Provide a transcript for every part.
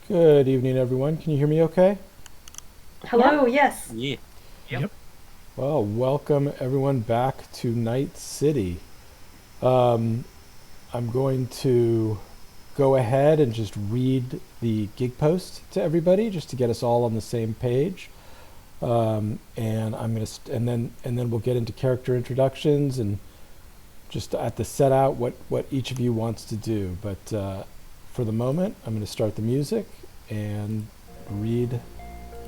Good evening, everyone. Can you hear me okay? Yeah. Hello, yes. Yeah. Yep. Well, welcome everyone back to Night City. Um, I'm going to go ahead and just read the gig post to everybody just to get us all on the same page. And I'm going to, and then we'll get into character introductions and just at the set out what each of you wants to do. But for the moment, I'm going to start the music and read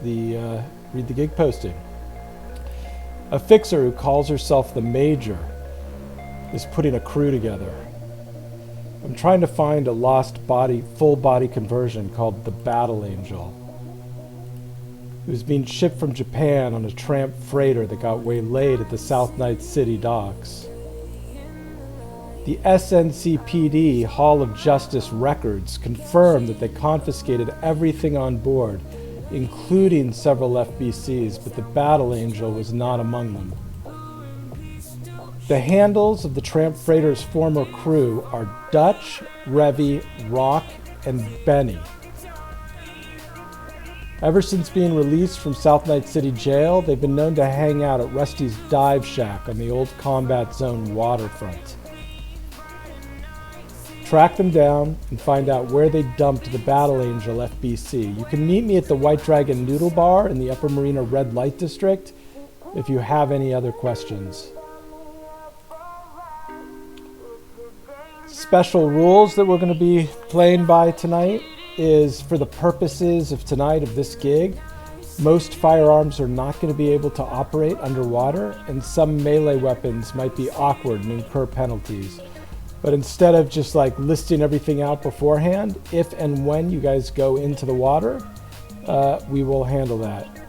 the gig posting. A fixer who calls herself the Major is putting a crew together. I'm trying to find a lost body, full body conversion called the Battle Angel. It was being shipped from Japan on a tramp freighter that got waylaid at the South Night City docks. The SNCPD Hall of Justice records confirm that they confiscated everything on board, including several FBCs, but the Battle Angel was not among them. The handles of the tramp freighter's former crew are Dutch, Revy, Rock, and Benny. Ever since being released from South Night City Jail, they've been known to hang out at Rusty's Dive Shack on the old Combat Zone waterfront. Track them down and find out where they dumped the Battle Angel FBC. You can meet me at the White Dragon Noodle Bar in the Upper Marina Red Light District if you have any other questions. Special rules that we're going to be playing by tonight is for the purposes of tonight of this gig, most firearms are not going to be able to operate underwater, and some melee weapons might be awkward and incur penalties. But instead of just like listing everything out beforehand, if and when you guys go into the water, we will handle that.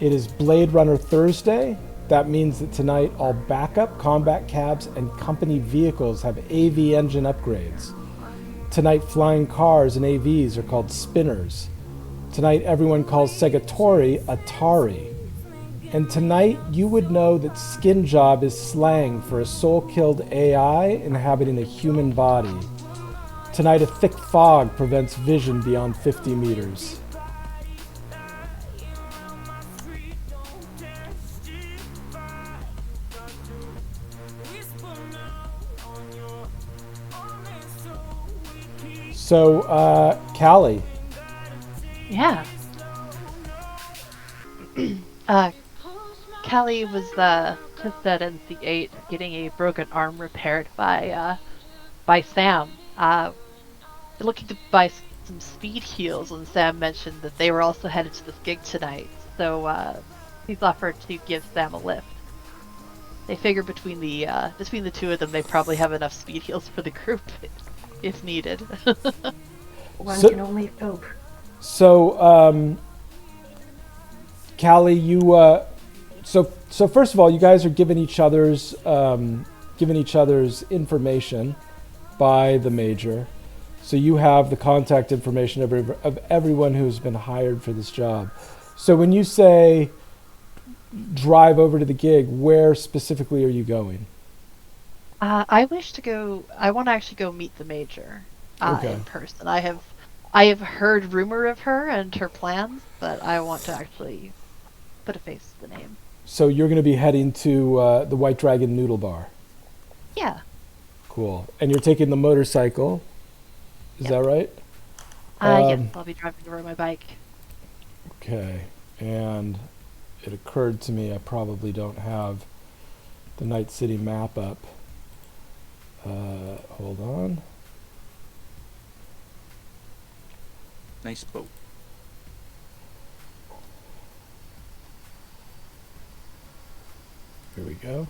It is Blade Runner Thursday. That means that tonight all backup, combat cabs, and company vehicles have AV engine upgrades. Tonight flying cars and AVs are called spinners. Tonight everyone calls Segatori Atari. And tonight, you would know that skin job is slang for a soul-killed AI inhabiting a human body. Tonight, a thick fog prevents vision beyond 50 meters. So, Callie. Yeah. Callie was just at NC8 getting a broken arm repaired by Sam. Looking to buy some speed heals, and Sam mentioned that they were also headed to this gig tonight. So he's offered to give Sam a lift. They figure between the two of them, they probably have enough speed heals for the group if needed. One can only hope. So, Callie, you. So first of all, you guys are giving each other's information by the Major. So you have the contact information of everyone who's been hired for this job. So when you say drive over to the gig, where specifically are you going? I want to actually go meet the Major Okay. in person. I have heard rumor of her and her plans, but I want to actually put a face to the name. So you're going to be heading to the White Dragon Noodle Bar. Yeah. Cool. And you're taking the motorcycle. Is Yep. that right? Yes, I'll be driving over my bike. Okay. And it occurred to me I probably don't have the Night City map up. Hold on. Nice boat. Here we go.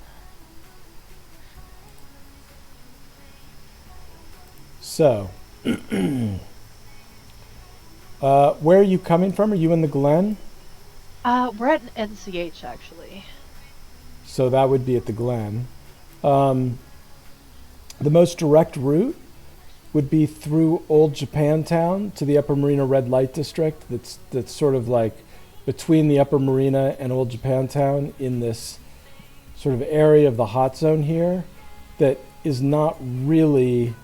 So, where are you coming from? Are you in the Glen? We're at an NCH actually. So that would be at the Glen. The most direct route would be through Old Japantown to the Upper Marina Red Light District. That's sort of like between the Upper Marina and Old Japantown in this sort of area of the hot zone here that is not really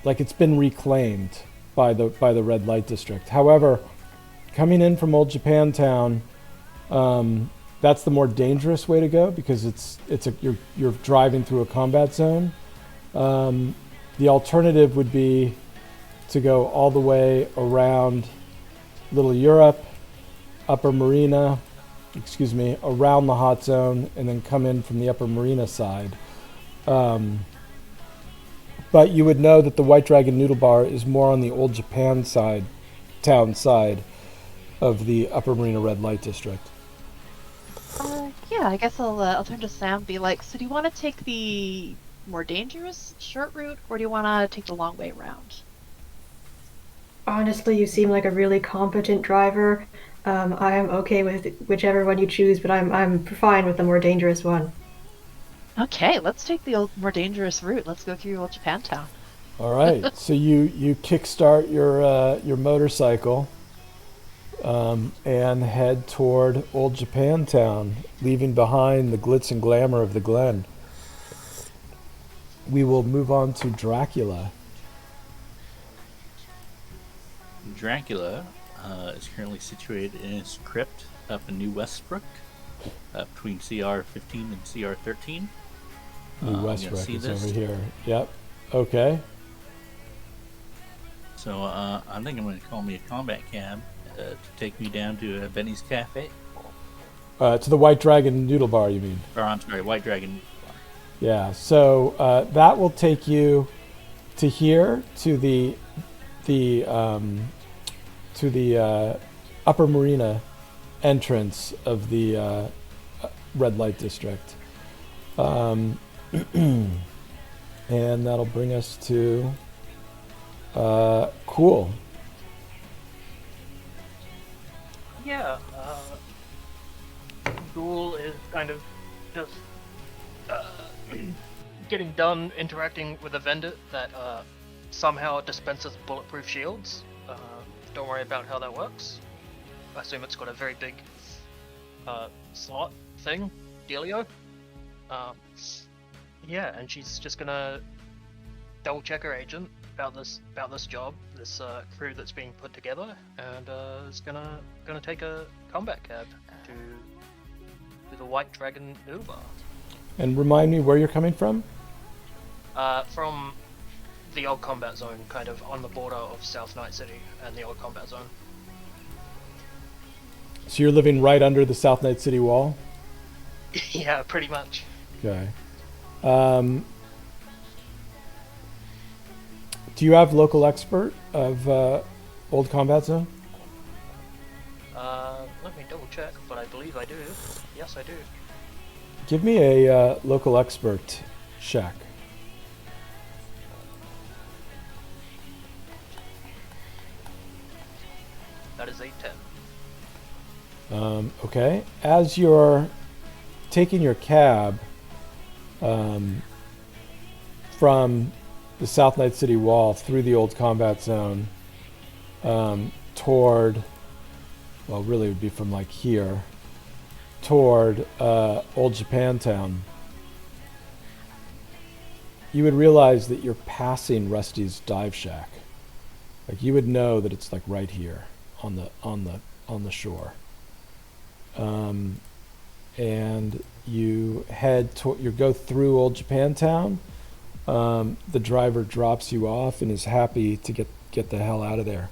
like it's been reclaimed. by the red light district. However, coming in from Old Japantown, that's the more dangerous way to go because you're driving through a combat zone. The alternative would be to go all the way around Little Europe, Upper Marina, around the hot zone, and then come in from the Upper Marina side. But you would know that the White Dragon Noodle Bar is more on the Old Japan town side of the Upper Marina Red Light District. Yeah, I guess I'll turn to Sam and be like, so do you want to take the more dangerous short route, or do you want to take the long way around? Honestly, you seem like a really competent driver. I am okay with whichever one you choose, but I'm fine with the more dangerous one. Okay, let's take the more dangerous route. Let's go through Old Japantown. All right. So you kickstart your motorcycle and head toward Old Japantown, leaving behind the glitz and glamour of the Glen. We will move on to Dracula. Dracula is currently situated in his crypt up in New Westbrook, between CR 15 and CR 13. New Westbrook is over here. Yep. Okay. So I think I'm going to call me a combat cab to take me down to Benny's Cafe. To the White Dragon Noodle Bar, you mean? Or I'm sorry, White Dragon Bar. Yeah. So that will take you to here, to the Upper Marina entrance of the red light district. And that'll bring us to cool. Yeah, Ghoul is kind of just getting done interacting with a vendor that somehow dispenses bulletproof shields. Don't worry about how that works. I assume it's got a very big slot thing, dealio. Yeah, and she's just gonna double check her agent about this job, this crew that's being put together, and is gonna take a combat cab to the White Dragon Noodle Bar. And remind me where you're coming from? From the old combat zone, kind of on the border of South Night City and the old combat zone. So you're living right under the South Night City wall? Yeah, pretty much. Okay. Do you have local expert of Old Combat Zone? Let me double check, but I believe I do. Yes, I do. Give me a local expert check. That is 810. Okay. As you're taking your cab from the South Night City wall through the old combat zone toward, well, really it would be from like here, toward Old Japantown, you would realize that you're passing Rusty's Dive Shack. Like you would know that it's like right here on the shore. And you you go through Old Japantown. The driver drops you off and is happy to get the hell out of there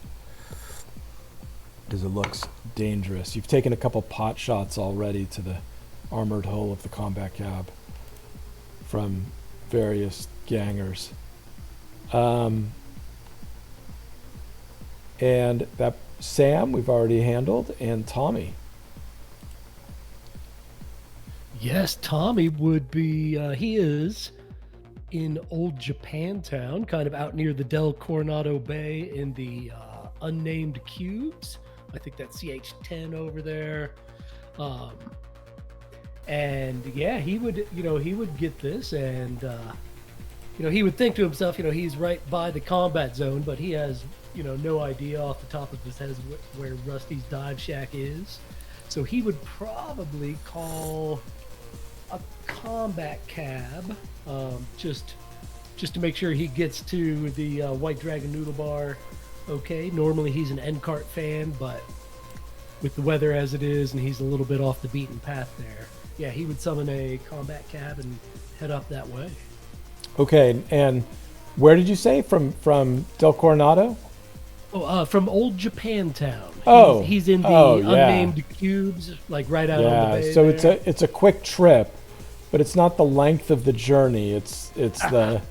because it looks dangerous. You've taken a couple pot shots already to the armored hull of the combat cab from various gangers. And that Sam we've already handled, and Tommy. Yes, Tommy would be, he is in Old Japantown, kind of out near the Del Coronado Bay in the unnamed cubes. I think that's CH10 over there. And yeah, he would get this, and he would think to himself, he's right by the combat zone, but he has, no idea off the top of his head where Rusty's Dive Shack is. So he would probably call a combat cab, just to make sure he gets to the White Dragon Noodle Bar okay. Normally he's an NCART fan, but with the weather as it is, and he's a little bit off the beaten path there. Yeah, he would summon a combat cab and head up that way. Okay, and where did you say from Del Coronado? Oh, from Old Japantown. Oh, he's in the oh, yeah. unnamed cubes, like right out on the bay. So there. it's a quick trip, but it's not the length of the journey. It's the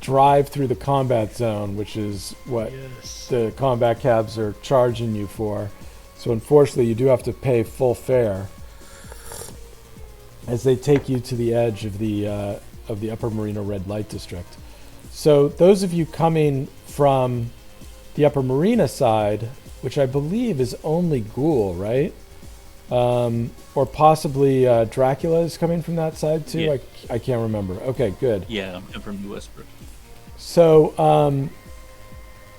drive through the combat zone, which is what Yes. the combat cabs are charging you for. So unfortunately, you do have to pay full fare as they take you to the edge of the Upper Marina Red Light District. So those of you coming from the Upper Marina side, which I believe is only Ghoul, right? Or possibly Dracula is coming from that side too. Yeah. I can't remember. Okay, good. Yeah, I'm from New Westbrook. So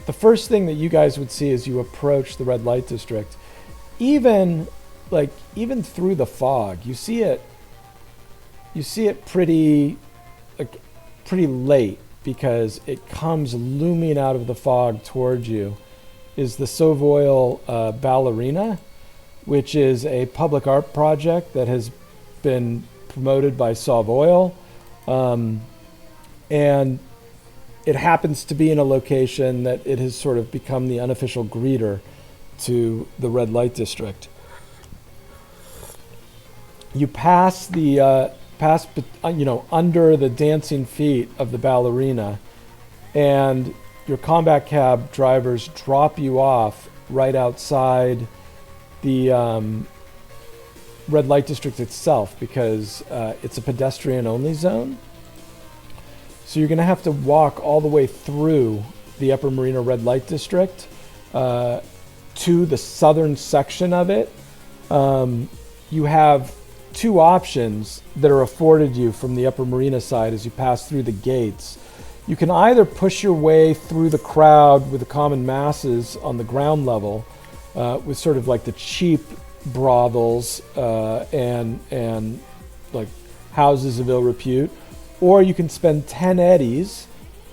the first thing that you guys would see as you approach the Red Light District, even through the fog, you see it pretty late, because it comes looming out of the fog towards you is the Sovoil Ballerina, which is a public art project that has been promoted by Sovoil. And it happens to be in a location that it has sort of become the unofficial greeter to the Red Light District. You pass under the dancing feet of the ballerina, and your combat cab drivers drop you off right outside the Red Light District itself, because it's a pedestrian-only zone. So you're going to have to walk all the way through the Upper Marina Red Light District to the southern section of it. You have two options that are afforded you from the Upper Marina side as you pass through the gates. You can either push your way through the crowd with the common masses on the ground level, with sort of like the cheap brothels and like houses of ill repute, or you can spend 10 eddies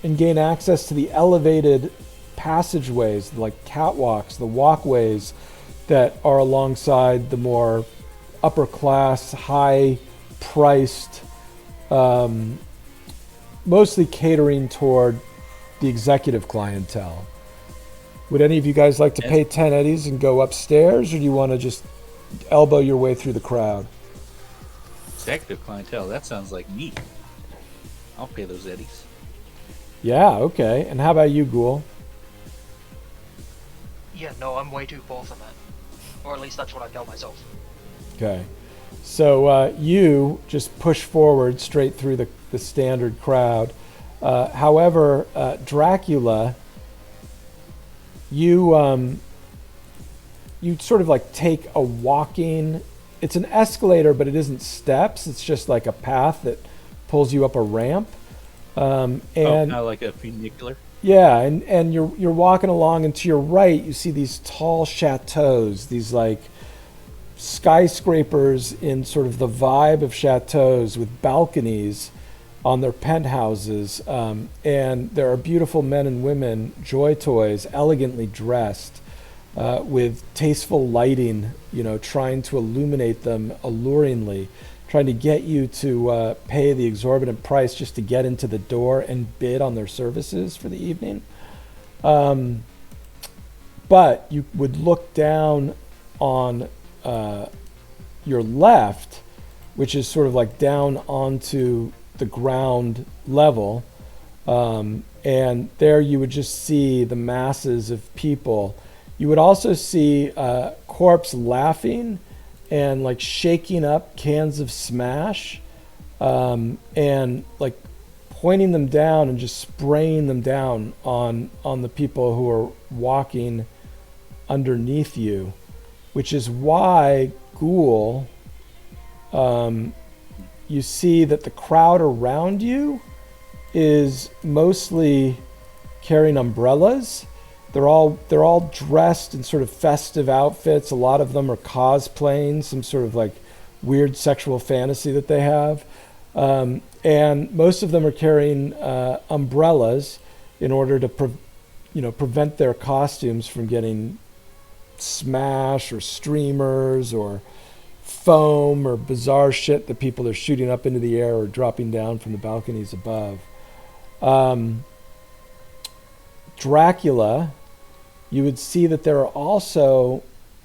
and gain access to the elevated passageways, like catwalks, the walkways that are alongside the more upper class, high priced, mostly catering toward the executive clientele. Would any of you guys like to pay 10 eddies and go upstairs, or do you want to just elbow your way through the crowd? Executive clientele, that sounds like me. I'll pay those eddies. Yeah, okay. And how about you, Ghoul? Yeah, no, I'm way too poor for that. Or at least that's what I tell myself. Okay. So you just push forward straight through the standard crowd. However, Dracula, you sort of like take a walking, it's an escalator, but it isn't steps. It's just like a path that pulls you up a ramp. And kind of like a funicular? Yeah, and you're walking along, and to your right you see these tall chateaus, these like skyscrapers in sort of the vibe of chateaus with balconies on their penthouses, and there are beautiful men and women, joy toys, elegantly dressed, with tasteful lighting, trying to illuminate them alluringly, trying to get you to pay the exorbitant price just to get into the door and bid on their services for the evening. But you would look down on your left, which is sort of like down onto the ground level, and there you would just see the masses of people. You would also see corpse laughing and like shaking up cans of Smash, and like pointing them down and just spraying them down on the people who are walking underneath you, which is why, Ghoul, you see that the crowd around you is mostly carrying umbrellas. They're all dressed in sort of festive outfits. A lot of them are cosplaying some sort of like weird sexual fantasy that they have. And most of them are carrying umbrellas in order to prevent their costumes from getting smash or streamers or foam or bizarre shit that people are shooting up into the air or dropping down from the balconies above. Dracula, you would see that there are also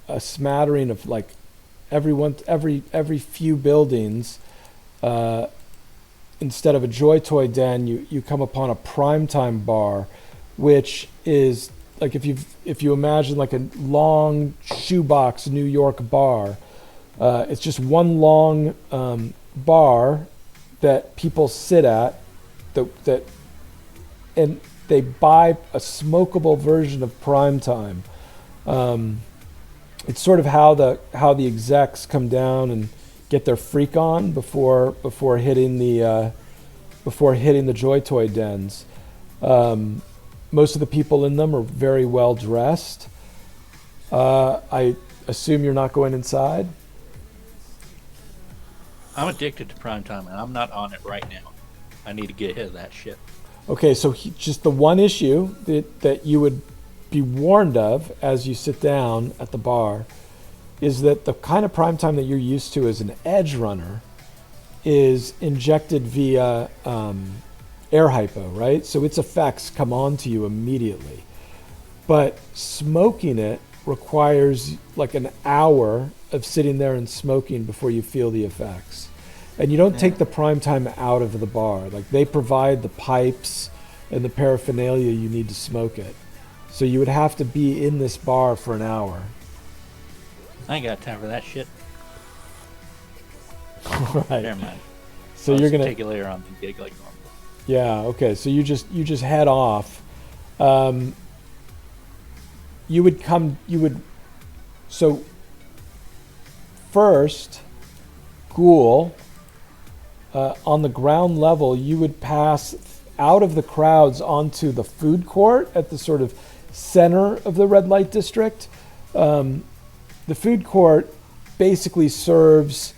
a smattering of like every few buildings. Instead of a Joy Toy den, you come upon a primetime bar, which is like if you imagine like a long shoebox New York bar. It's just one long bar that people sit at, and they buy a smokable version of primetime. It's sort of how the execs come down and get their freak on before hitting the Joy Toy dens. Most of the people in them are very well dressed. I assume you're not going inside. I'm addicted to primetime, and I'm not on it right now. I need to get ahead of that shit. Okay, so just the one issue that you would be warned of as you sit down at the bar is that the kind of primetime that you're used to as an edge runner is injected via air hypo, right? So its effects come on to you immediately. But smoking it requires like an hour of sitting there and smoking before you feel the effects. And you don't take the prime time out of the bar. Like they provide the pipes and the paraphernalia you need to smoke it. So you would have to be in this bar for an hour. I ain't got time for that shit. Right. Never mind. So I'll you're just gonna take it later on and gig like normal. Yeah, okay. So you just head off. So first, Ghoul, on the ground level, you would pass out of the crowds onto the food court at the sort of center of the red light district. The food court basically serves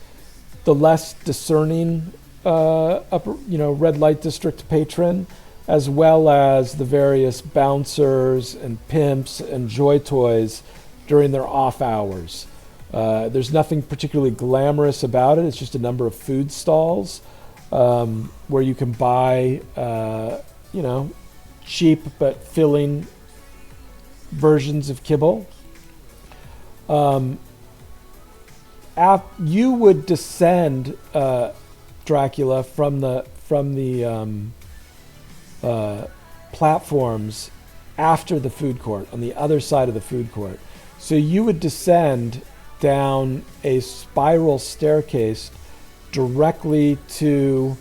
the less discerning red light district patron, as well as the various bouncers and pimps and Joy Toys during their off hours. There's nothing particularly glamorous about it. It's just a number of food stalls where you can buy, cheap but filling versions of kibble. You would descend, Dracula, from the platforms after the food court, on the other side of the food court. So you would descend down a spiral staircase directly to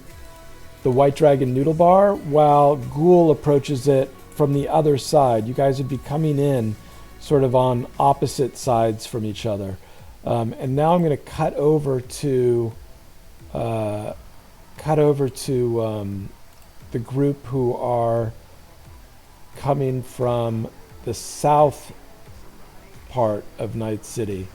the White Dragon Noodle Bar, while Ghoul approaches it from the other side. You guys would be coming in sort of on opposite sides from each other. And now I'm going to cut over to the group who are coming from the south part of Night City.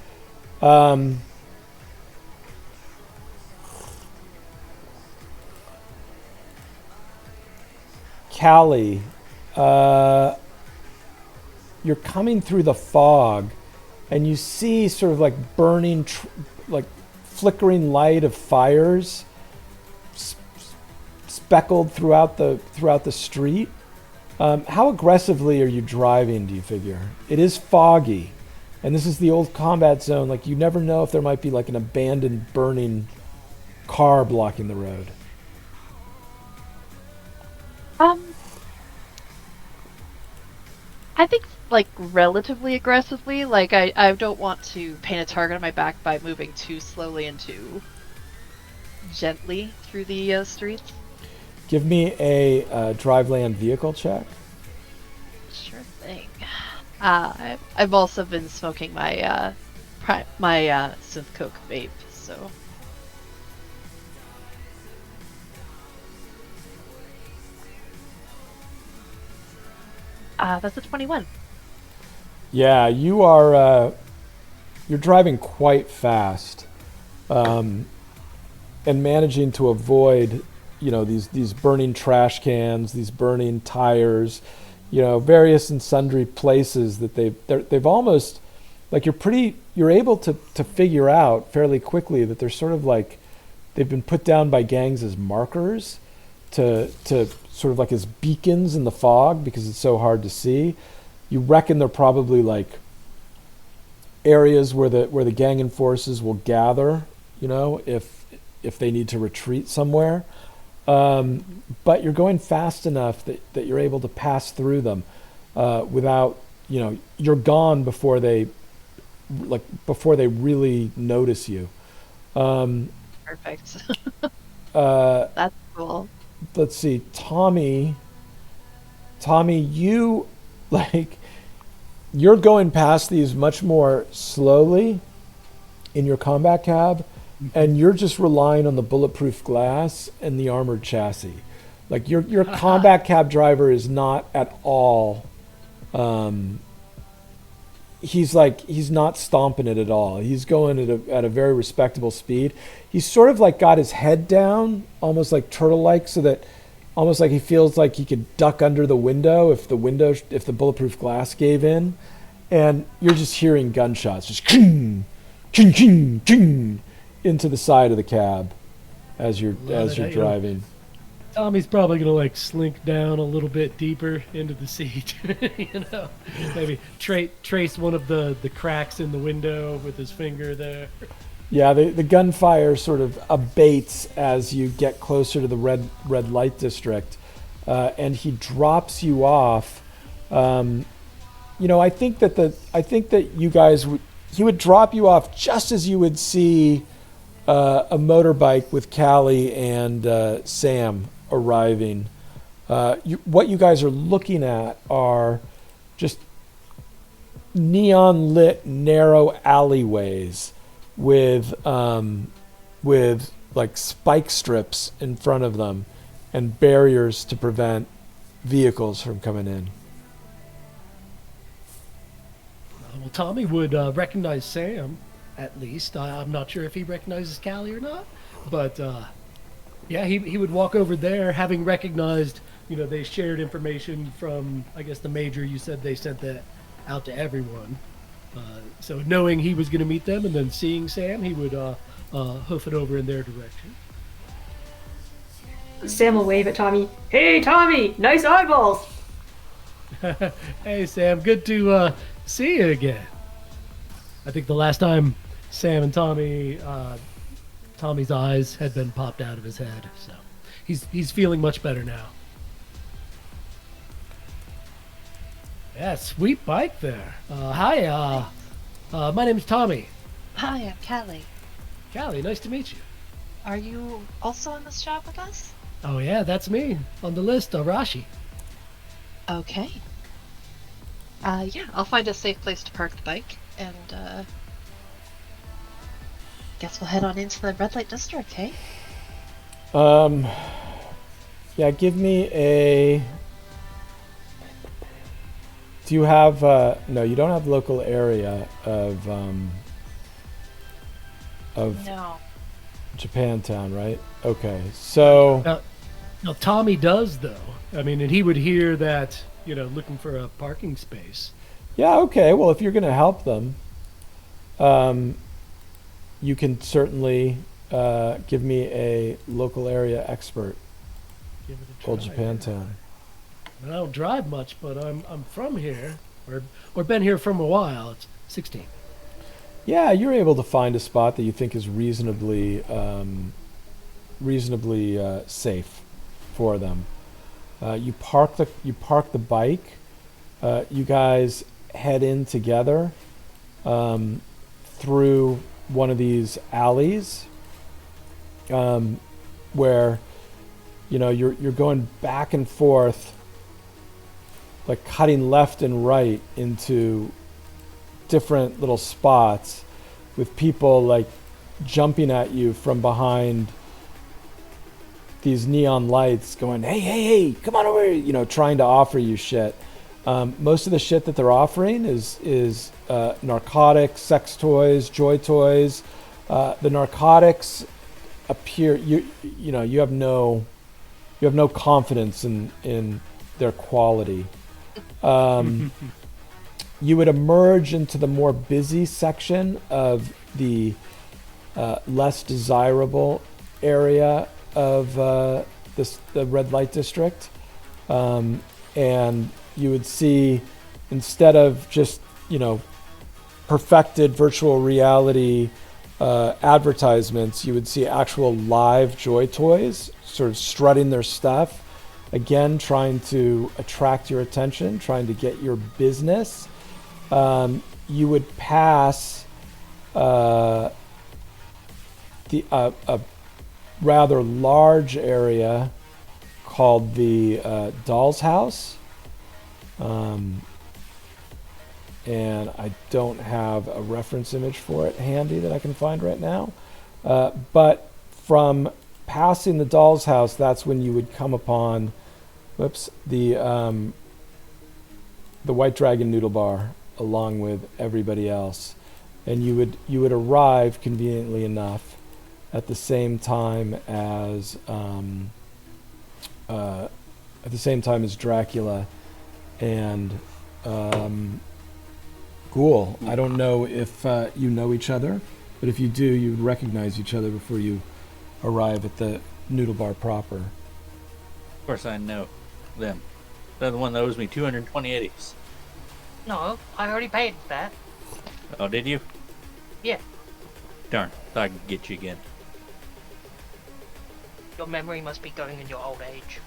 Callie, you're coming through the fog, and you see sort of like burning, like flickering light of fires speckled throughout the street. How aggressively are you driving, do you figure? It is foggy, and this is the old combat zone. Like, you never know if there might be like an abandoned burning car blocking the road. I think like relatively aggressively. Like I don't want to paint a target on my back by moving too slowly and too gently through the streets. Give me a drive land vehicle check. Sure thing. I've also been smoking my synth coke vape, so. That's a 21. Yeah, you are. You're driving quite fast, and managing to avoid, these burning trash cans, these burning tires. various and sundry places that they've almost, like, you're able to figure out fairly quickly that they're sort of like they've been put down by gangs as markers to sort of like as beacons in the fog because it's so hard to see. You reckon they're probably like areas where the gang and forces will gather, if they need to retreat somewhere. But you're going fast enough that you're able to pass through them without, you're gone before they really notice you. Perfect. Uh, That's cool. let's see, Tommy, you like you're going past these much more slowly in your combat cab, and you're just relying on the bulletproof glass and the armored chassis. Like your combat cab driver is not at all. He's not stomping it at all. He's going at a very respectable speed. He's sort of like got his head down, almost like turtle-like, so that almost like he feels like he could duck under the window if the bulletproof glass gave in. And you're just hearing gunshots, just ching, ching, ching, ching, into the side of the cab as you're driving. Tommy's probably gonna like slink down a little bit deeper into the seat, maybe trace one of the cracks in the window with his finger there. Yeah, the gunfire sort of abates as you get closer to the red light district, and he drops you off. I think that you guys he would drop you off just as you would see a motorbike with Callie and Sam arriving. What you guys are looking at are just neon lit narrow alleyways with like spike strips in front of them and barriers to prevent vehicles from coming in. Well, Tommy would recognize Sam, at least. I'm not sure if he recognizes Callie or not, but yeah, he would walk over there, having recognized, they shared information from, I guess, the major. You said they sent that out to everyone. So knowing he was going to meet them and then seeing Sam, he would hoof it over in their direction. Sam will wave at Tommy. Hey, Tommy! Nice eyeballs! Hey, Sam. Good to see you again. I think the last time Sam and Tommy's eyes had been popped out of his head, so he's feeling much better now. Yeah, sweet bike there. Hi, my name's Tommy. Hi, I'm Callie. Callie, nice to meet you. Are you also on this job with us? Oh yeah, that's me. On the list, Arashi. Okay. Yeah, I'll find a safe place to park the bike, and guess we'll head on into the red light district, hey? Yeah, give me a... Do you have... No, you don't have local area of No. Japantown, right? Okay, so... Now, Tommy does, though. I mean, and he would hear that, looking for a parking space. Yeah, okay. Well, if you're going to help them, you can certainly give me a local area expert. Give it a try. Old Japantown. I don't drive much, but I'm from here, or been here from a while. It's 16. Yeah, you're able to find a spot that you think is reasonably safe for them. You park the bike. You guys head in together through one of these alleys where you're going back and forth, like cutting left and right into different little spots with people like jumping at you from behind these neon lights going, hey, come on over here, trying to offer you shit. Most of the shit that they're offering is narcotics, sex toys, joy toys. The narcotics appear, you have no confidence in their quality. You would emerge into the more busy section of the less desirable area of the red light district. And you would see, instead of just, perfected virtual reality advertisements, you would see actual live Joy Toys sort of strutting their stuff. Again, trying to attract your attention, trying to get your business. You would pass a rather large area called the Doll's House. And I don't have a reference image for it handy that I can find right now. But from passing the Doll's House, that's when you would come upon, the White Dragon Noodle Bar, along with everybody else, and you would arrive conveniently enough at the same time as Dracula and Ghoul. I don't know if you know each other, but if you do, you would recognize each other before you arrive at the Noodle Bar proper. Of course, I know them. They're the one that owes me 220 eddies. No, I already paid that. Oh, did you? Yeah. Darn, thought I could get you again. Your memory must be going in your old age.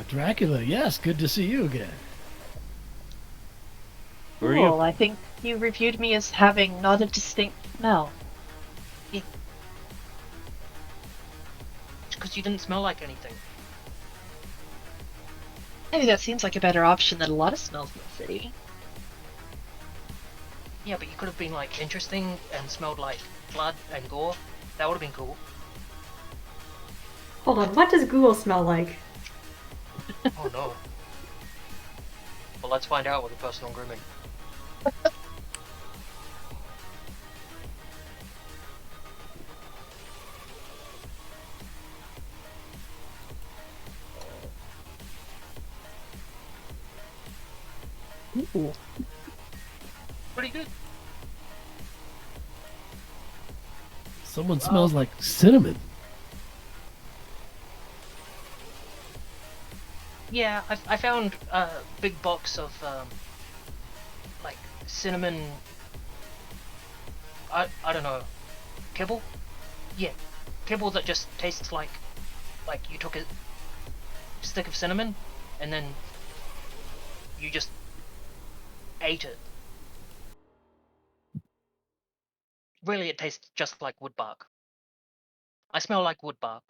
Dracula, yes, good to see you again. Who are Cool. you? I think you reviewed me as having not a distinct smell. Because you didn't smell like anything. Maybe that seems like a better option than a lot of smells in the city. Yeah, but you could have been like interesting and smelled like blood and gore. That would have been cool. Hold on, what does Ghoul smell like? Oh no. Well, let's find out with the personal grooming. Ooh. Pretty good. Someone smells like cinnamon. Yeah, I found a big box of like cinnamon. I don't know, kibble. Yeah, kibble that just tastes like you took a stick of cinnamon and then you just ate it. Really, it tastes just like wood bark. I smell like wood bark.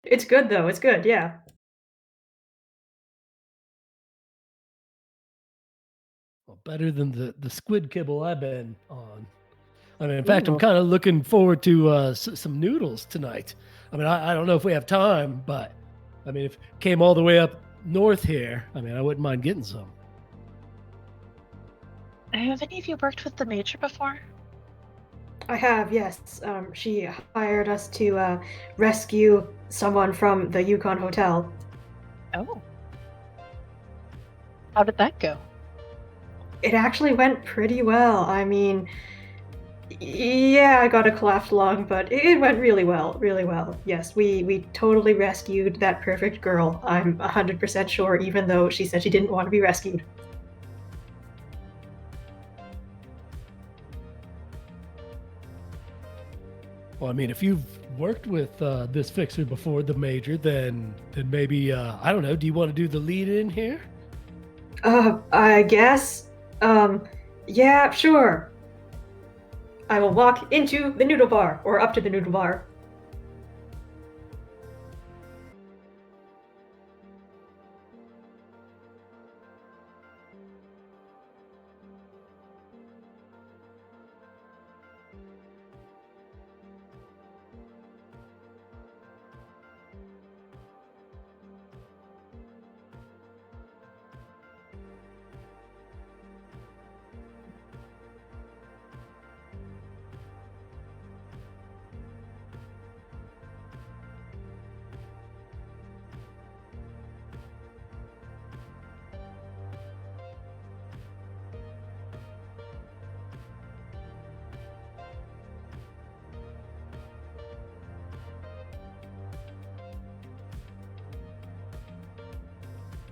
It's good though, it's good, yeah. Well, better than the squid kibble I've been on. I mean, in fact, I'm Ooh. kind of looking forward to some noodles tonight. I mean, I don't know if we have time, but I mean, if it came all the way up north here, I mean, I wouldn't mind getting some. Have any of you worked with the Major before? I have, yes. She hired us to rescue someone from the Yukon Hotel. Oh. How did that go? It actually went pretty well. I mean, yeah, I got a collapsed lung, but it went really well, really well. Yes, we totally rescued that perfect girl. I'm 100% sure, even though she said she didn't want to be rescued. Well, I mean, if you've worked with this fixer before, the Major, then maybe I don't know. Do you want to do the lead in here? I guess. Yeah, sure. I will walk into the noodle bar, or up to the noodle bar.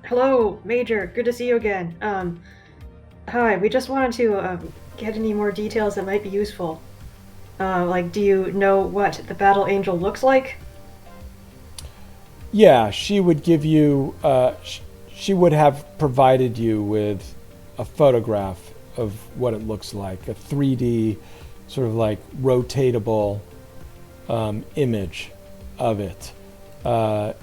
Hello, Major. Good to see you again. Hi. We just wanted to get any more details that might be useful. Like, do you know what the Battle Angel looks like? Yeah, she would give you. She would have provided you with a photograph of what it looks like, a 3D, sort of like rotatable image of it. I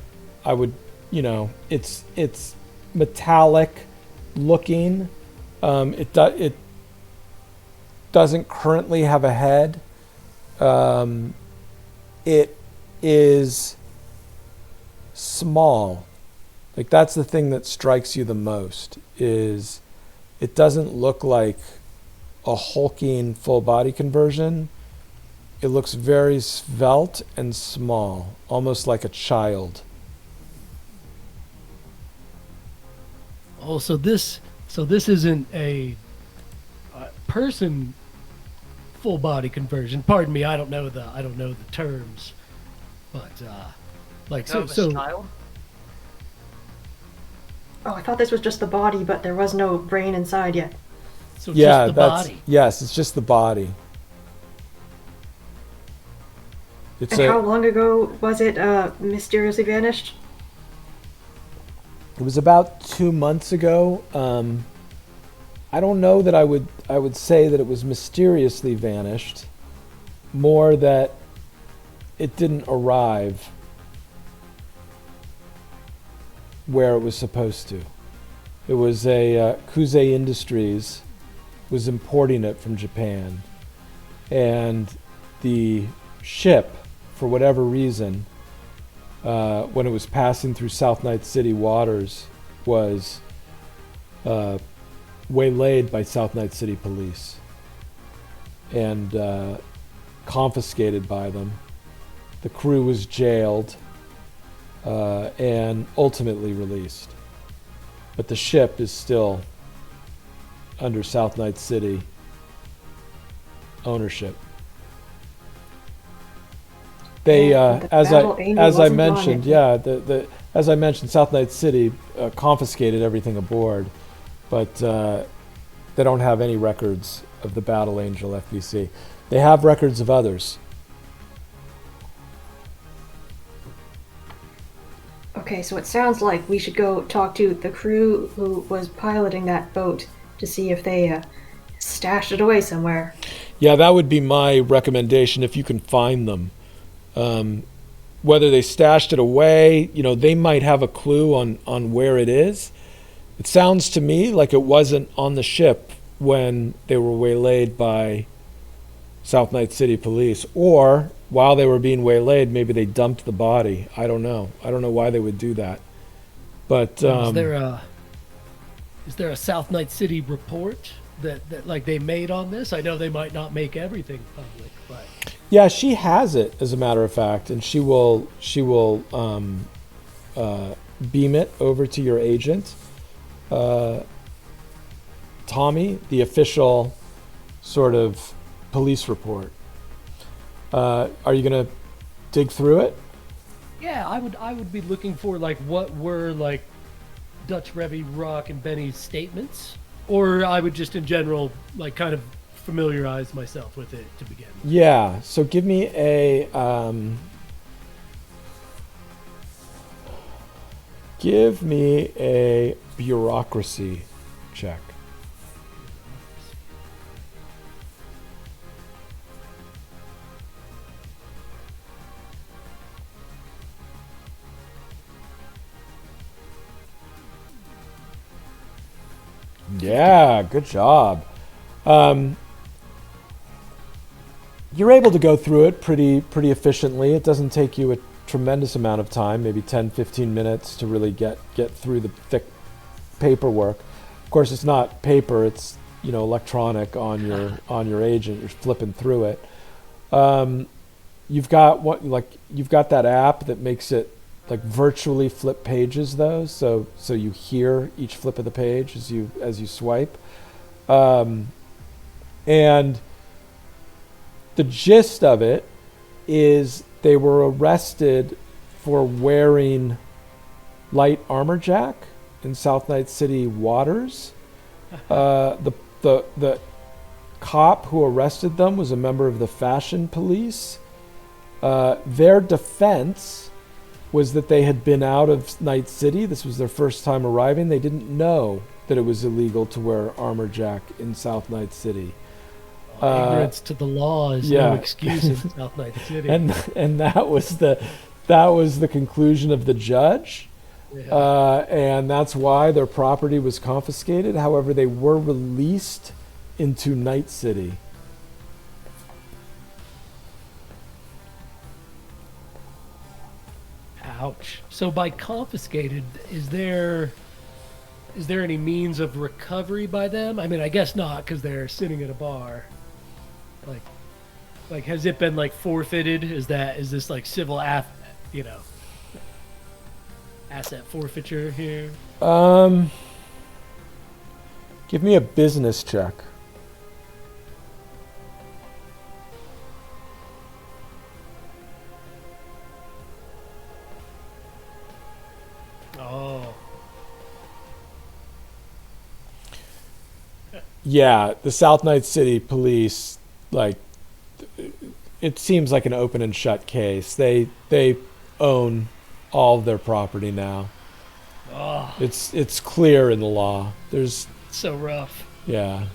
would, it's metallic looking. It doesn't currently have a head. It is small. Like that's the thing that strikes you the most is it doesn't look like a hulking full body conversion. It looks very svelte and small, almost like a child. Oh, so this isn't a person full body conversion. Pardon me, I don't know the terms, but like so Nervous so. child? Oh, I thought this was just the body, but there was no brain inside yet. So Yeah, just the body. yes, it's just the body. It's And how long ago was it mysteriously vanished? It was about 2 months ago. I don't know that I would say that it was mysteriously vanished. More that it didn't arrive where it was supposed to. It was a Kuze Industries was importing it from Japan, and the ship, for whatever reason, when it was passing through South Night City waters, was waylaid by South Night City police and confiscated by them. The crew was jailed and ultimately released. But the ship is still under South Night City ownership. They, The Battle Angel as I wasn't on mentioned, it. yeah, as I mentioned, South Night City confiscated everything aboard, but they don't have any records of the Battle Angel FVC. They have records of others. Okay, so it sounds like we should go talk to the crew who was piloting that boat to see if they stashed it away somewhere. Yeah, that would be my recommendation if you can find them. Whether they stashed it away, they might have a clue on where it is. It sounds to me like it wasn't on the ship when they were waylaid by South Night City police, or while they were being waylaid, maybe they dumped the body. I don't know. I don't know why they would do that. But is there a South Night City report that like they made on this? I know they might not make everything public, but yeah, she has it as a matter of fact, and she will beam it over to your agent, Tommy, the official sort of police report. Are you gonna dig through it? yeah, I would be looking for like what were like Dutch Revy, Rock, and Benny's statements, or I would just in general like kind of familiarize myself with it to begin with. Yeah. So give me a bureaucracy check. Yeah, good job. You're able to go through it pretty efficiently. It doesn't take you a tremendous amount of time, maybe 10, 15 minutes to really get through the thick paperwork. Of course, it's not paper, it's electronic on your agent. You're flipping through it. You've got that app that makes it like virtually flip pages though, so you hear each flip of the page as you swipe. And the gist of it is they were arrested for wearing light armor jack in South Night City waters. The cop who arrested them was a member of the fashion police. Their defense was that they had been out of Night City. This was their first time arriving. They didn't know that it was illegal to wear armor jack in South Night City. Ignorance to the law is no excuse in South Night City. And that was the conclusion of the judge. Yeah. And that's why their property was confiscated. However, they were released into Night City. Ouch. So by confiscated, is there any means of recovery by them? I mean, I guess not, because they're sitting at a bar. Like, has it been like forfeited? Is this like civil asset forfeiture here? Give me a business check. Oh. Yeah, the South Night City police, like, it seems like an open and shut case. They own all of their property now. Oh. It's clear in the law. There's so rough. Yeah.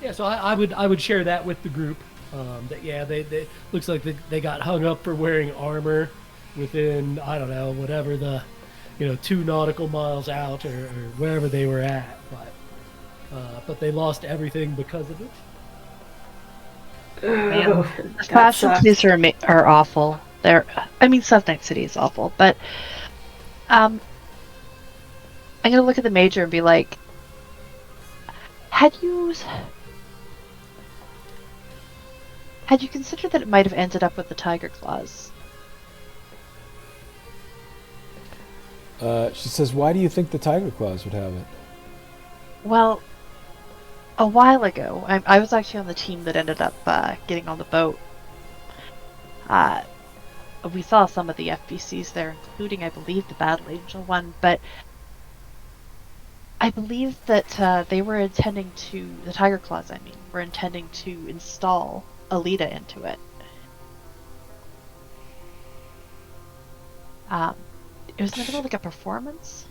Yeah, so I would share that with the group. They looks like they got hung up for wearing armor within, I don't know, whatever the 2 nautical miles out or wherever they were at, but they lost everything because of it. Man, the fashion police are awful. South Night City is awful, but I'm gonna look at the major and be like, had you considered that it might have ended up with the tiger claws? She says, why do you think the tiger claws would have it? Well, a while ago, I was actually on the team that ended up getting on the boat. We saw some of the FBCs there, including, I believe, the Battle Angel one, but I believe that they were intending to, the Tiger Claws, were intending to install Alita into it. It was in the middle of like a performance.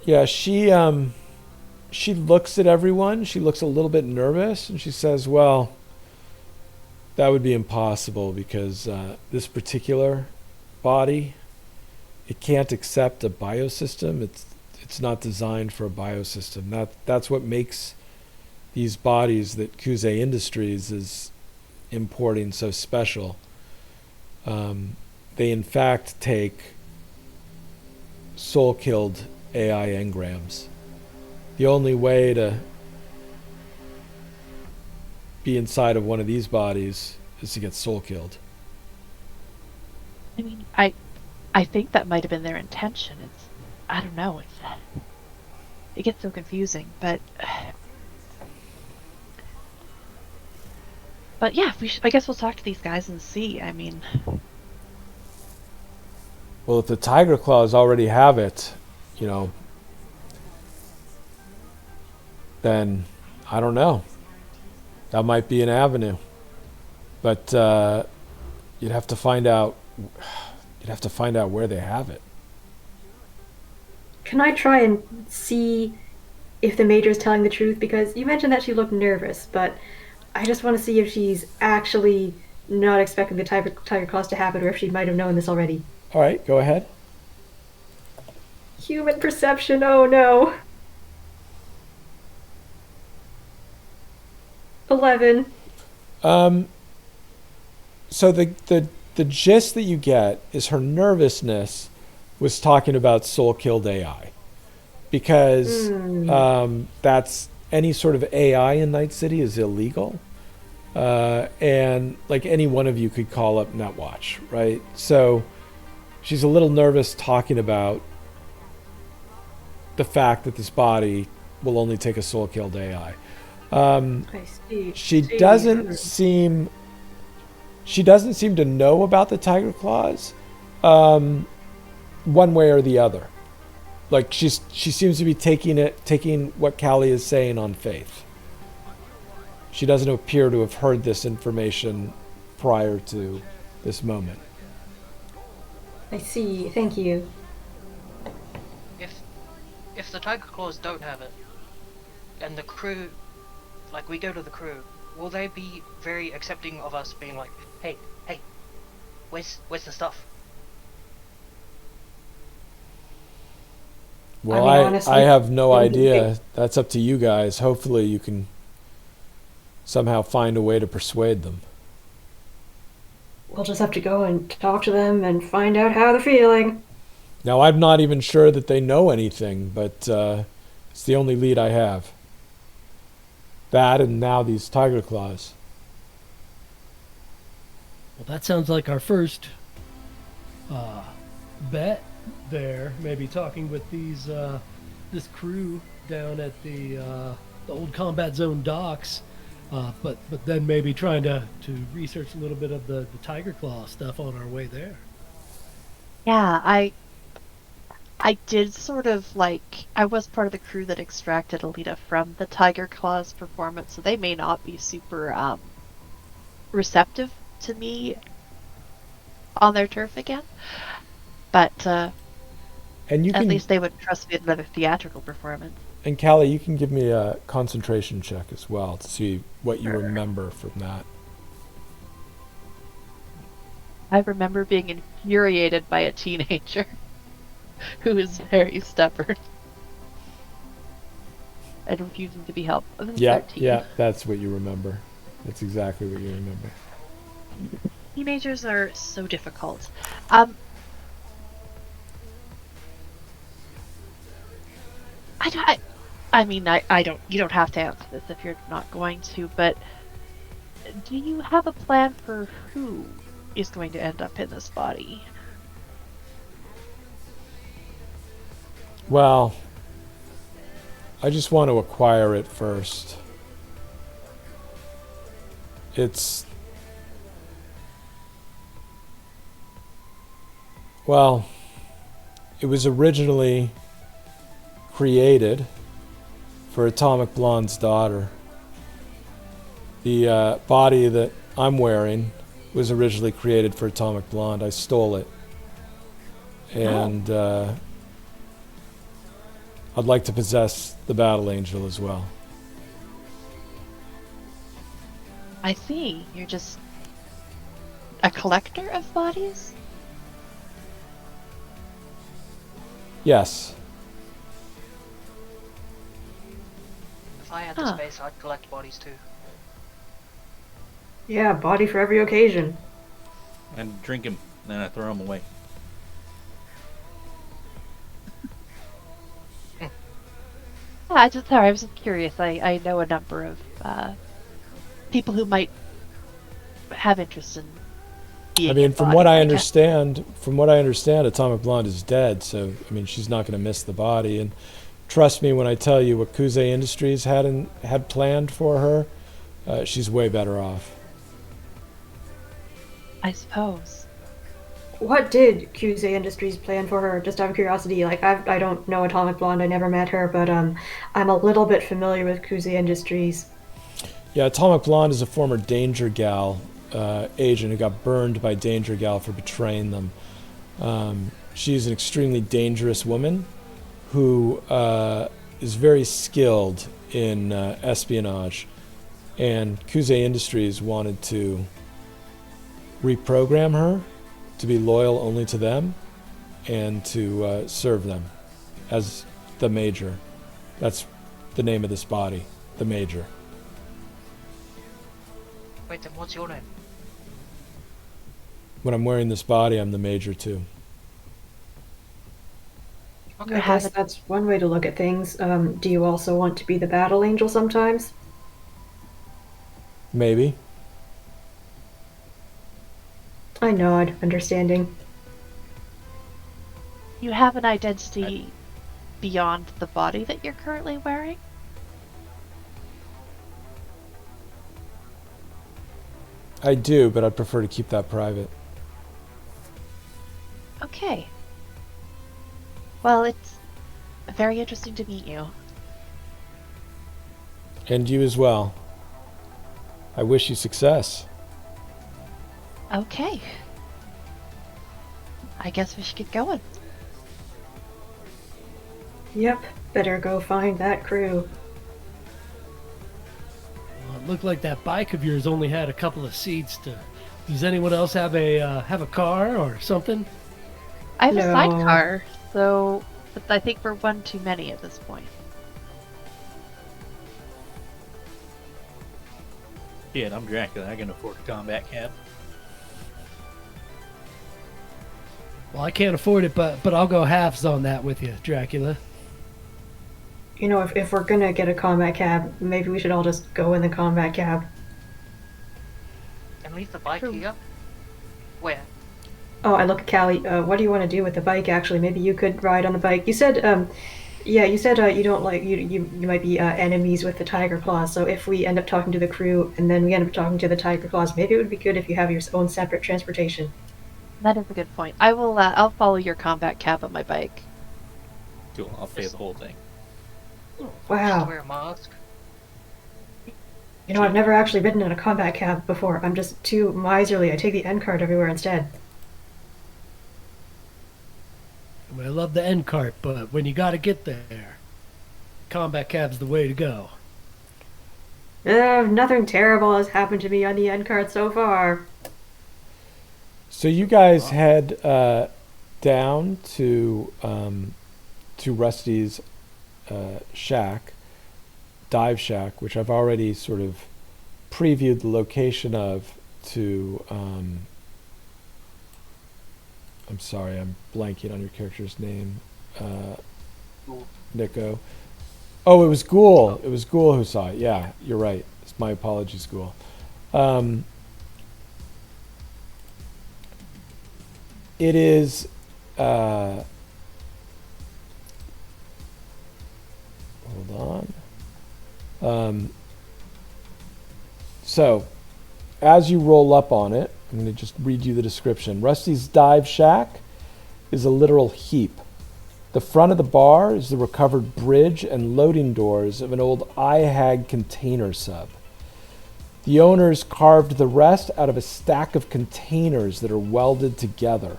Yeah, she looks at everyone. She looks a little bit nervous, and she says, well, that would be impossible because this particular body, it can't accept a biosystem. It's not designed for a biosystem. That's what makes these bodies that Kuze Industries is importing so special. They in fact take soul-killed AI engrams. The only way to be inside of one of these bodies is to get soul-killed. I think that might have been their intention. I don't know. It gets so confusing, but yeah, I guess we'll talk to these guys and see. Well, if the tiger claws already have it, then I don't know. That might be an avenue, but you'd have to find out. You'd have to find out where they have it. Can I try and see if the major is telling the truth? Because you mentioned that she looked nervous, but I just want to see if she's actually not expecting the tiger claws to happen, or if she might have known this already. All right, go ahead. Human perception. Oh no. 11. So the gist that you get is her nervousness was talking about soul-killed AI, because that's any sort of AI in Night City is illegal, and like any one of you could call up Netwatch, right? So she's a little nervous talking about the fact that this body will only take a soul-killed AI. I see. She doesn't seem to know about the tiger claws, one way or the other. like she seems to be taking what Callie is saying on faith. She doesn't appear to have heard this information prior to this moment. I see. Thank you. If the Tiger Claws don't have it, and the crew, like we go to the crew, will they be very accepting of us being like, hey, where's the stuff? Well, I mean, honestly, I have no it would be idea. That's up to you guys. Hopefully you can somehow find a way to persuade them. We'll just have to go and talk to them and find out how they're feeling. Now, I'm not even sure that they know anything, but it's the only lead I have. That and now these tiger claws. Well, that sounds like our first bet there. Maybe talking with these this crew down at the old combat zone docks, but then maybe trying to research a little bit of the tiger claw stuff on our way there. Yeah, I did sort of like, I was part of the crew that extracted Alita from the Tiger Claws performance, so they may not be super receptive to me on their turf again. But And you at can, least they would trust me in another theatrical performance. and Callie, you can give me a concentration check as well to see what you remember from that. I remember being infuriated by a teenager who is very stubborn and refusing to be helped. I was 13. Yeah, that's what you remember. That's exactly what you remember. Teenagers are so difficult. I mean, I don't. You don't have to answer this if you're not going to. But do you have a plan for who is going to end up in this body? Well, I just want to acquire it first. Well, it was originally created for Atomic Blonde's daughter. The body that I'm wearing was originally created for Atomic Blonde. I stole it. And I'd like to possess the Battle Angel as well. I see. You're just a collector of bodies? Yes. If I had the space, I'd collect bodies too. Yeah, body for every occasion. And drink him, then I throw him away. I was just curious. I know a number of people who might have interest in being I mean, in from body, what I but can't- understand, Atomic Blonde is dead. So, I mean, she's not going to miss the body. And trust me when I tell you what Kuze Industries had planned for her, she's way better off. I suppose. What did QZ Industries plan for her? Just out of curiosity, like I don't know Atomic Blonde. I never met her, but I'm a little bit familiar with QZ Industries. Yeah, Atomic Blonde is a former Danger Gal agent who got burned by Danger Gal for betraying them. She's an extremely dangerous woman who is very skilled in espionage, and Kuze Industries wanted to reprogram her to be loyal only to them and to serve them as the Major. That's the name of this body, the Major. Wait, then what's your name? When I'm wearing this body, I'm the Major too. Okay. I guess that's one way to look at things. Do you also want to be the Battle Angel sometimes? Maybe. I nod, understanding. You have an identity beyond the body that you're currently wearing? I do, but I'd prefer to keep that private. Okay. Well, very interesting to meet you. And you as well. I wish you success. Okay. I guess we should get going. Yep, better go find that crew. Well, it looked like that bike of yours only had a couple of seats. Does anyone else have a car or something? I have a No. sidecar, so but I think we're one too many at this point. Yeah, and I'm Dracula. I can afford a combat cab. Well, I can't afford it, but I'll go halves on that with you, Dracula. You know, if we're gonna get a combat cab, maybe we should all just go in the combat cab. And leave the bike True. here? Where? Oh, I look at Callie. What do you want to do with the bike? Actually, maybe you could ride on the bike. You said, yeah, you said you don't like you might be enemies with the tiger claws. So if we end up talking to the crew and then we end up talking to the tiger claws, maybe it would be good if you have your own separate transportation. That is a good point. I will. I'll follow your combat cab on my bike. Cool. I'll pay the whole thing. Just Wow. wear a mask. You know, I've never actually ridden in a combat cab before. I'm just too miserly. I take the N card everywhere instead. I love the end cart, but when you gotta get there, combat cab's the way to go. Nothing terrible has happened to me on the N card so far. So you guys head down to Rusty's shack, dive shack, which I've already sort of previewed the location of to. I'm sorry, I'm blanking on your character's name, Nico. Oh, it was Ghoul. It was Ghoul who saw it. Yeah, you're right. It's my apologies, Ghoul. It is. Hold on. So, as you roll up on it, I'm going to just read you the description. Rusty's Dive Shack is a literal heap. The front of the bar is the recovered bridge and loading doors of an old IHAG container sub. The owners carved the rest out of a stack of containers that are welded together.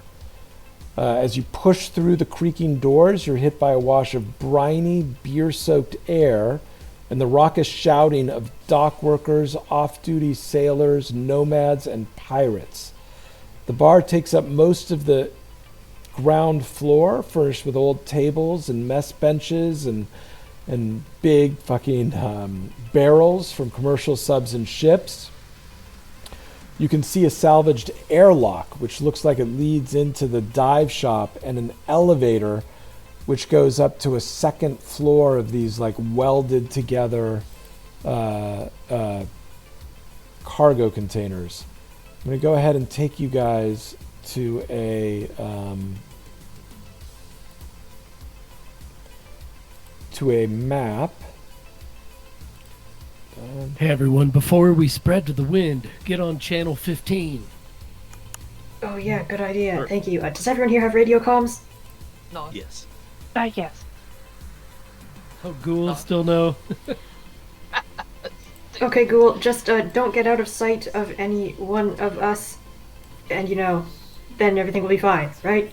As you push through the creaking doors, you're hit by a wash of briny, beer-soaked air and the raucous shouting of dock workers, off-duty sailors, nomads, and pirates. The bar takes up most of the ground floor, furnished with old tables and mess benches and big fucking barrels from commercial subs and ships. You can see a salvaged airlock, which looks like it leads into the dive shop, and an elevator which goes up to a second floor of these like welded together cargo containers. I'm going to go ahead and take you guys to a map. Hey everyone, before we spread to the wind, get on channel 15. Oh yeah, good idea. Sure. Thank you. Does everyone here have radio comms? No. Yes. Yes. Oh, ghouls still know. Okay, Ghoul, just don't get out of sight of any one of us, and then everything will be fine, right?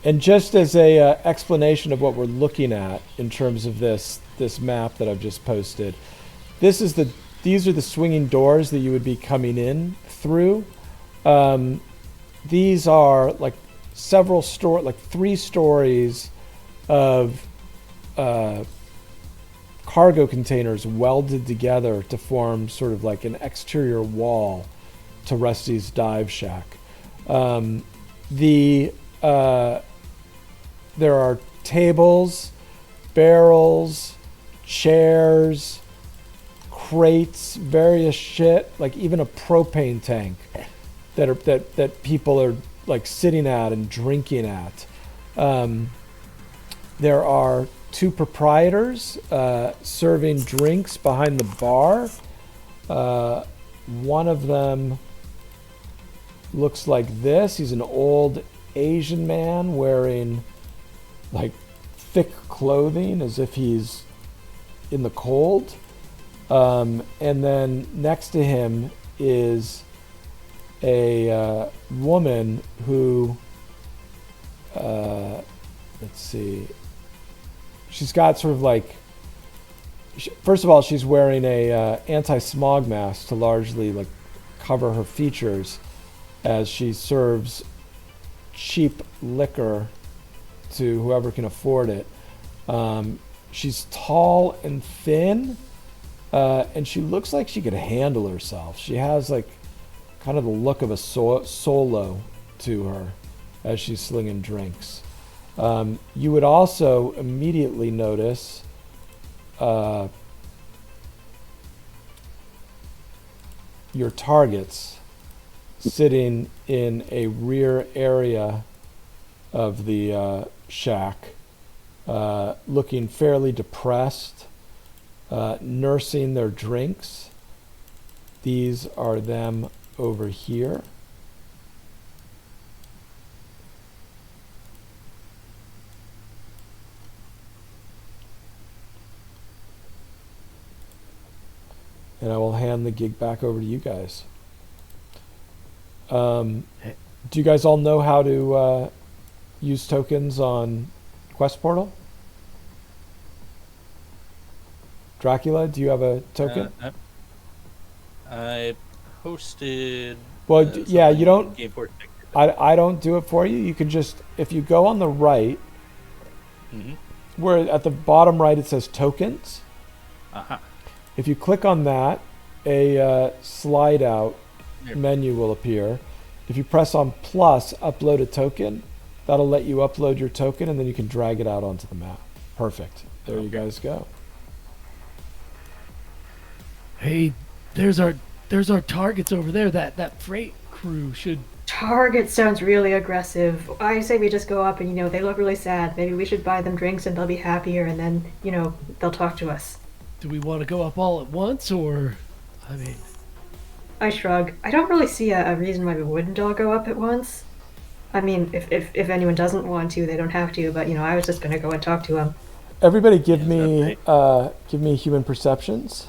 And just as a explanation of what we're looking at in terms of this map that I've just posted, these are the swinging doors that you would be coming in through. These are like three stories of cargo containers welded together to form sort of like an exterior wall to Rusty's Dive Shack. There are tables, barrels, chairs, crates, various shit, like even a propane tank that people are like sitting at and drinking at. There are two proprietors serving drinks behind the bar. One of them looks like this. He's an old Asian man wearing like thick clothing as if he's in the cold. And then next to him is a woman who, let's see, she's got sort of like, first of all, she's wearing a anti-smog mask to largely like cover her features as she serves cheap liquor to whoever can afford it. She's tall and thin, and she looks like she could handle herself. She has like kind of the look of a solo to her as she's slinging drinks. You would also immediately notice your targets sitting in a rear area of the shack, looking fairly depressed, nursing their drinks. These are them over here. And I will hand the gig back over to you guys. Do you guys all know how to use tokens on Quest Portal? Dracula, do you have a token? I posted. Well, yeah, you don't. Game Port. I don't do it for you. You can just, if you go on the right, where at the bottom right it says tokens. Uh-huh. If you click on that, a slide out menu will appear. If you press on plus, upload a token, that'll let you upload your token, and then you can drag it out onto the map. Perfect. There you guys go. Hey, there's our targets over there. That freight crew should. Target sounds really aggressive. I say we just go up and, they look really sad. Maybe we should buy them drinks and they'll be happier and then, they'll talk to us. Do we want to go up all at once, or, I mean... I shrug. I don't really see a reason why we wouldn't all go up at once. I mean, if anyone doesn't want to, they don't have to, but, I was just going to go and talk to them. Everybody give me human perceptions.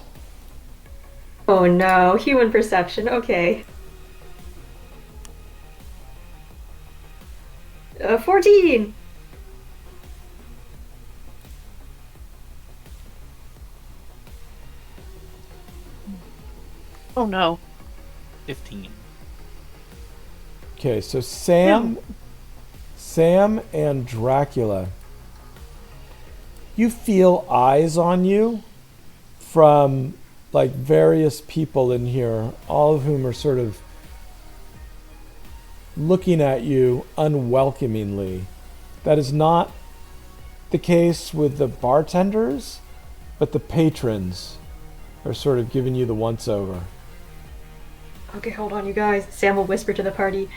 Oh no, human perception, okay. 14! Oh no. 15. Okay, so Sam and Dracula, you feel eyes on you from like various people in here, all of whom are sort of looking at you unwelcomingly. That is not the case with the bartenders, but the patrons are sort of giving you the once-over. Okay, hold on, you guys. Sam will whisper to the party.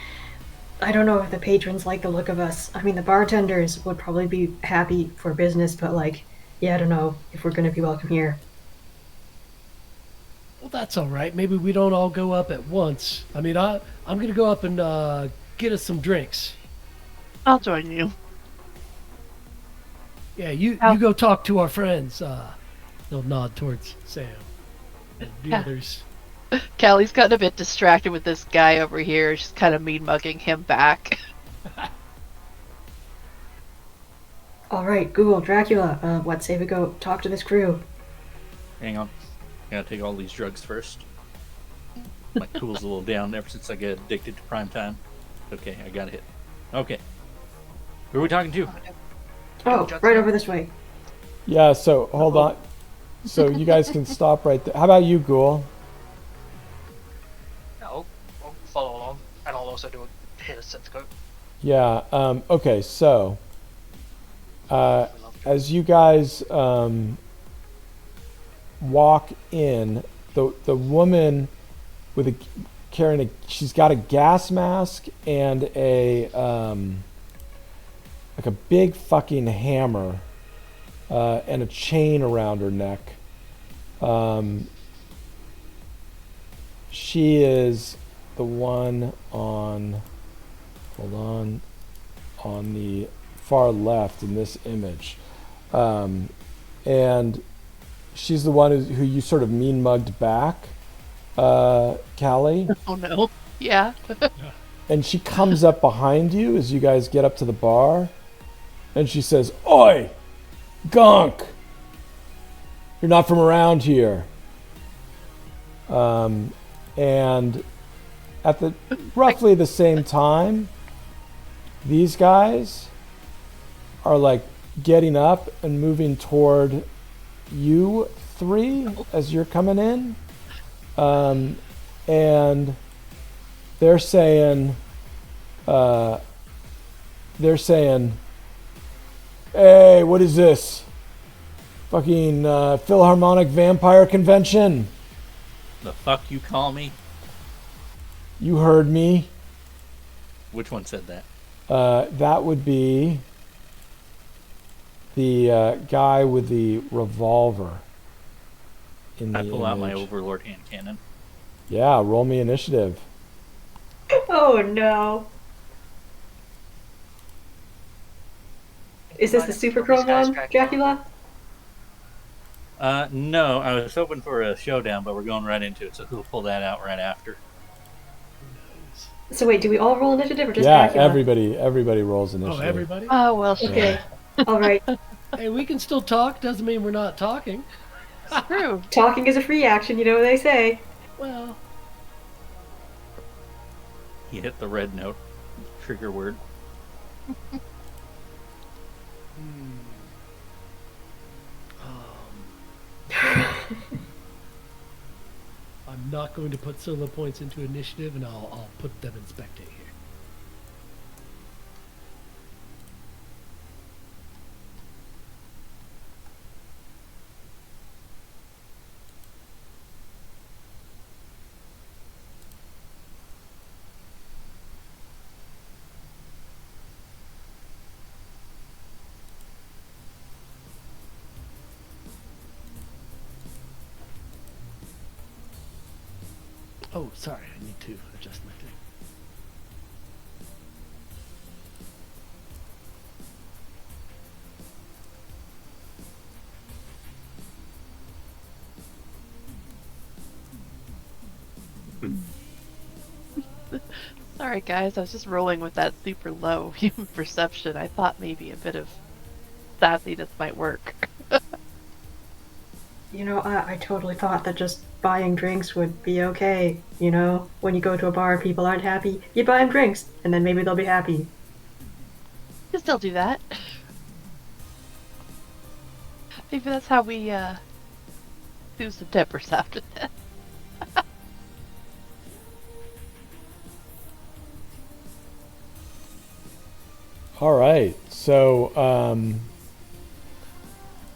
I don't know if the patrons like the look of us. I mean, the bartenders would probably be happy for business, but I don't know if we're gonna be welcome here. Well, that's all right. Maybe we don't all go up at once. I mean, I'm gonna go up and get us some drinks. I'll join you. Yeah, you go talk to our friends. They'll nod towards Sam and the others. Callie's gotten a bit distracted with this guy over here. She's kind of mean-mugging him back. All right, Google Dracula. What say we go talk to this crew? Hang on. Gotta take all these drugs first. My cool's a little down ever since I got addicted to prime time. Okay, I got a hit. Okay. Who are we talking to? Oh, right over this way. Yeah, so hold on. So you guys can stop right there. How about you, Ghoul? I'll follow along, and I'll also do a hit of sense coat. Yeah, okay, so as you guys walk in, the woman with she's got a gas mask and a like a big fucking hammer and a chain around her neck. She is the one on the far left in this image. And she's the one who you sort of mean mugged back, Callie. Oh no. Yeah. And she comes up behind you as you guys get up to the bar, and she says, "Oi, Gonk! You're not from around here." And at the roughly the same time, these guys are like getting up and moving toward you three as you're coming in. And they're saying, "Hey, what is this? Fucking Philharmonic Vampire Convention? The fuck you call me? You heard me." Which one said that? That would be the guy with the revolver. I pull out my Overlord hand cannon. Yeah, roll me initiative. Oh no. Is this the super chrome one, Dracula? No, I was hoping for a showdown, but we're going right into it, so we'll pull that out right after. So wait, do we all roll initiative or just Yeah, Dracula? everybody rolls initiative. Oh, everybody? Oh well, Okay. All right. Hey, we can still talk. Doesn't mean we're not talking. true. Talking is a free action, you know what they say. Well, He hit the red note. Trigger word. I'm not going to put solo points into initiative, and I'll put them in spectate here. Oh, sorry, I need to adjust my thing. Sorry guys, I was just rolling with that super low human perception. I thought maybe a bit of sassiness might work. You know, I totally thought that just buying drinks would be okay. You know, when you go to a bar and people aren't happy, you buy them drinks, and then maybe they'll be happy. You can still do that. Maybe that's how we do some tempers after this. All right, so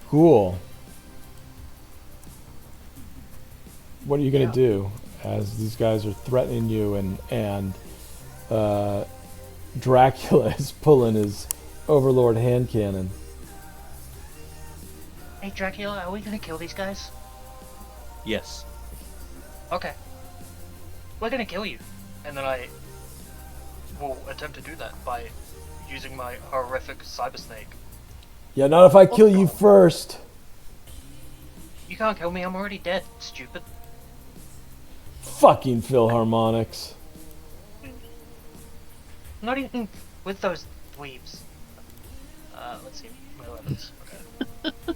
cool. What are you gonna do as these guys are threatening you and Dracula is pulling his Overlord hand cannon? Hey Dracula, are we gonna kill these guys? Yes. Okay. We're gonna kill you. And then I will attempt to do that by using my horrific cyber snake. Yeah, not if I kill you first. You can't kill me, I'm already dead, stupid. Fucking Philharmonics. Not even with those dweebs. Let's see, my weapons. Okay.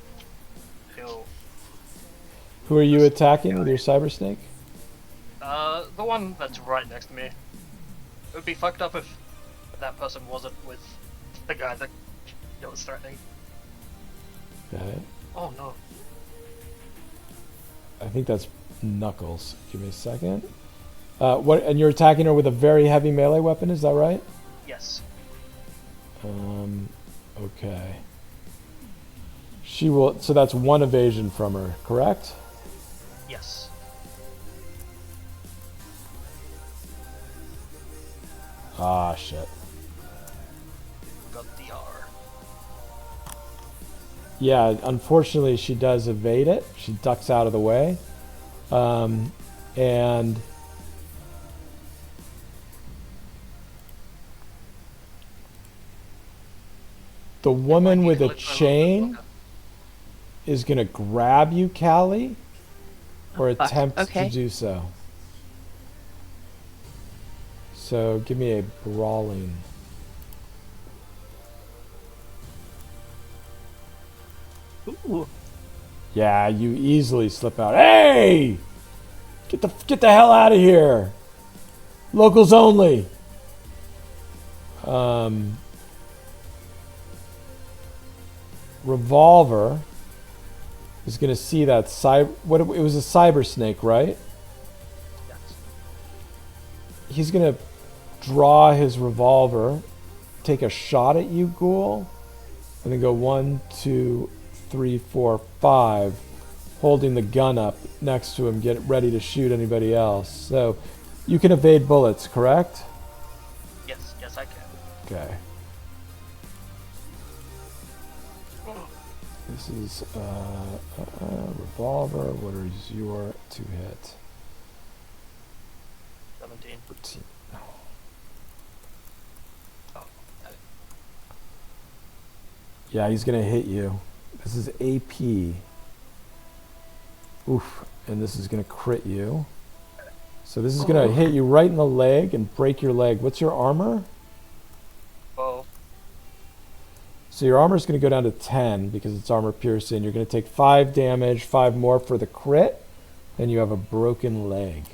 Kill. Who are you attacking with your cyber snake? The one that's right next to me. It would be fucked up if that person wasn't with the guy that was threatening. Got it. Oh no. I think that's Knuckles. Give me a second. What? And you're attacking her with a very heavy melee weapon, is that right? Yes. Okay. She will. So that's one evasion from her, correct? Yes. Ah, shit. Got the R. Yeah, unfortunately, she does evade it. She ducks out of the way. And the woman with a chain is going to grab you, Callie, or fuck. attempt Okay. to do so. So give me a brawling. Ooh. Yeah, you easily slip out. Hey! Get the hell out of here. Locals only. Revolver is going to see that it was a cyber snake, right? Yes. He's going to draw his revolver, take a shot at you, Ghoul, and then go 1, 2, 3, 4, 5, holding the gun up next to him, get ready to shoot anybody else. So you can evade bullets, correct? Yes, I can. Okay. This is revolver. What is your to hit? 17. 14. Oh, no. Yeah, he's gonna hit you. This is AP. Oof. And this is gonna crit you. So this is gonna hit you right in the leg and break your leg. What's your armor? Well, So your armor is going to go down to 10 because it's armor piercing. You're going to take 5 damage, 5 more for the crit, and you have a broken leg.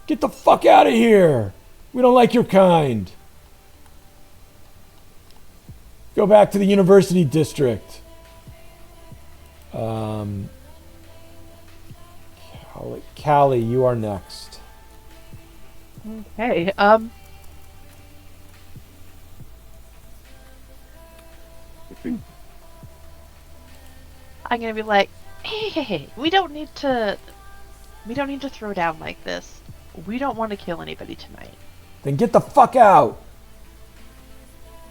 Get the fuck out of here! We don't like your kind. Go back to the university district. Callie, you are next. Okay. I'm gonna be like, hey, we don't need to throw down like this. We don't want to kill anybody tonight. Then get the fuck out!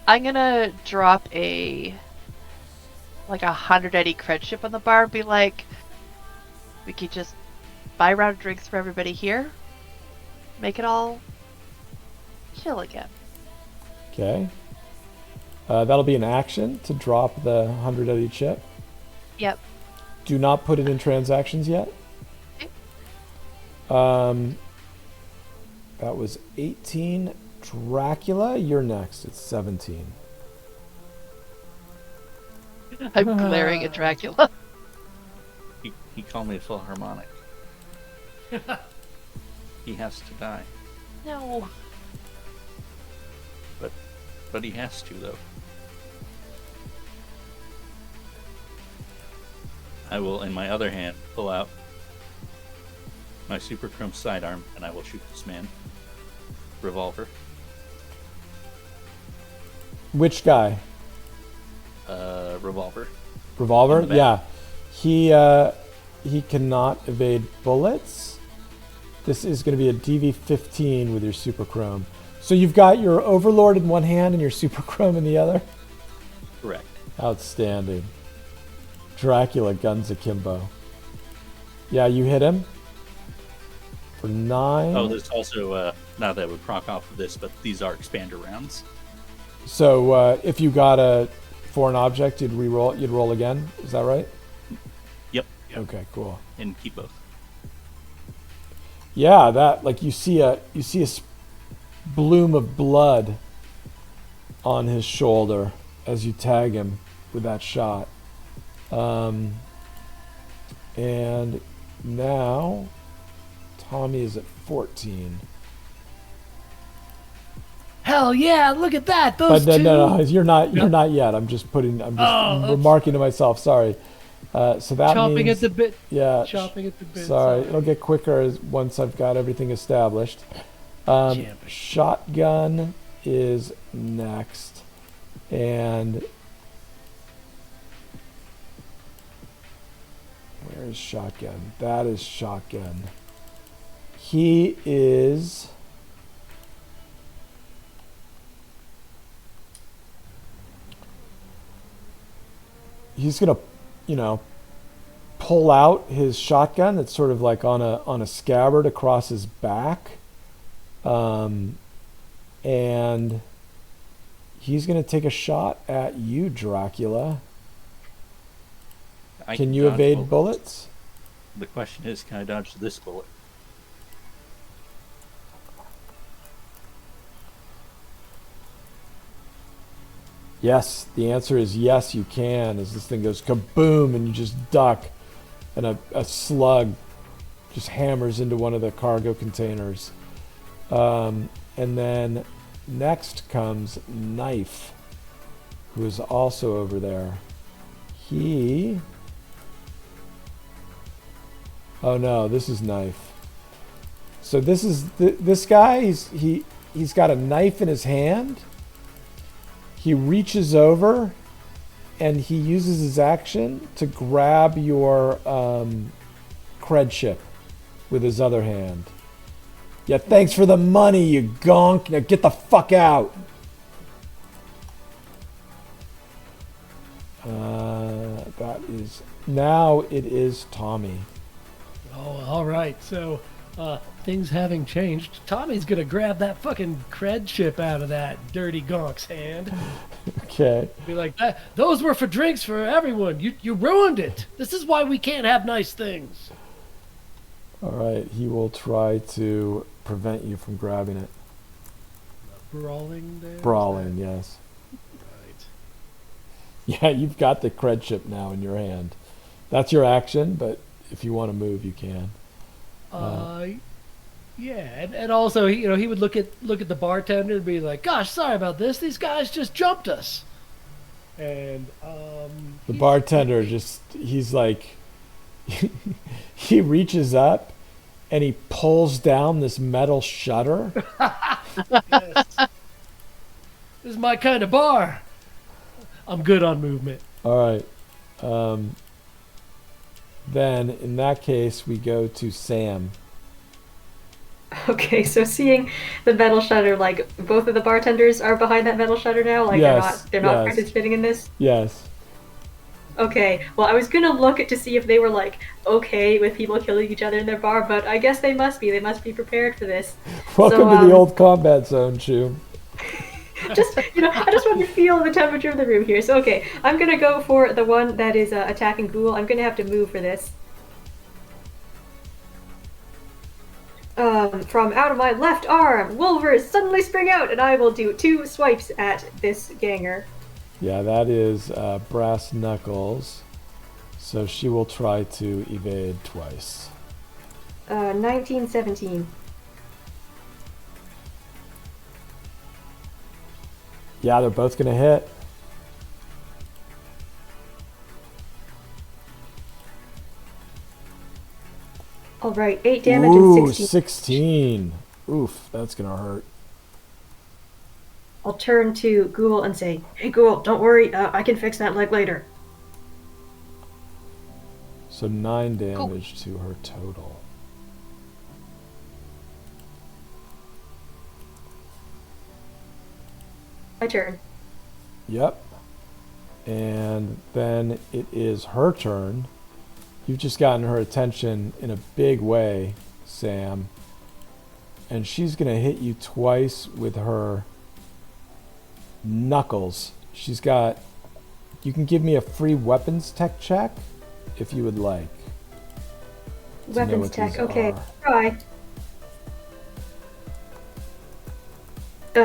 I'm gonna drop a 100 Eddie cred chip on the bar and be like, we could just buy a round of drinks for everybody here, make it all chill again. Okay. That'll be an action to drop the 100 Eddie chip. Yep. Do not put it in transactions yet. Okay. That was 18. Dracula, you're next. It's 17. I'm glaring at Dracula. He called me a Philharmonic. He has to die. No. But he has to, though. I will, in my other hand, pull out my super chrome sidearm, and I will shoot this man. Revolver. Which guy? Revolver. Revolver? In the Yeah. He cannot evade bullets. This is going to be a DV-15 with your super chrome. So you've got your Overlord in one hand and your super chrome in the other? Correct. Outstanding. Dracula guns akimbo. Yeah, you hit him for 9. Oh, there's also, not that I would proc off of this, but these are expander rounds. So if you got a foreign object, you'd roll again. Is that right? Yep. Okay, cool. And keep both. Yeah, that you see a bloom of blood on his shoulder as you tag him with that shot. And now Tommy is at 14. Hell yeah! Look at that. But Those two. no, you're not yet. I'm just remarking to myself. Sorry. So that Chopping means, at the bit. yeah. Chopping at the bit. Sorry, it'll get quicker once I've got everything established. Champion. Shotgun is next, and where is shotgun? That is shotgun. He is. He's gonna, pull out his shotgun. It's sort of like on a scabbard across his back, and he's gonna take a shot at you, Dracula. I Can you dodge evade bullets? The question is, can I dodge this bullet? Yes, the answer is yes, you can. As this thing goes kaboom, and you just duck, and a slug just hammers into one of the cargo containers. And then next comes Knife, who is also over there. He... Oh no, this is Knife. So this is this guy. He's got a knife in his hand. He reaches over, and he uses his action to grab your cred chip with his other hand. Yeah, thanks for the money, you gonk. Now get the fuck out. That is... Now it is Tommy. Oh, all right. So, things having changed, Tommy's gonna grab that fucking cred chip out of that dirty gonk's hand. Okay. Be like, those were for drinks for everyone. You ruined it. This is why we can't have nice things. All right. He will try to prevent you from grabbing it. Brawling there? Brawling, yes. Right. Yeah, you've got the cred chip now in your hand. That's your action, but if you want to move, you can. Yeah, and also, he would look at the bartender and be like, "Gosh, sorry about this. These guys just jumped us." And the bartender he's like, he reaches up and he pulls down this metal shutter. Yes. This is my kind of bar. I'm good on movement. All right. Then in that case, we go to Sam. Okay, so seeing the metal shutter, like both of the bartenders are behind that metal shutter now, like Yes, they're not yes. participating in this. Yes. Okay, well, I was gonna look to see if they were like okay with people killing each other in their bar, but I guess they must be. They must be prepared for this. Welcome to the old combat zone, Chu. I just want to feel the temperature of the room here. So okay, I'm gonna go for the one that is attacking Ghoul. I'm gonna have to move for this. From out of my left arm, Wolvers suddenly spring out, and I will do 2 swipes at this ganger. Yeah, that is Brass Knuckles. So she will try to evade twice. 1917. Yeah, they're both going to hit. Alright, 8 damage Ooh, and 16. 16. Oof, that's going to hurt. I'll turn to Ghoul and say, "Hey Ghoul, don't worry, I can fix that leg later." So 9 damage to her total. My turn. Yep. And then it is her turn. You've just gotten her attention in a big way, Sam. And she's going to hit you twice with her knuckles. She's got... You can give me a free weapons tech check if you would like. to know Weapons what tech, these okay. are. Try.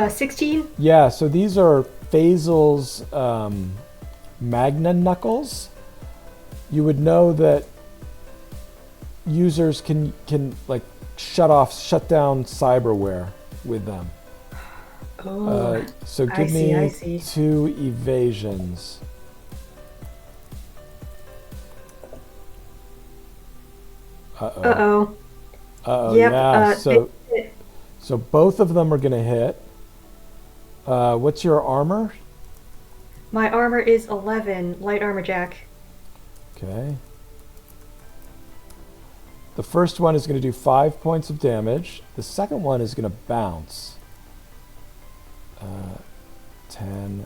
16? Yeah, so these are Phasel's Magna Knuckles. You would know that users can like shut down cyberware with them. Oh, So I give see, I me see. 2 evasions. Uh-oh. Uh-oh. Uh-oh, Yep, yeah. So it- so both of them are going to hit. What's your armor? My armor is 11, light armor jack. Okay. The first one is going to do 5 points of damage. The second one is going to bounce. 10,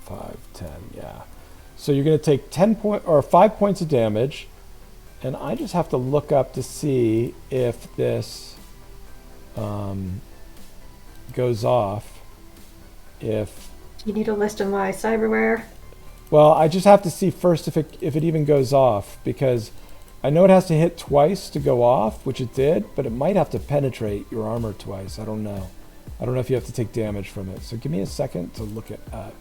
5, 10, yeah. So you're going to take 5 points of damage, and I just have to look up to see if this goes off. If You need a list of my cyberware? Well, I just have to see first if it even goes off, because I know it has to hit twice to go off, which it did, but it might have to penetrate your armor twice. I don't know. I don't know if you have to take damage from it. So give me a second to look at that.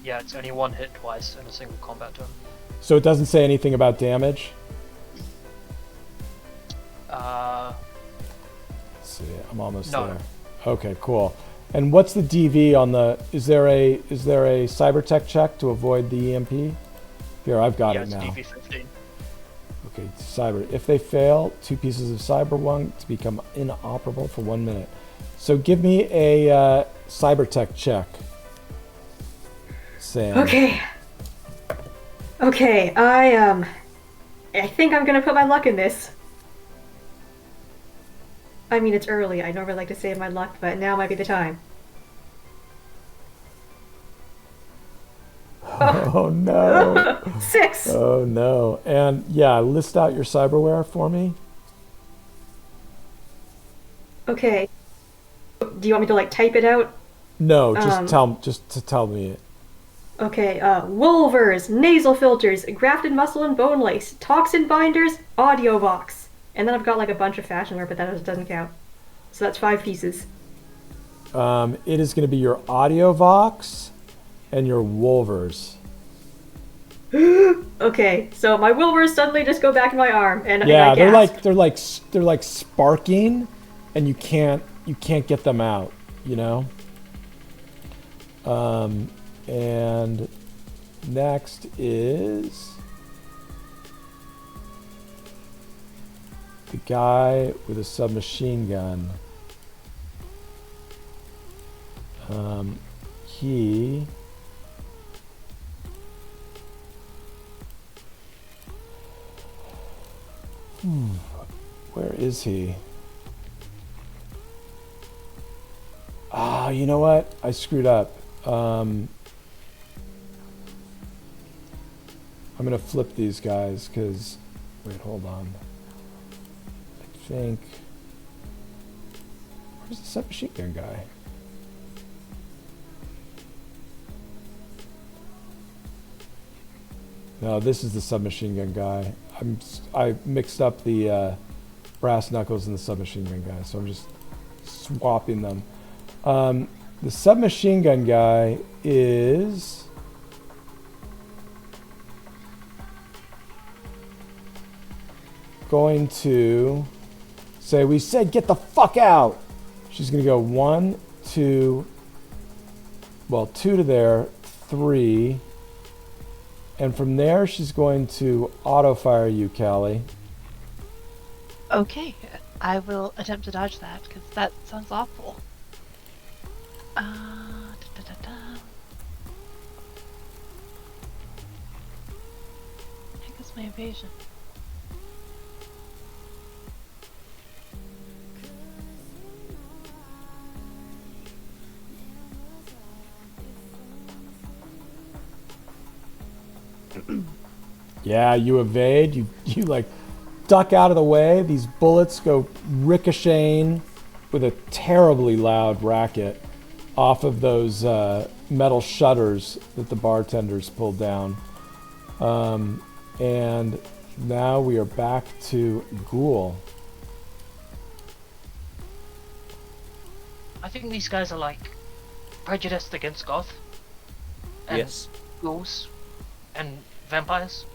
Yeah, it's only one hit twice in a single combat turn. So it doesn't say anything about damage? Let's see, I'm almost No. there. Okay, cool. And what's the DV on the? Is there a cybertech check to avoid the EMP? Here, I've got Yeah, it it's now. DV15. Okay, cyber. If they fail, 2 pieces of Cyberpunk to become inoperable for 1 minute. So give me a cybertech check, Sam. Okay. Okay, I think I'm gonna put my luck in this. I mean, it's early. I normally like to save my luck, but now might be the time. Oh no. 6! Oh no. And yeah, list out your cyberware for me. Okay. Do you want me to, like, type it out? No, just to tell me it. Okay, Wolvers, nasal filters, grafted muscle and bone lace, toxin binders, audio box. And then I've got, like, a bunch of fashion wear, but that doesn't count. So that's 5 pieces. It is going to be your audio vox and your wolvers. Okay, so my Wolvers suddenly just go back in my arm, and Yeah, and I gasp. they're like sparking, and you can't get them out, you know. And next is the guy with a submachine gun. He where is he? Ah, you know what? I screwed up. I'm gonna flip these guys because wait, hold on. I think where's the submachine gun guy? No, this is the submachine gun guy. I mixed up the brass knuckles and the submachine gun guy, so I'm just swapping them. The submachine gun guy is going to say, we said get the fuck out. She's going to go 1, 2, well, 2 to there, 3. And from there, she's going to auto-fire you, Callie. Okay, I will attempt to dodge that because that sounds awful. Heck is my evasion? Yeah, you evade. You like duck out of the way. These bullets go ricocheting with a terribly loud racket off of those metal shutters that the bartenders pulled down. And now we are back to Ghoul. I think these guys are like prejudiced against goth. And Yes. ghouls and vampires.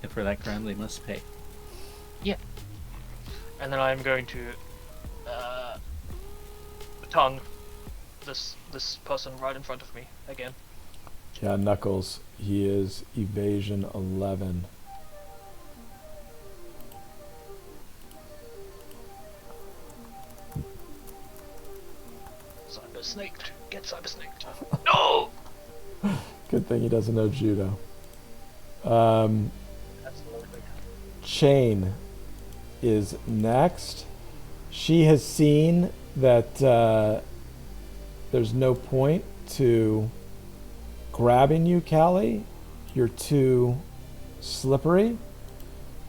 And for that crime, they must pay. Yeah. And then I'm going to tongue this person right in front of me again. Yeah, Knuckles. He is evasion 11. Cyber snaked. Get cyber snaked. No! Good thing he doesn't know judo. Absolutely. Chain is next. She has seen that there's no point to grabbing you, Callie. You're too slippery.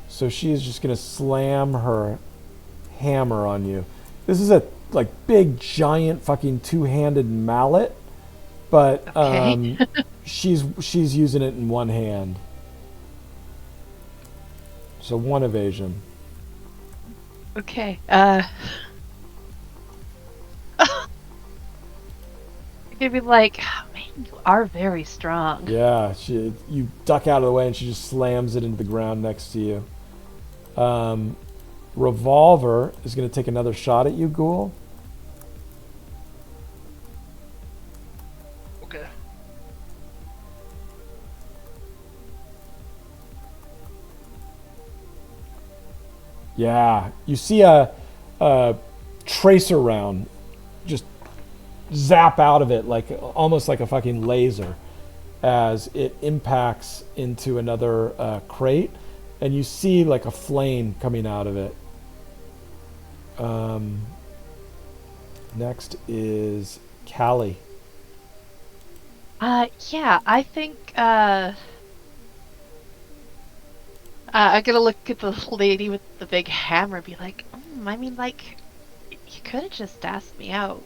So she is just going to slam her hammer on you. This is a like big giant fucking two-handed mallet, but Okay. she's using it in one hand. So 1 evasion. Okay. You're gonna be like, oh, man, you are very strong. Yeah, you duck out of the way and she just slams it into the ground next to you. Revolver is going to take another shot at you, Ghoul. Okay. Yeah, you see a tracer round just zap out of it like almost like a fucking laser as it impacts into another crate, and you see like a flame coming out of it. Next is Callie. Yeah, I think, I'm gonna look at the lady with the big hammer and be like, I mean, like, you could have just asked me out.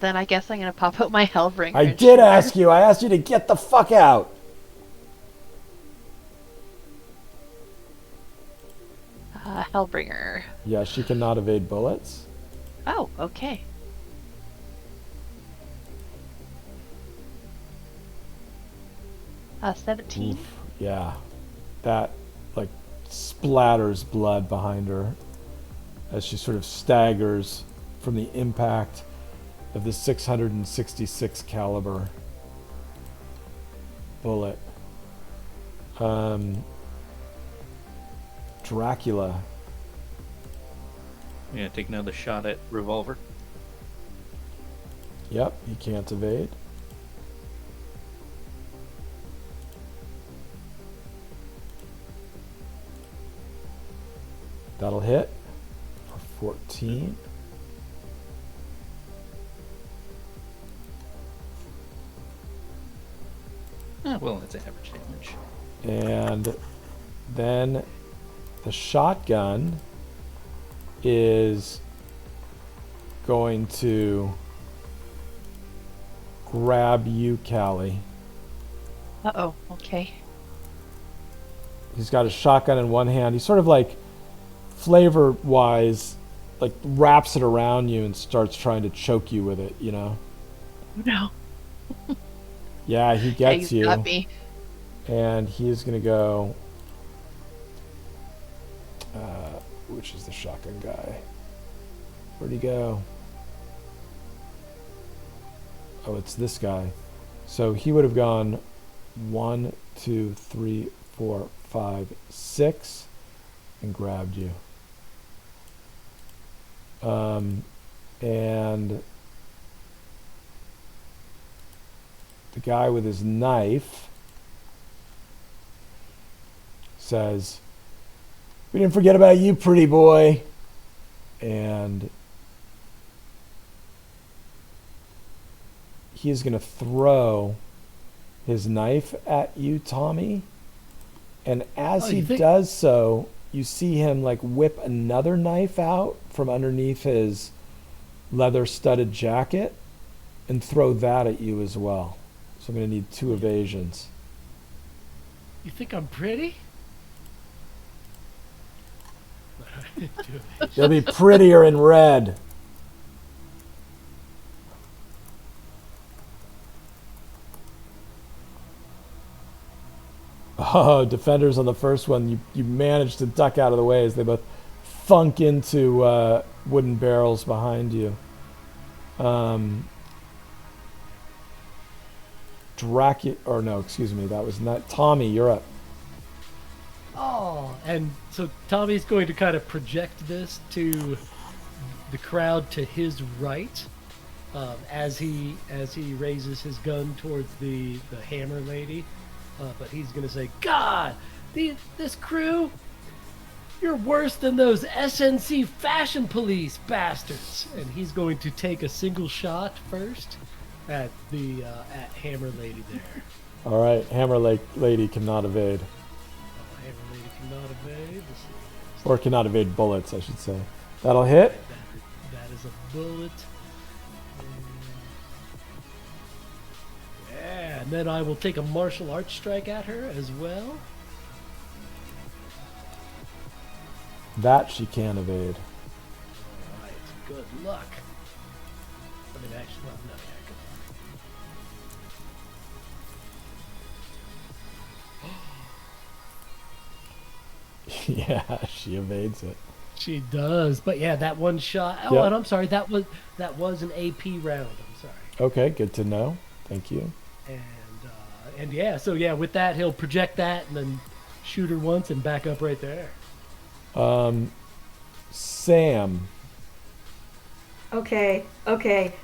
Then I guess I'm gonna pop out my Hellbringer. I and did shoot her. ask you. I asked you to get the fuck out. Hellbringer. Yeah, she cannot evade bullets. Oh, okay. Uh, 17. Oof, yeah, that like splatters blood behind her as she sort of staggers from the impact of the 666 caliber bullet. Dracula. Yeah, take another shot at revolver. Yep, he can't evade. That'll hit for 14. Well, that's average damage. And then the shotgun is going to grab you, Callie. Uh-oh, okay. He's got a shotgun in one hand. He's sort of like, flavor-wise, like wraps it around you and starts trying to choke you with it, you know? No. Yeah, he Yeah, gets he's you. got me. And he's going to go... which is the shotgun guy? Where'd he go? Oh, it's this guy. So he would have gone 1, 2, 3, 4, 5, 6 and grabbed you. And the guy with his knife says, "We didn't forget about you, pretty boy." And he is going to throw his knife at you, Tommy. And as he does so, you see him like whip another knife out from underneath his leather-studded jacket and throw that at you as well. So I'm going to need 2 evasions. You think I'm pretty? You'll be prettier in red. Oh, defenders on the first one, you managed to duck out of the way as they both thunk into wooden barrels behind you. Dracula, or no, excuse me, that was not Tommy. You're up. Oh, and so Tommy's going to kind of project this to the crowd to his right, as he raises his gun towards the hammer lady. But he's going to say, "God, this crew, you're worse than those SNC fashion police bastards." And he's going to take a single shot first at the at hammer lady there. All right, hammer lady cannot evade. Hammer lady cannot evade. Or cannot evade bullets, I should say. That'll hit. That as a bullet. Yeah, and then I will take a martial arts strike at her as well. That she can evade. Alright, good luck. I mean, actually, well, no, yeah, Yeah, she evades it. she does. But yeah, that one shot. Oh, Yep. and I'm sorry, that was an AP round. I'm sorry. Okay, good to know. Thank you. And yeah, so yeah, with that he'll project that and then shoot her once and back up right there. Sam. Okay,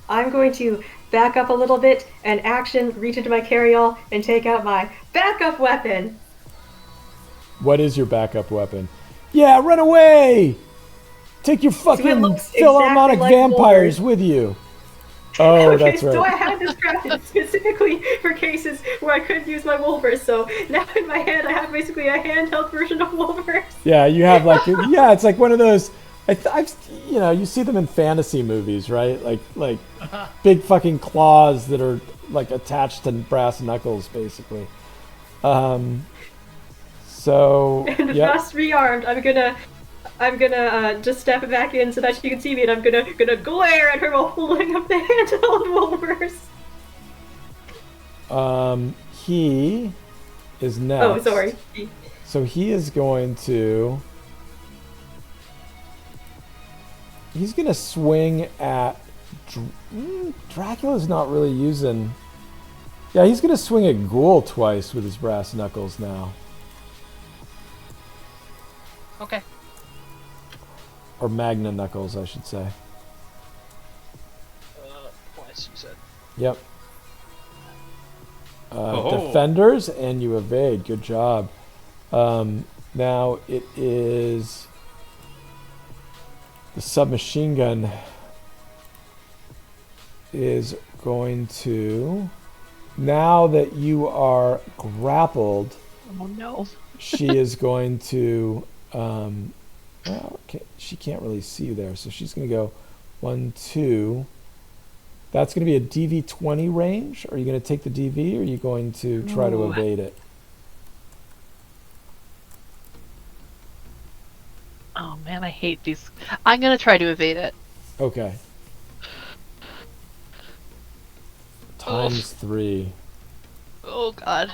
I'm going to back up a little bit and action, reach into my carry-all, and take out my backup weapon. What is your backup weapon? Yeah, run away! Take your fucking looks Philharmonic exactly like vampires with you. Oh, Okay, that's so I right. had this crafted specifically for cases where I couldn't use my Wolvers, so now in my head I have basically a handheld version of Wolvers. Yeah, you have like yeah, it's like one of those. I've you know, you see them in fantasy movies, right? Like big fucking claws that are like attached to brass knuckles, basically. So And yeah, thus rearmed, I'm gonna just step it back in so that she can see me, and I'm gonna glare at her while holding up the handheld Wolvers. he is next. Oh, sorry. So he is going to. He's gonna swing at. Dracula's not really using. Yeah, he's gonna swing at Ghoul twice with his brass knuckles now. Okay. Or Magna Knuckles, I should say. Twice, you said. Yep. Oh. Defenders, and you evade. Good job. Now it is the submachine gun is going to. Now that you are grappled, Oh no. she is going to. Well, okay, she can't really see you there, so she's going to go 1, 2. That's going to be a DV20 range. Are you going to take the DV, or are you going to try to Ooh. evade it? Oh man, I hate these. I'm gonna try to evade it. Okay. Times 3. Oh god.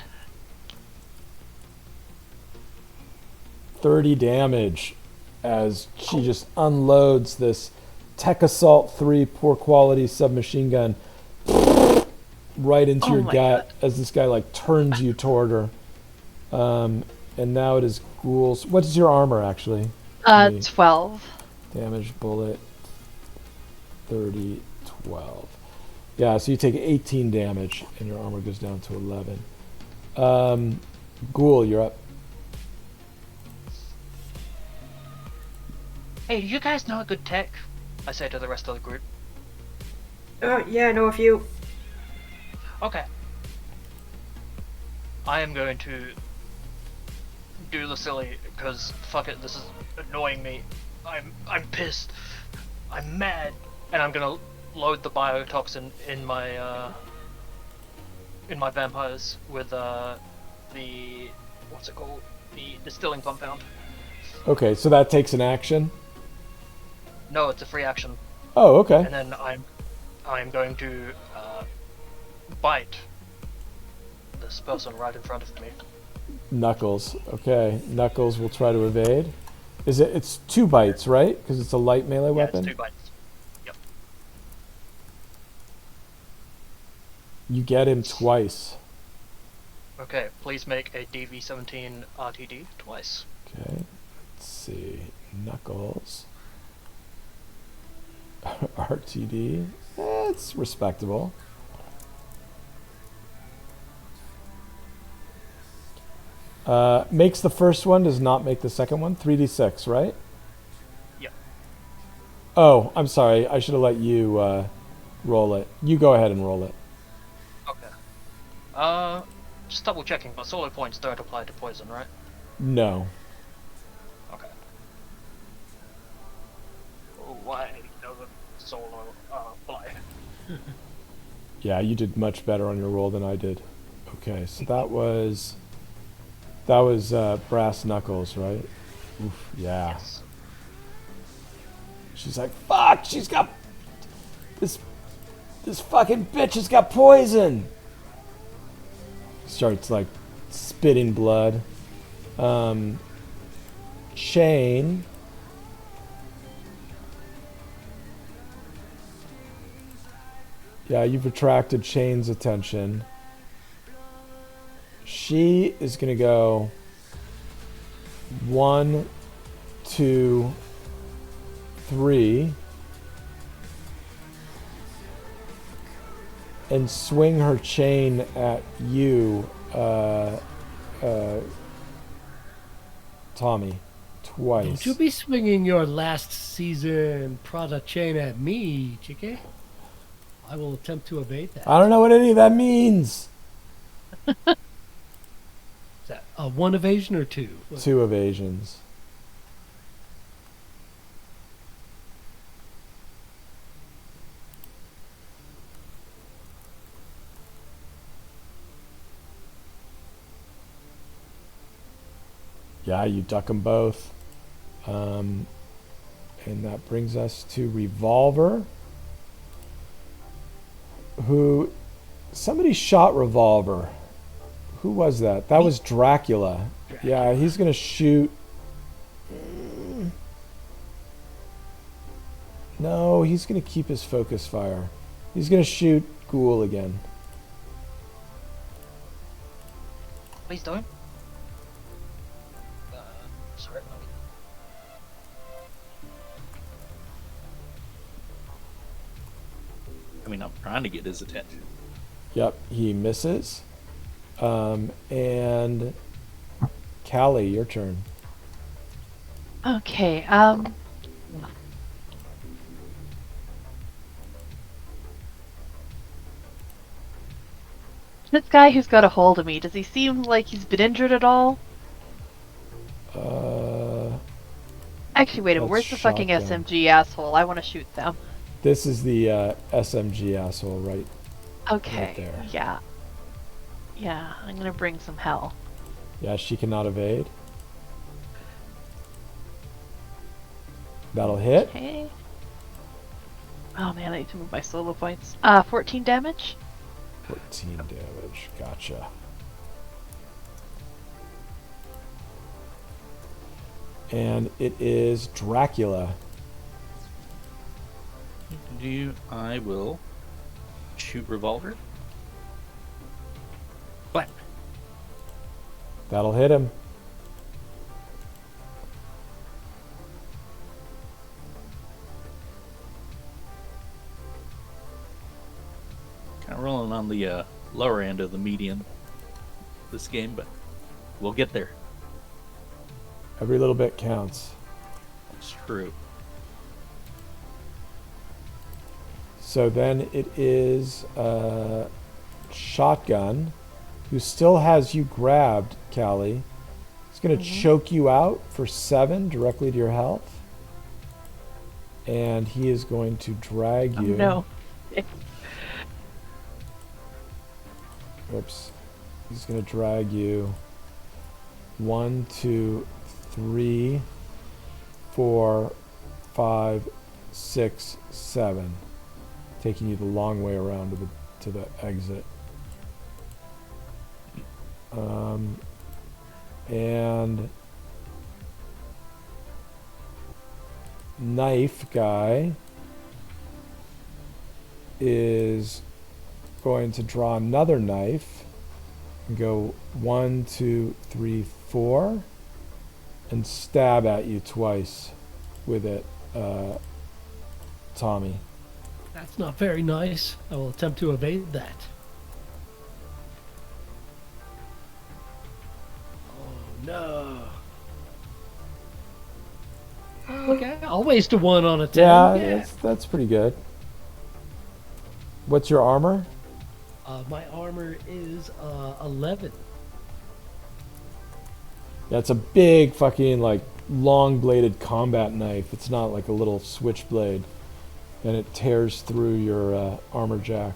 30 damage as she just unloads this Tech Assault 3 poor quality submachine gun right into Oh your my gut as this guy like turns you toward her. And now it is ghouls. What is your armor actually? The 12. damage bullet 30, 12. Yeah, so you take 18 damage and your armor goes down to 11. Ghoul, you're up. Hey, do you guys know a good tech? I say to the rest of the group. Oh, yeah, I know a few. Okay. I am going to do the silly, because fuck it, this is annoying me. I'm pissed. I'm mad. And I'm gonna load the biotoxin in my vampires with the what's it called? The distilling compound. Okay, so that takes an action. No, it's a free action. Oh, okay. And then I'm going to bite this person right in front of me. Knuckles. Okay, Knuckles will try to evade. It's 2 bites, right? Because it's a light melee Yeah, weapon. it's 2 bites. Yep. You get him twice. Okay, please make a DV17 RTD twice. Okay, let's see. Knuckles. RTD. It's respectable. Makes the first one, does not make the second one. 3d6, right? Yep. Oh, I'm sorry. I should have let you roll it. You go ahead and roll it. Okay. Just double checking, but solo points don't apply to poison, right? No. Okay. Oh, why doesn't it's all fly. Yeah, you did much better on your roll than I did. Okay, so that was brass knuckles, right? Oof, yeah. Yes. She's like, fuck, she's got this fucking bitch has got poison. Starts like spitting blood. Chain. Yeah, you've attracted Chain's attention. She is gonna go 1, 2, 3, and swing her chain at you, Tommy, twice. Don't you be swinging your last season product chain at me, Chicky. I will attempt to evade that. I don't know what any of that means. Is that a 1 evasion or 2? 2 evasions. Yeah, you duck them both. And that brings us to Revolver. Somebody shot Revolver. Who was that? That was Dracula. Yeah, he's gonna shoot. No, he's gonna keep his focus fire. He's gonna shoot Ghoul again. Please don't. Sorry. I mean, I'm trying to get his attention. Yep, he misses. And Callie, your turn. Okay, this guy who's got a hold of me, does he seem like he's been injured at all? Actually, wait a minute, That's where's the fucking shotgun. SMG asshole? I want to shoot them. This is the SMG asshole, right? Okay, there. yeah. Yeah, I'm gonna bring some hell. Yeah, she cannot evade. That'll hit. Okay. Oh man, I need to move my solo points. 14 damage? 14 damage. Gotcha. And it is Dracula. I will shoot Revolver. Blam. That'll hit him. Kind of rolling on the lower end of the median this game, but we'll get there. Every little bit counts. It's true. So then it is Shotgun, who still has you grabbed, Callie. He's going to choke you out for 7 directly to your health. And he is going to drag you. Oh, no. Oops. He's going to drag you 1, 2, 3, 4, 5, 6, 7. Taking you the long way around to the exit. And Knife Guy is going to draw another knife and go 1, 2, 3, 4 and stab at you twice with it, Tommy. That's not very nice. I will attempt to evade that. Oh no. Okay, I'll waste a 1 on a 10. Yeah, that's pretty good. What's your armor? My armor is 11. That's a big fucking like long bladed combat knife. It's not like a little switchblade. and it tears through your armor jack.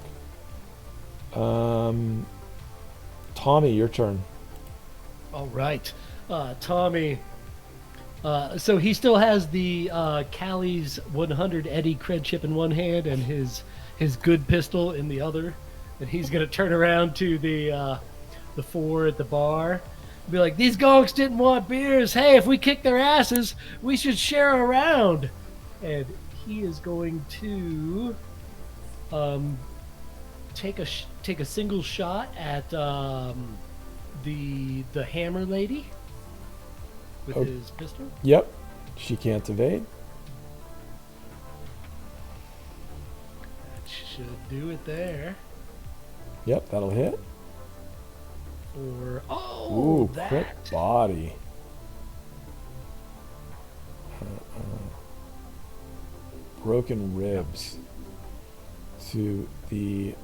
Tommy, your turn. All right. Tommy. So he still has the Callie's 100 Eddie cred chip in one hand and his good pistol in the other. And he's going to turn around to the four at the bar and be like, these gonks didn't want beers. Hey, if we kick their asses, we should share around. And he is going to take a single shot at the hammer lady with his pistol. Yep. She can't evade. That should do it there. Yep, that'll hit. Or Ooh, that. crit body. Broken ribs to the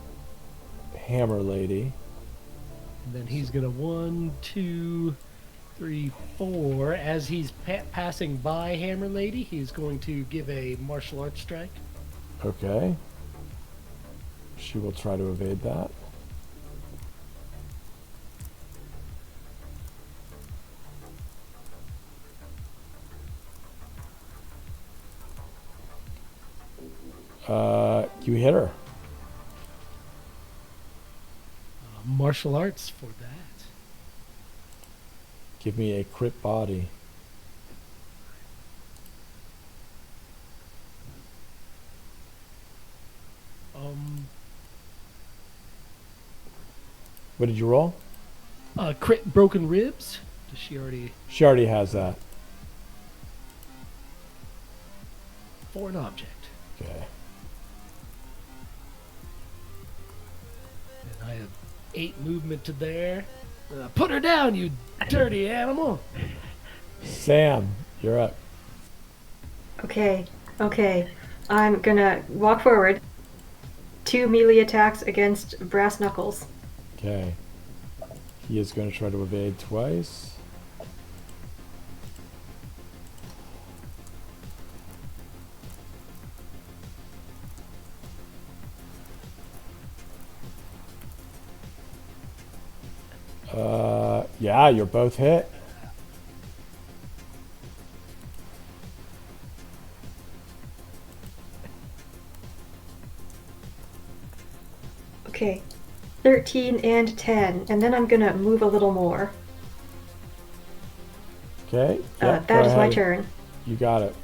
hammer lady. And then he's gonna 1, 2, 3, 4. As he's passing by hammer lady, he's going to give a martial arts strike. Okay. She will try to evade that. You hit her. Martial arts for that. Give me a crit body. What did you roll? Crit broken ribs. Does she already? She already has that. For an object. Okay. And I have 8 movement to there. Put her down, you dirty animal. Sam, you're up. Okay. I'm gonna walk forward. 2 melee attacks against Brass Knuckles. Okay. He is going to try to evade twice. Yeah, you're both hit. Okay. 13 and 10. And then I'm gonna move a little more. Okay. Yep, that go is my ahead. turn. You got it.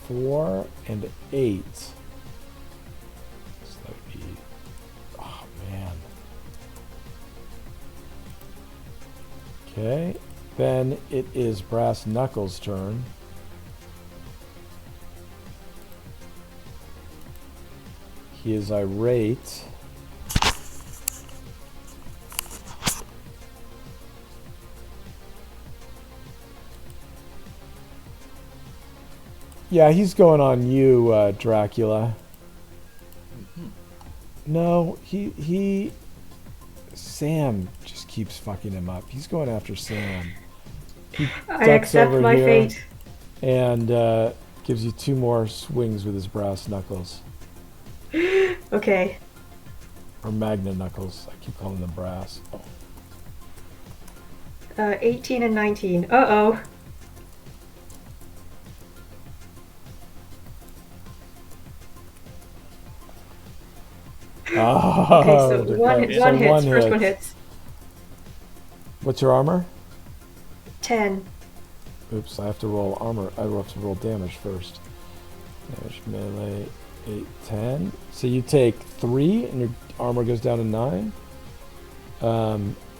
4 and 8. So that would be... Oh, man. Okay. Then it is Brass Knuckles' turn. He is irate. Yeah, he's going on you, Dracula. No, he... Sam just keeps fucking him up. He's going after Sam. He I ducks accept over my here fate. and gives you 2 more swings with his brass knuckles. Okay. Or magna knuckles. I keep calling them brass. 18 and 19. Uh-oh. Oh, Okay, so one hits. First one hits. hits. What's your armor? 10. Oops, I have to roll armor. I have to roll damage first. Damage melee 8, 10. So you take 3 and your armor goes down to 9.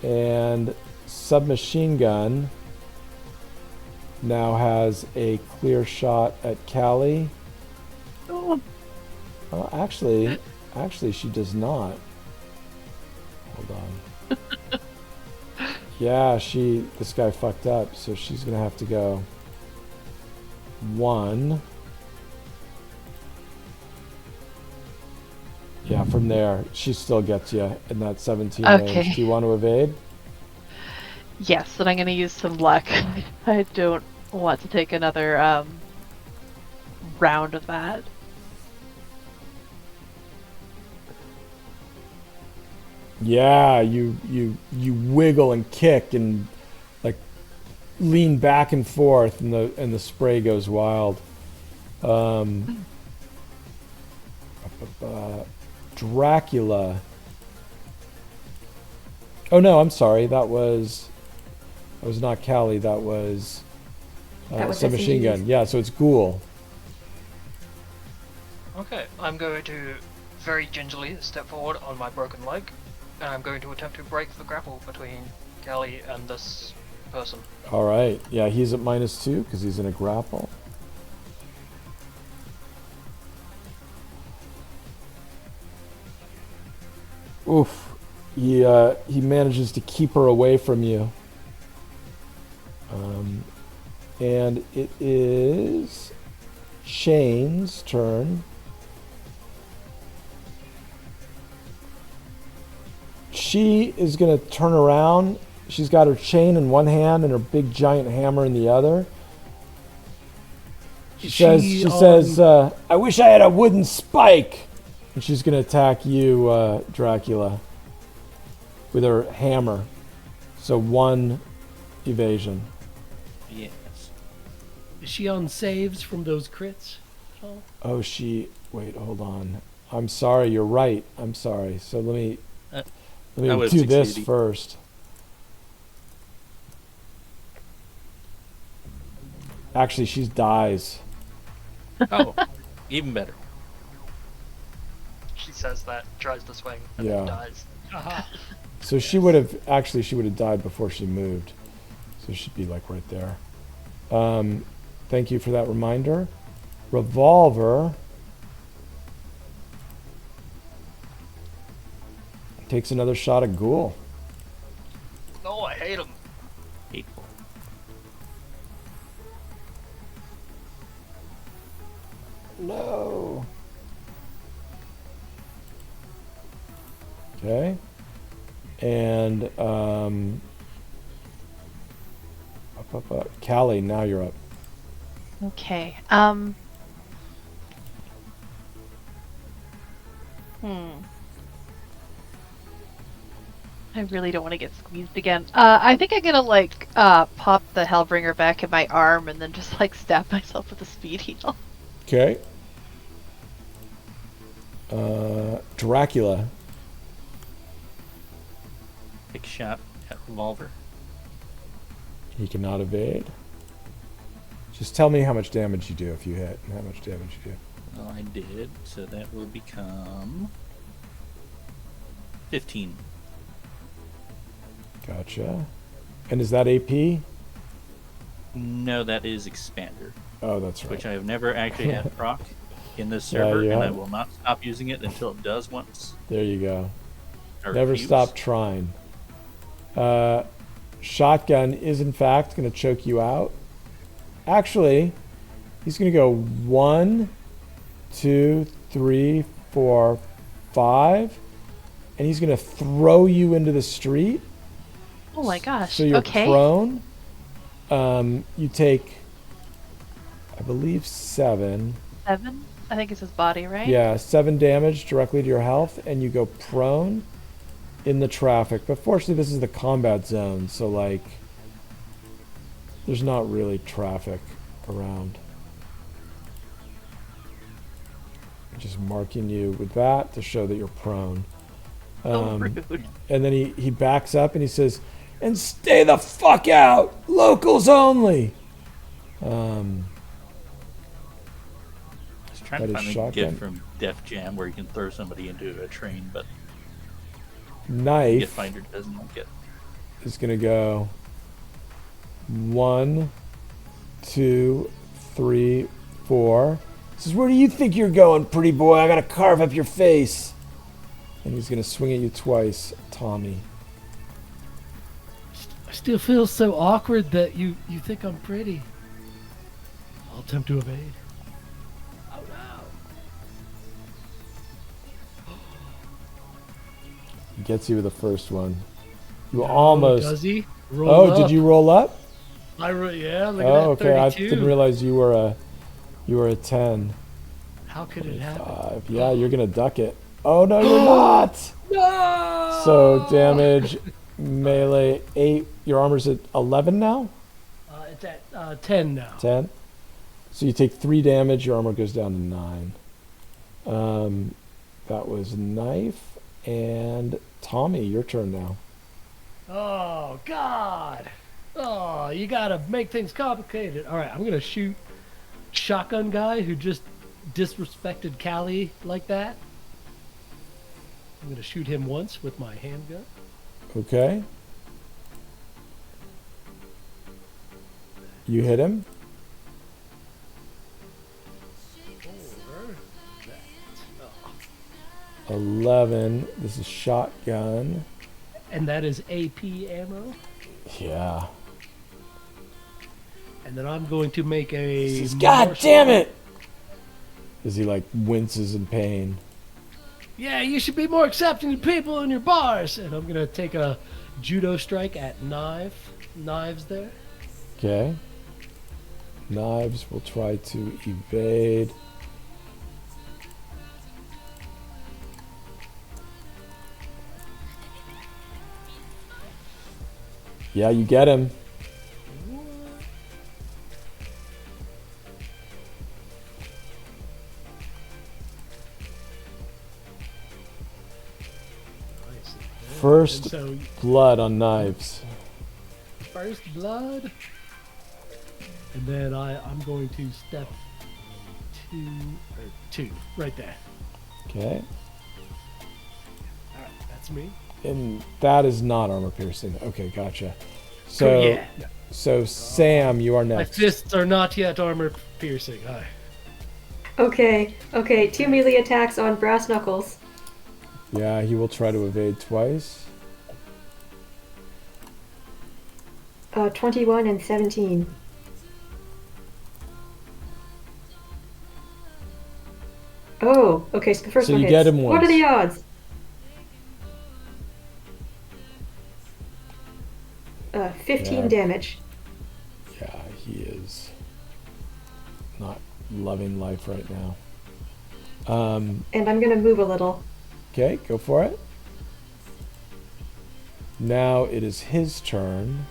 And submachine gun now has a clear shot at Callie. Oh. Actually, she does not. Hold on. Yeah, this guy fucked up, so she's gonna have to go 1. Yeah, from there, she still gets you in that 17 Okay. range. Do you want to evade? Yes, and I'm going to use some luck. I don't want to take another round of that. Yeah, you wiggle and kick and like lean back and forth, and the spray goes wild. Dracula. Oh no, I'm sorry. That was not Callie. That was That was submachine SMGs. gun. Yeah, so it's Ghoul. Okay, I'm going to very gingerly step forward on my broken leg, and I'm going to attempt to break the grapple between Callie and this person. All right. Yeah, he's at -2 because he's in a grapple. Oof. He manages to keep her away from you. And it is Shane's turn. She is going to turn around. She's got her chain in one hand and her big giant hammer in the other. She says, I wish I had a wooden spike. And she's going to attack you, Dracula, with her hammer. So 1 evasion. Yes. Is she on saves from those crits? Oh. Oh, wait, hold on. I'm sorry, you're right. I'm sorry. So let me do this 680. first. Actually, she dies. Oh, even better. She says that, tries to swing, and Yeah. then dies. Aha. So she would have died before she moved. So she'd be like right there. Thank you for that reminder. Revolver takes another shot at Ghoul. No, I hate him. Hateful. No. Okay. And Callie, now you're up. Okay. I really don't want to get squeezed again. I think I'm gonna like pop the Hellbringer back in my arm and then just like stab myself with a speed heal. Okay. Dracula. Take a shot at revolver. He cannot evade. Just tell me how much damage you do if you hit, and how much damage you do. Well, I did, so that will become 15. Gotcha. And is that AP? No, that is expander, Oh, that's right. which I have never actually had proc in this Yeah, server, you and I have- will not stop using it until it does once. There you go. I Never refuse. stop trying. Shotgun is in fact going to choke you out. Actually, he's going to go 1, 2, 3, 4, 5, and he's going to throw you into the street. Oh my gosh. So you're okay. prone. You take, I believe, 7. 7? I think it's his body, right? Yeah, 7 damage directly to your health, and you go prone in the traffic. But fortunately, this is the combat zone, so like, there's not really traffic around. Just marking you with that to show that you're prone. So rude. And then he backs up and he says, "And stay the fuck out! Locals only!" I was trying That to is find a shotgun. gift from Def Jam where you can throw somebody into a train, but Knife Gift Finder doesn't like it. is gonna go 1, 2, 3, 4. Says, "Where do you think you're going, pretty boy? I gotta carve up your face." And he's gonna swing at you twice, Tommy. I still feel so awkward that you think I'm pretty. I'll attempt to evade. Oh no! He gets you with the first one. You No, almost. Does he? Roll Oh, up. did you roll up? Yeah, look Oh, at that. okay. I 32. didn't realize you were a 10. How could it happen? 5. Yeah, you're gonna duck it. Oh no, you're not. No! So damage, melee 8. Your armor's at 11 now? It's at 10 now. 10? So you take 3 damage, your armor goes down to 9. That was knife. And Tommy, your turn now. Oh, God. Oh, you gotta make things complicated. Alright, I'm gonna shoot shotgun guy who just disrespected Callie like that. I'm gonna shoot him once with my handgun. Okay. You hit him. Or that. Oh. 11. This is shotgun. And that is AP ammo. Yeah. And then I'm going to make a. God damn it! As he like winces in pain. Yeah, you should be more accepting of people in your bars. And I'm gonna take a judo strike at knives there. Okay. Knives will try to evade. Yeah, you get him. First So blood on knives. first blood, and then I'm going to step two right there. Okay. All right, that's me. And that is not armor piercing. Okay, gotcha. So, yeah, so Sam, you are my next. fists are not yet armor piercing. Hi. Okay, 2 melee attacks on brass knuckles. Yeah, he will try to evade twice. 21 and 17. Oh, okay, so the first So one you hits. get him What are once. the odds? 15 Yeah. damage. Yeah, he is not loving life right now. And I'm gonna move a little. Okay, go for it. Now it is his turn.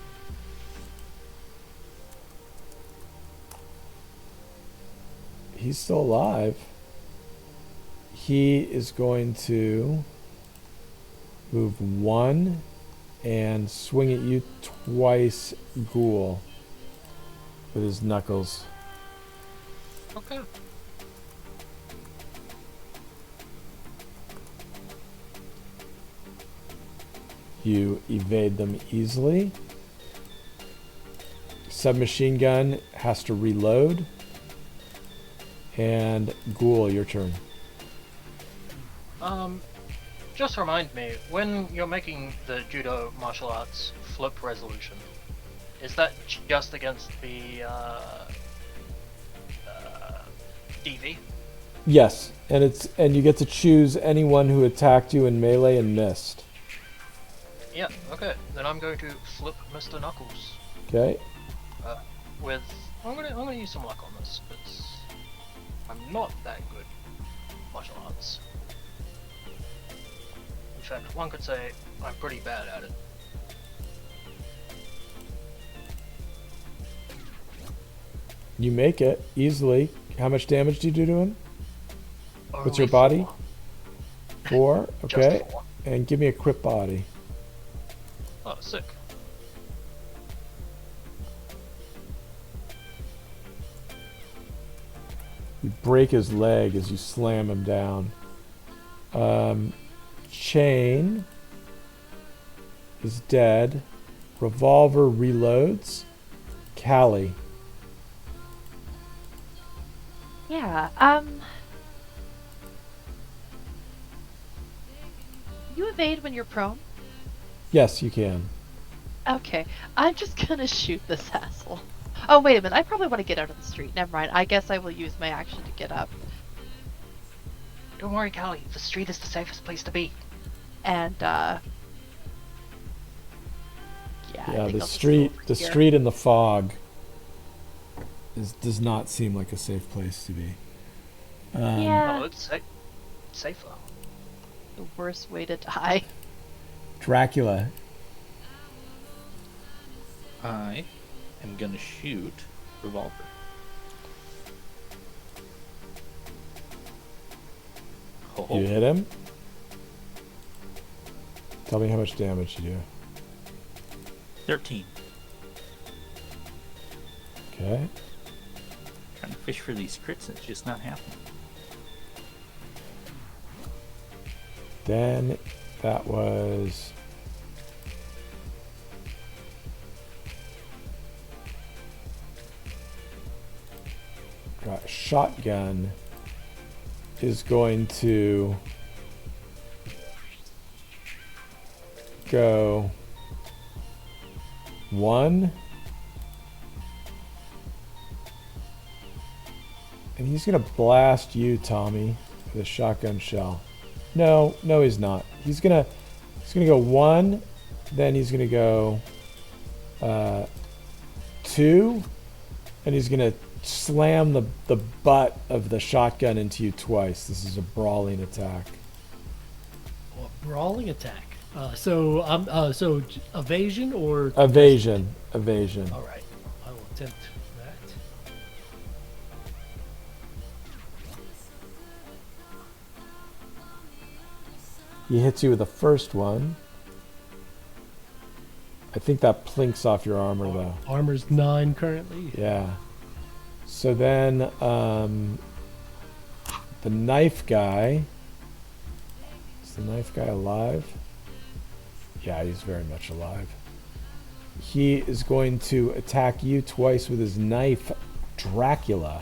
He's still alive. He is going to move 1 and swing at you twice, Ghoul, with his knuckles. Okay. You evade them easily. Submachine gun has to reload. And Ghoul, your turn. Just remind me, when you're making the judo martial arts flip resolution, is that just against the DV? Yes, and you get to choose anyone who attacked you in melee and missed. Yeah. Okay. Then I'm going to flip Mr. Knuckles. Okay. With I'm gonna use some luck on this because I'm not that good at martial arts. In fact, one could say I'm pretty bad at it. You make it easily. How much damage do you do to him? What's your Only body? 4. 4? Just Okay. 4. And give me a crit body. Oh, sick. You break his leg as you slam him down. Chain is dead. Revolver reloads. Callie. Yeah, you evade when you're prone? Yes, you can. Okay, I'm just gonna shoot this asshole. Oh, wait a minute, I probably want to get out of the street. Never mind, I guess I will use my action to get up. Don't worry, Callie. The street is the safest place to be. And, yeah, I Yeah, think the I'll just go street, over the here. street in the fog does not seem like a safe place to be. Yeah. Oh, it's safer. the worst way to die. Dracula. I am gonna shoot revolver. Oh, You hit him. Tell me how much damage you do. 13. Okay. Trying to fish for these crits, and it's just not happening. Then that was shotgun is going to go 1, and he's gonna blast you, Tommy, with a shotgun shell. No, he's not. He's gonna go 1, then he's gonna go 2, and he's gonna slam the butt of the shotgun into you twice. This is a brawling attack. Oh, a brawling attack. So evasion or Evasion. All right, I will attempt that. He hits you with the first one. I think that plinks off your armor though. Armor's 9 currently. Yeah. So then the knife guy. Is the knife guy alive? Yeah, he's very much alive. He is going to attack you twice with his knife, Dracula.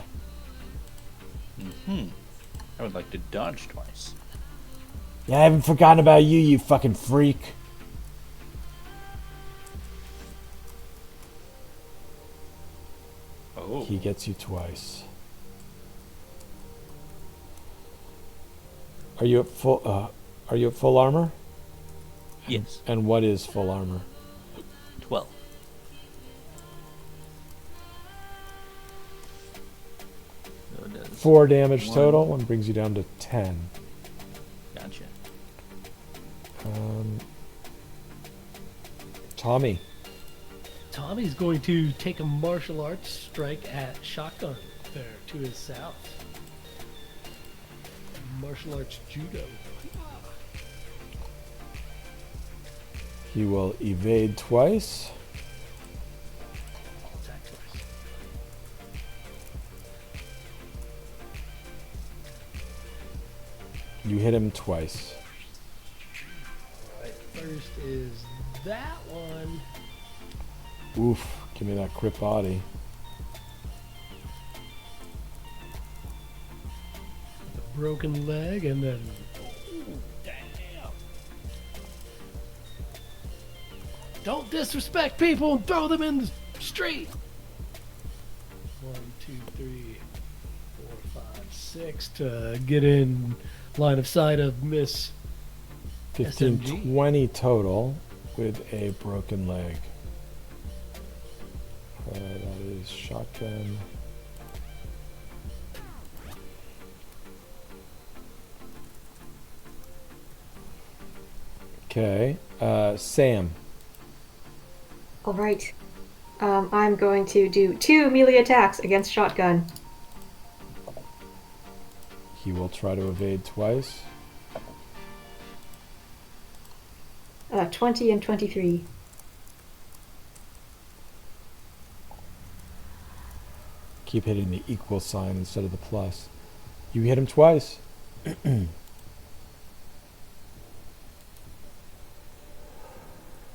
I would like to dodge twice. Yeah, I haven't forgotten about you, you fucking freak. Oh, He gets you twice. Are you at full armor? yes. And what is full armor? 12. So it does 4 damage 1. total and brings you down to 10. Gotcha. Tommy. Tommy's going to take a martial arts strike at shotgun there to his south. Martial arts judo. He will evade twice. I'll attack twice. You hit him twice. Alright, first is that one. Oof, give me that crit body. The broken leg, and then. Ooh, damn! Don't disrespect people and throw them in the street! 1, 2, 3, 4, 5, 6 to get in line of sight of Miss 15, SMG. 20 total with a broken leg. That is shotgun. Okay, Sam. All right. I'm going to do 2 melee attacks against shotgun. He will try to evade twice. 20 and 23. Keep hitting the equal sign instead of the plus. You hit him twice.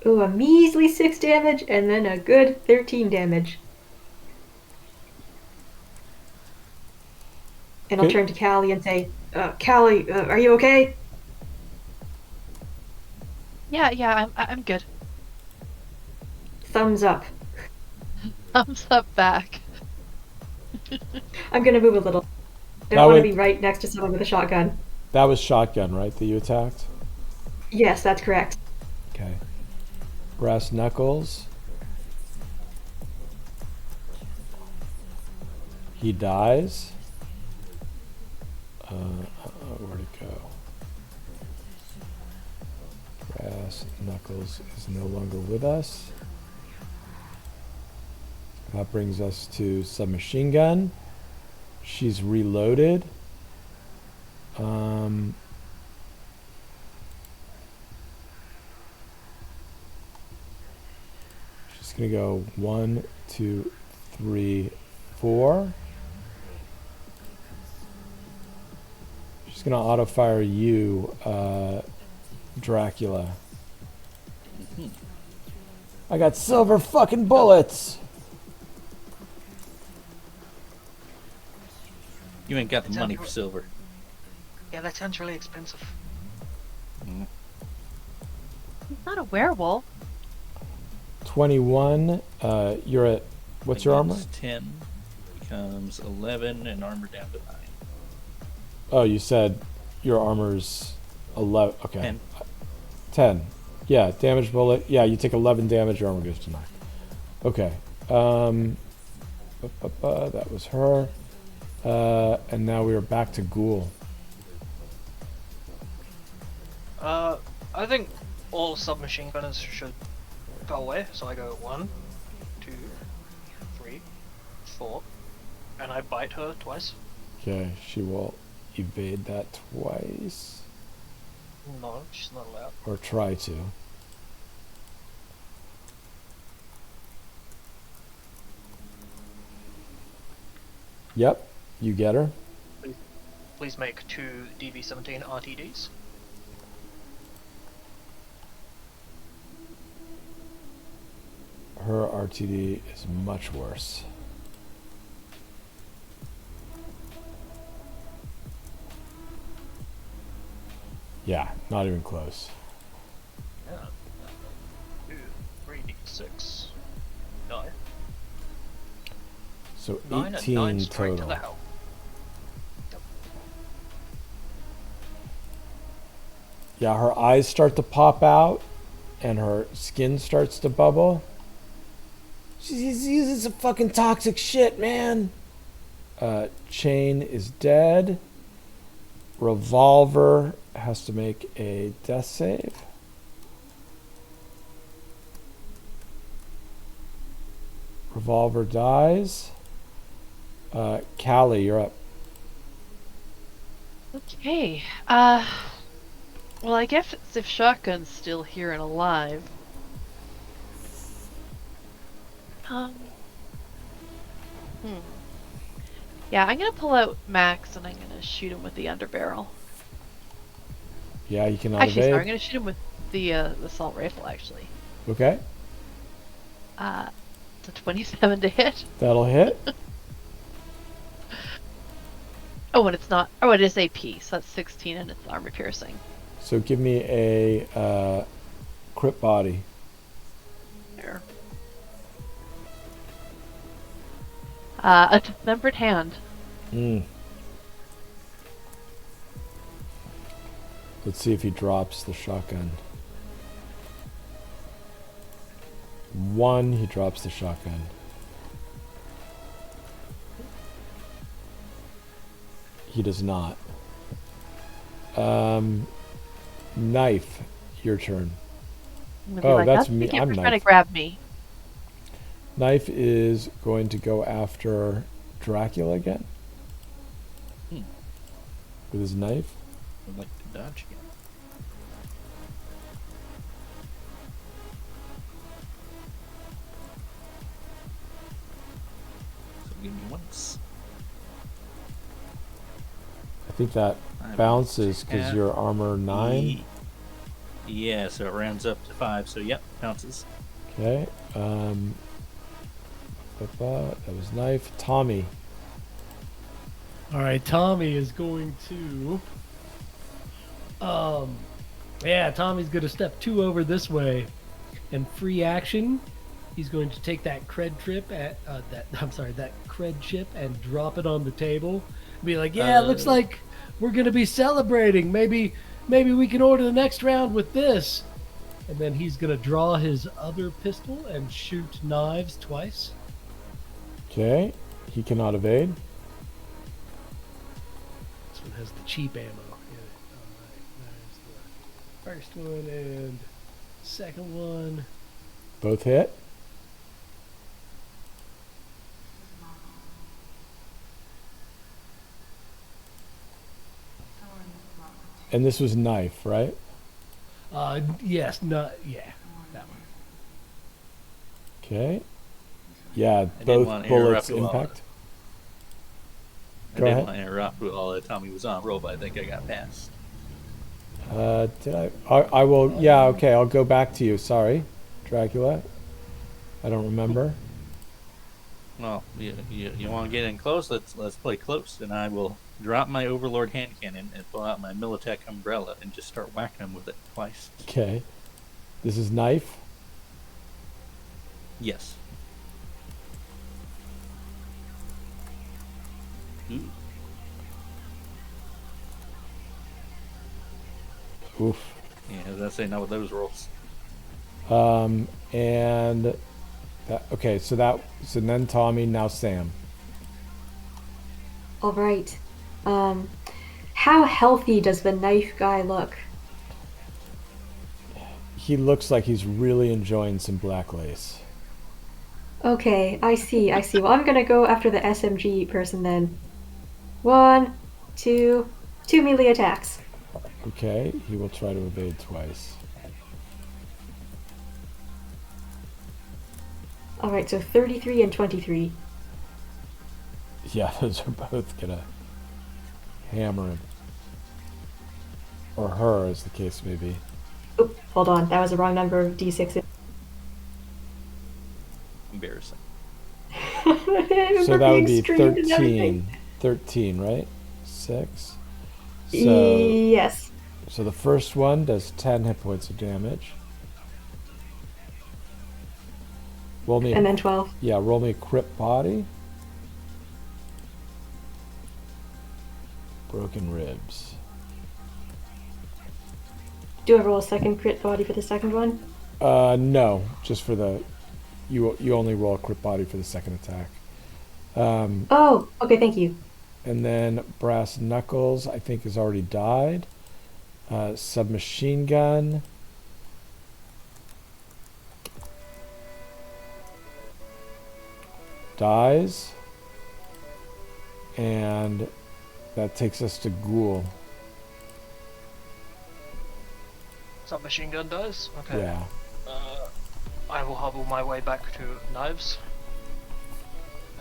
Ooh, a measly 6 damage and then a good 13 damage. And I'll Okay. turn to Callie and say, Callie, are you okay? Yeah, I'm good. Thumbs up. Thumbs up back. I'm gonna move a little. That Don't want to way- be right next to someone with a shotgun. That was shotgun, right, that you attacked? Yes, that's correct. Okay. Brass knuckles. He dies. Where'd it go? Knuckles is no longer with us. That brings us to Submachine Gun. She's reloaded. She's gonna go 1, 2, 3, 4. She's gonna auto fire you, Dracula. I got silver fucking bullets. You ain't got the money for silver. Yeah, that sounds really expensive. He's not a werewolf. 21. You're at, what's your armor? 10 becomes 11 and armor down to 9. Oh, you said your armor's 11. Okay. 10. 10. Yeah, damage bullet. Yeah, you take 11 damage, your armor goes to 9. Okay. That was her. And now we are back to Ghoul. I think all submachine gunners should go away. So I go 1, 2, 3, 4, and I bite her twice. Okay, she will evade that twice. No, she's not allowed. Or try to. Yep, you get her. Please make 2 DV-17 RTDs. Her RTD is much worse. Yeah, not even close. Yeah. 2, 3d6. 9. So 9 18 and 9 straight to total. the hell. Yep. Yeah, her eyes start to pop out and her skin starts to bubble. She's using some fucking toxic shit, man. Chain is dead. Revolver has to make a death save. Revolver dies. Callie, you're up. Okay. Well, I guess if Shotgun's still here and alive. Yeah, I'm gonna pull out Max and I'm gonna shoot him with the underbarrel. Yeah, you cannot Actually, evade. sorry, I'm gonna shoot him with the assault rifle. Actually, Okay, it's a 27 to hit. that'll hit. Oh, and it's not. Oh, it is AP, so that's 16 and it's armor piercing. So give me a crit body. There. A dismembered hand. Let's see if he drops the shotgun. 1, he drops the shotgun. He does not. Knife, your turn. I'm gonna be Oh, like, that's what me. you get I'm for trying to Knife. grab me. Knife is going to go after Dracula again. With his knife. I'd like to dodge again. So give me once. I think that I'm bounces because at your armor 9. Yeah, so it rounds up to 5. So yep, bounces. Okay. That was knife. Tommy. All right, Tommy is going to. Yeah, Tommy's going to step 2 over this way, and free action. He's going to take that cred trip at that cred chip and drop it on the table. Be like, yeah, looks like we're going to be celebrating. Maybe we can order the next round with this. And then he's going to draw his other pistol and shoot Knives twice. Okay. He cannot evade. This one has the cheap ammo in it. All right, there's the first one, and Second one. Both hit. And this was knife, right? Yes, not yeah. That one. Okay. Yeah, didn't both want to bullets interrupt while- impact. I Go didn't ahead. want to interrupt while Tommy was on roll, but I think I got past. Did I will. Yeah. Okay. I'll go back to you. Sorry, Dracula. I don't remember. Well, you want to get in close? Let's play close, and I will drop my Overlord hand cannon and pull out my Militech umbrella and just start whacking him with it twice. Okay. This is knife. Yes. Ooh. Oof. Yeah, that's say not with those rolls. And that, okay. So then Tommy. Now Sam. All right. How healthy does the knife guy look? He looks like he's really enjoying some black lace. Okay, I see. Well, I'm gonna go after the SMG person then. 1, 2, 2 melee attacks. Okay. He will try to evade twice. All right, so 33 and 23. Yeah, those are both gonna hammer him. Or her, as the case may be. Oop, hold on, that was the wrong number of d6. Embarrassing. So that would be 13. 13, right? 6. So, Yes. so the first one does 10 hit points of damage. Roll me, And then 12. yeah, roll me a crit body. Broken ribs. Do I roll a second crit body for the second one? No, just for the, you only roll a crit body for the second attack. Oh, okay, thank you. And then brass knuckles, I think, has already died. Submachine gun. Dies. And that takes us to Ghoul. Submachine gun dies? Okay. Yeah. I will hobble my way back to knives.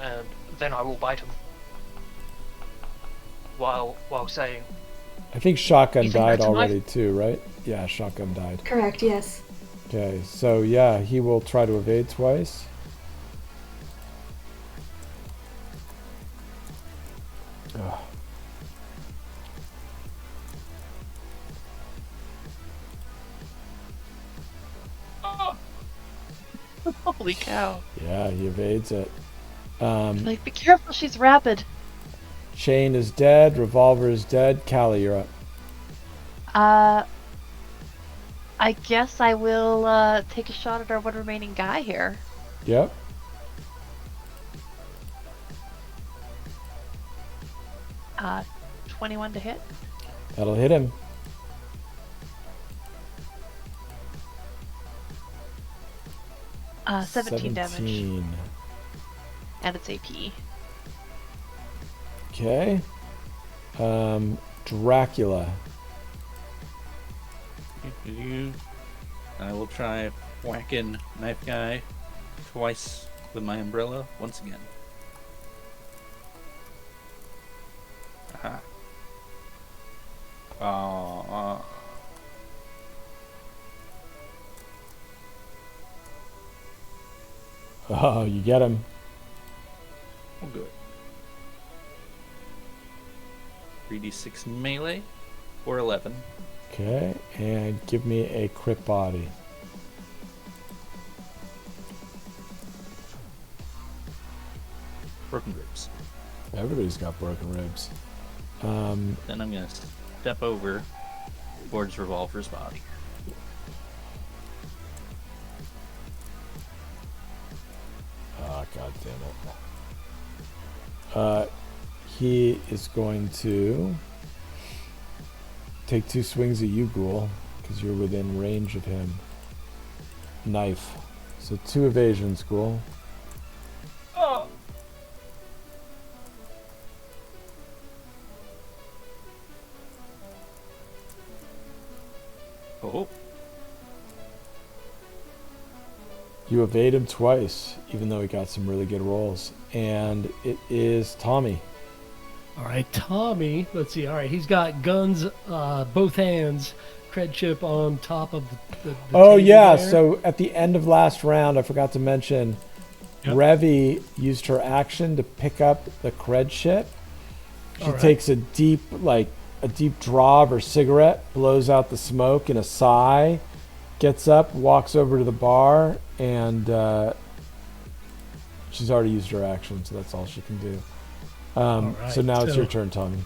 And then I will bite him. While saying, I think shotgun You think died that's a knife? already too, right? Yeah, shotgun died. Correct, yes. Okay, so yeah, he will try to evade twice. Ugh. Holy cow. Yeah, he evades it. Like, be careful, she's rapid. Chain is dead. Revolver is dead. Callie, you're up. I guess I will take a shot at our one remaining guy here. Yep. Uh, 21 to hit. That'll hit him. Uh, 17 damage. 17. And it's AP. Okay. Dracula. I will try whacking knife guy twice with my umbrella once again. Aha. Oh, you get him. Oh, good. 3d6 melee or 11. Okay, and give me a crit body. Broken ribs. Everybody's got broken ribs. Then I'm gonna step over towards Revolver's body. Oh, god damn it. He is going to take 2 swings at you, Ghoul, because you're within range of him. knife. So 2 evasion, school. Oh. Oh, You evade him twice, even though he got some really good rolls. And it is Tommy. All right, Tommy. Let's see. All right, he's got guns, both hands, cred chip on top of the Oh table yeah, there. so at the end of last round, I forgot to mention, Yep. Revi used her action to pick up the cred chip. She All right. takes a deep draw of her cigarette, blows out the smoke in a sigh, gets up, walks over to the bar, and she's already used her action, so that's all she can do. All right, So now it's so- your turn, Tommy.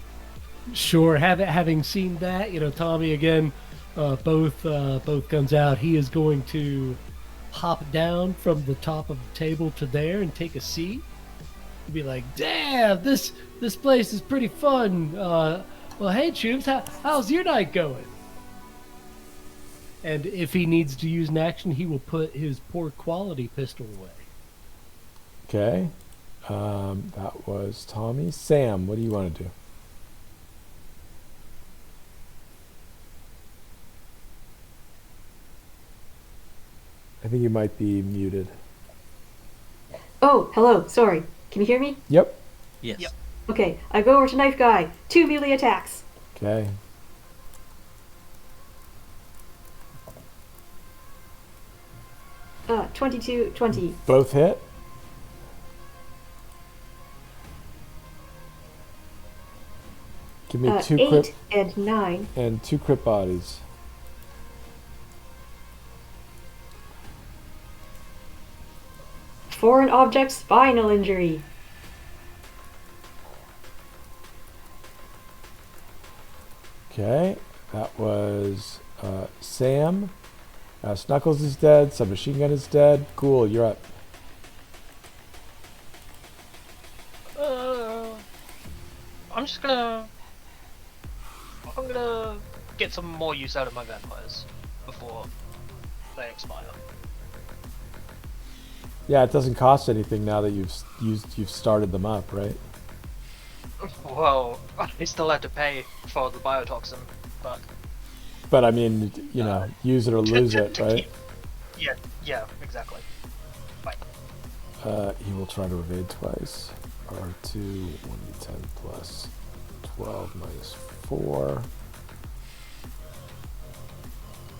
Sure. Having seen that, Tommy again, both guns out. He is going to hop down from the top of the table to there and take a seat. He'd be like, "Damn, this place is pretty fun. Well, hey, Tubes, how's your night going?" And if he needs to use an action, he will put his poor quality pistol away. Okay. That was Tommy. Sam, what do you want to do? I think you might be muted. Oh, hello. Sorry. Can you hear me? Yep. yes. Yep. Okay. I go over to Knife Guy. 2 melee attacks. Okay. Uh, 22, 20. Both hit. Give me 2 8 crit and 9. and 2 crit bodies. Foreign object spinal injury. Okay. That was Sam. Snuckles is dead. Submachine gun is dead. Cool, you're up. I'm gonna get some more use out of my vampires before they expire. Yeah, it doesn't cost anything now that you've started them up, right? Well, I still have to pay for the biotoxin, but But I mean, you know, use it or lose it, to right? yeah, exactly. Right. He will try to evade twice. R2, 1d10 plus 12 minus 4.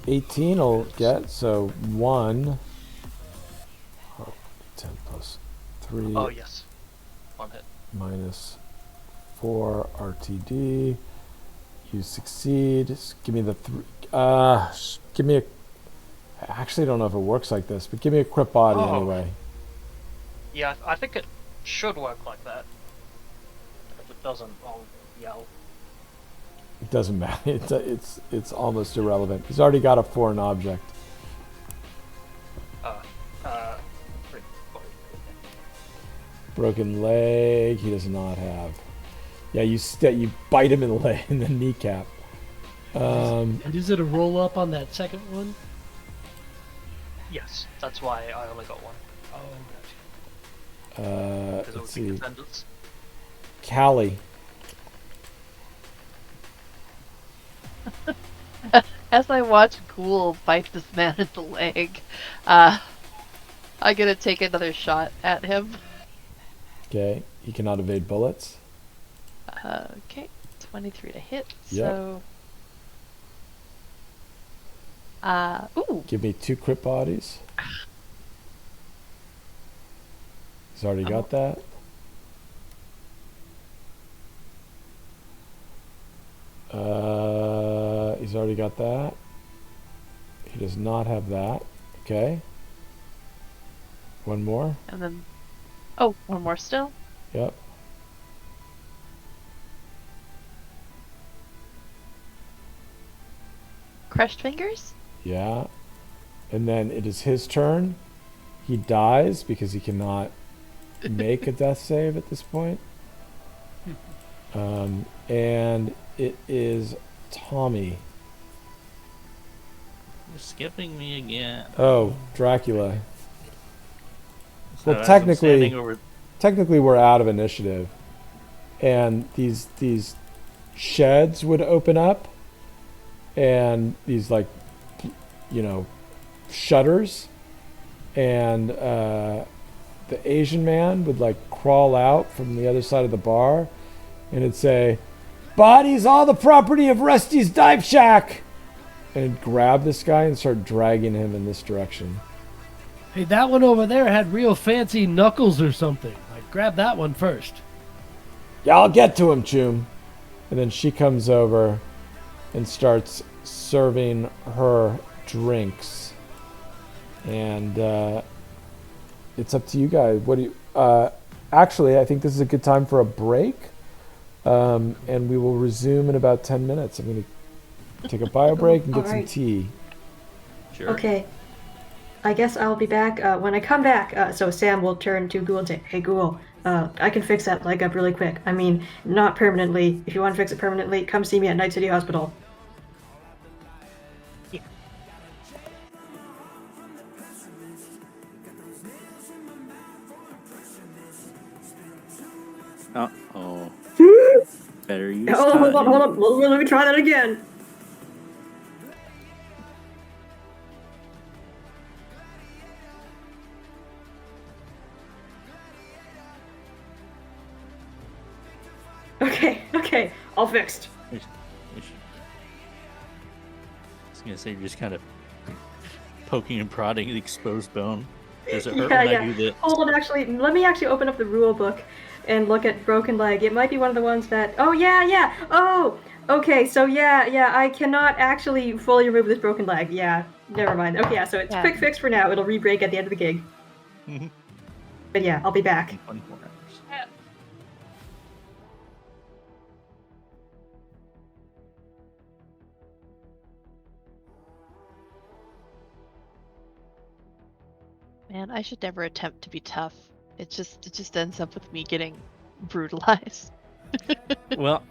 18 will get, so 1. Oh, 10 plus 3 Oh yes, one hit. minus 4 RTD. You succeed. Give me the give me a. I actually don't know if it works like this, but give me a crit body Oh. anyway. Yeah, I think it should work like that. If it doesn't, I'll yell. It doesn't matter. It's almost irrelevant. He's already got a foreign object. Three, four, Broken leg. He does not have. Yeah, you bite him in the leg, in the kneecap. And is it a roll up on that second one? Yes, that's why I only got one. Oh, gotcha. Because it Let's would be see. defenders. Callie. As I watch Ghoul bite this man in the leg, I'm gonna take another shot at him. Okay, he cannot evade bullets. Okay, 23 to hit. Yep. So, ooh, Give me 2 crit bodies. He's already got that. He's already got that. He does not have that. Okay. One more. and then, oh, one more still. Yep. Crushed fingers. Yeah. And then it is his turn. He dies because he cannot make a death save at this point. And it is Tommy. You're skipping me again. Oh, Dracula. So Well, as I'm technically- standing over, Technically, we're out of initiative, and these sheds would open up, and these shutters, and the Asian man would crawl out from the other side of the bar, and it'd say, "Bodies all the property of Rusty's Dive Shack," and it'd grab this guy and start dragging him in this direction. Hey, that one over there had real fancy knuckles or something. Like, grab that one first. Yeah, I'll get to him, Choom. And then she comes over and starts serving her drinks. And it's up to you guys. What do you? Actually, I think this is a good time for a break. And we will resume in about 10 minutes. I'm going to take a bio break and get some Alright. tea. sure. Okay. I guess I'll be back. When I come back, so Sam will turn to Ghoul and say, "Hey, Ghoul, I can fix that leg up really quick. I mean, not permanently. If you want to fix it permanently, come see me at Night City Hospital." Oh. Better use Oh, hold on, time. hold on. Let me try that again. Okay, all fixed. I was gonna say, you're just kind of poking and prodding the exposed bone. Does it hurt when I do that? Hold on, actually, let me actually open up the rule book and look at broken leg. It might be one of the ones that. Oh yeah. Oh, okay. So yeah. I cannot actually fully remove this broken leg. Yeah, never mind. Okay, yeah. So it's quick fix for now. It'll re-break at the end of the gig. But yeah, I'll be back. In 24 hours. Man, I should never attempt to be tough. It just ends up with me getting brutalized. Well,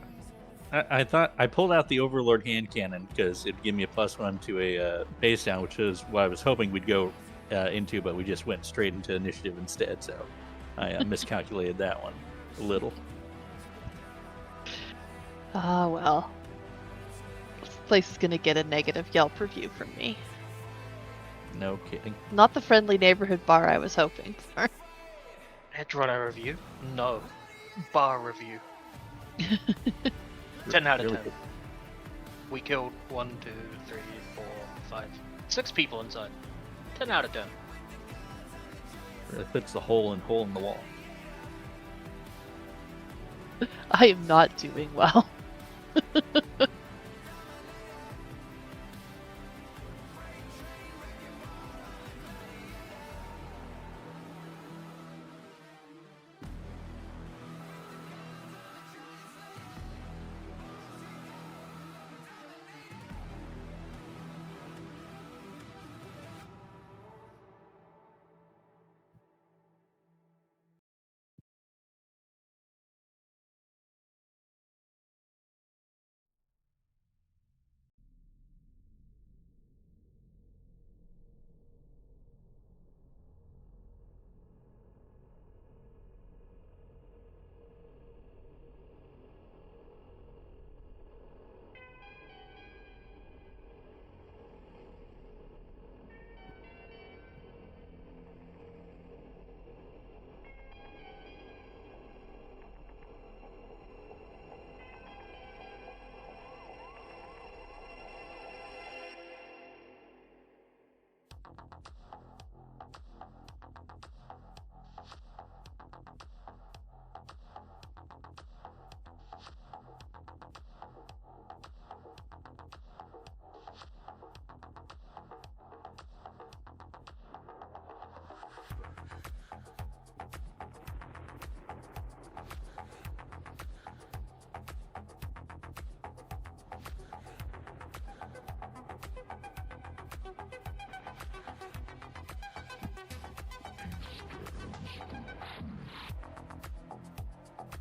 I thought I pulled out the Overlord hand cannon because it'd give me a +1 to a base down, which is what I was hoping we'd go into, but we just went straight into initiative instead. So I miscalculated that one a little. Ah, well. This place is gonna get a negative Yelp review from me. No kidding. Not the friendly neighborhood bar I was hoping for. Headrunner review? No. Bar review. 10 out of 10. Really? We killed 1, 2, 3, 4, 5, 6 people inside. 10 out of 10. Really puts the hole in the wall. I am not doing well.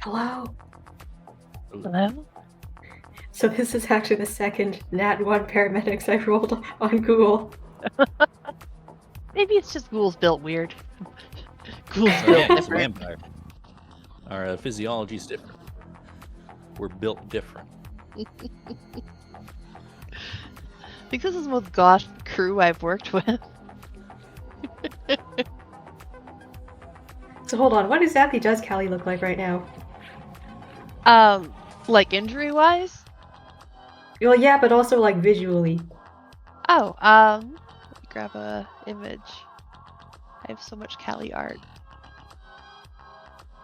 Hello? Hello? So this is actually the second Nat 1 paramedics I rolled on Ghoul. Maybe it's just ghouls built weird. Ghouls Oh, built yeah, it's a different. vampire. Our physiology's different. We're built different. I think this is the most goth crew I've worked with. So hold on, what exactly does Callie look like right now? Like injury-wise? Well, yeah, but also like visually. Oh, let me grab a image. I have so much Callie art.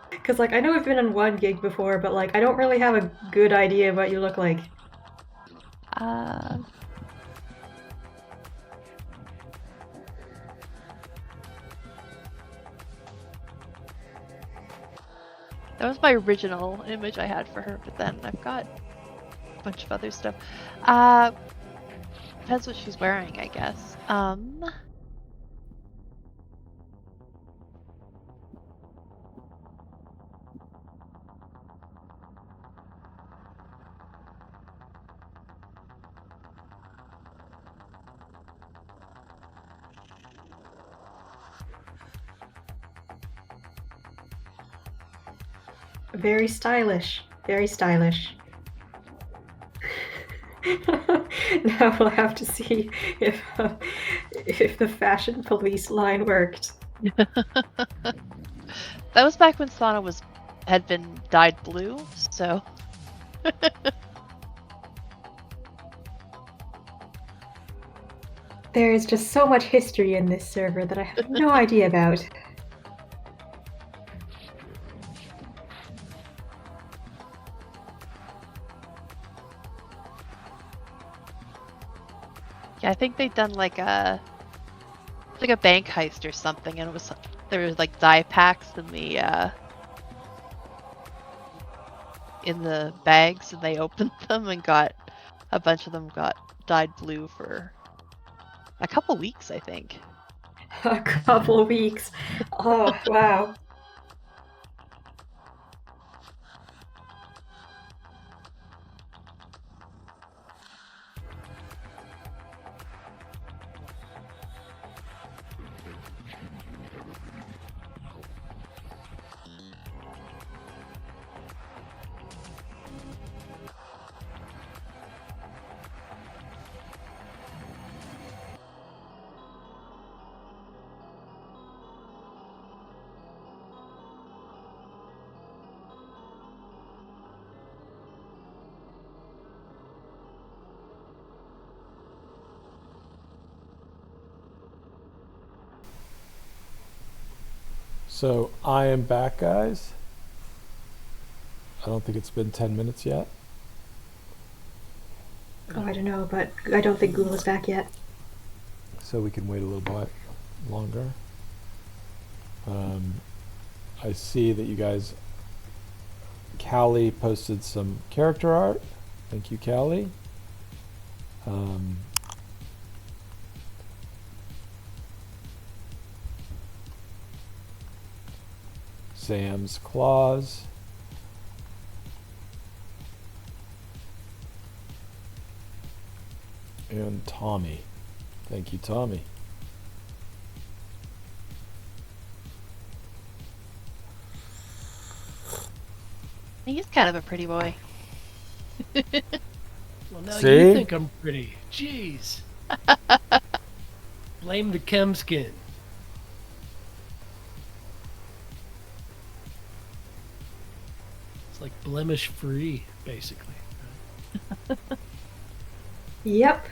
Because, like, I know I've been on one gig before, but, like, I don't really have a good idea of what you look like. That was my original image I had for her, but then I've got a bunch of other stuff. Depends what she's wearing, I guess. Very stylish. Very stylish. Now we'll have to see if the fashion police line worked. That was back when Sana had been dyed blue, so There is just so much history in this server that I have no idea about. yeah, I think they'd done like a bank heist or something, and there was like dye packs in the bags, and they opened them and got a bunch of them got dyed blue for a couple weeks, I think. A couple weeks. Oh, wow. So I am back, guys. I don't think it's been 10 minutes yet. Oh, I don't know, but I don't think Ghoul is back yet. So we can wait a little bit longer. I see that you guys, Callie posted some character art. Thank you, Callie. Sam's claws. And Tommy. Thank you, Tommy. He's kind of a pretty boy. Well, now See? you think I'm pretty. Jeez. Blame the chem skin. It's like blemish free, basically. Yep.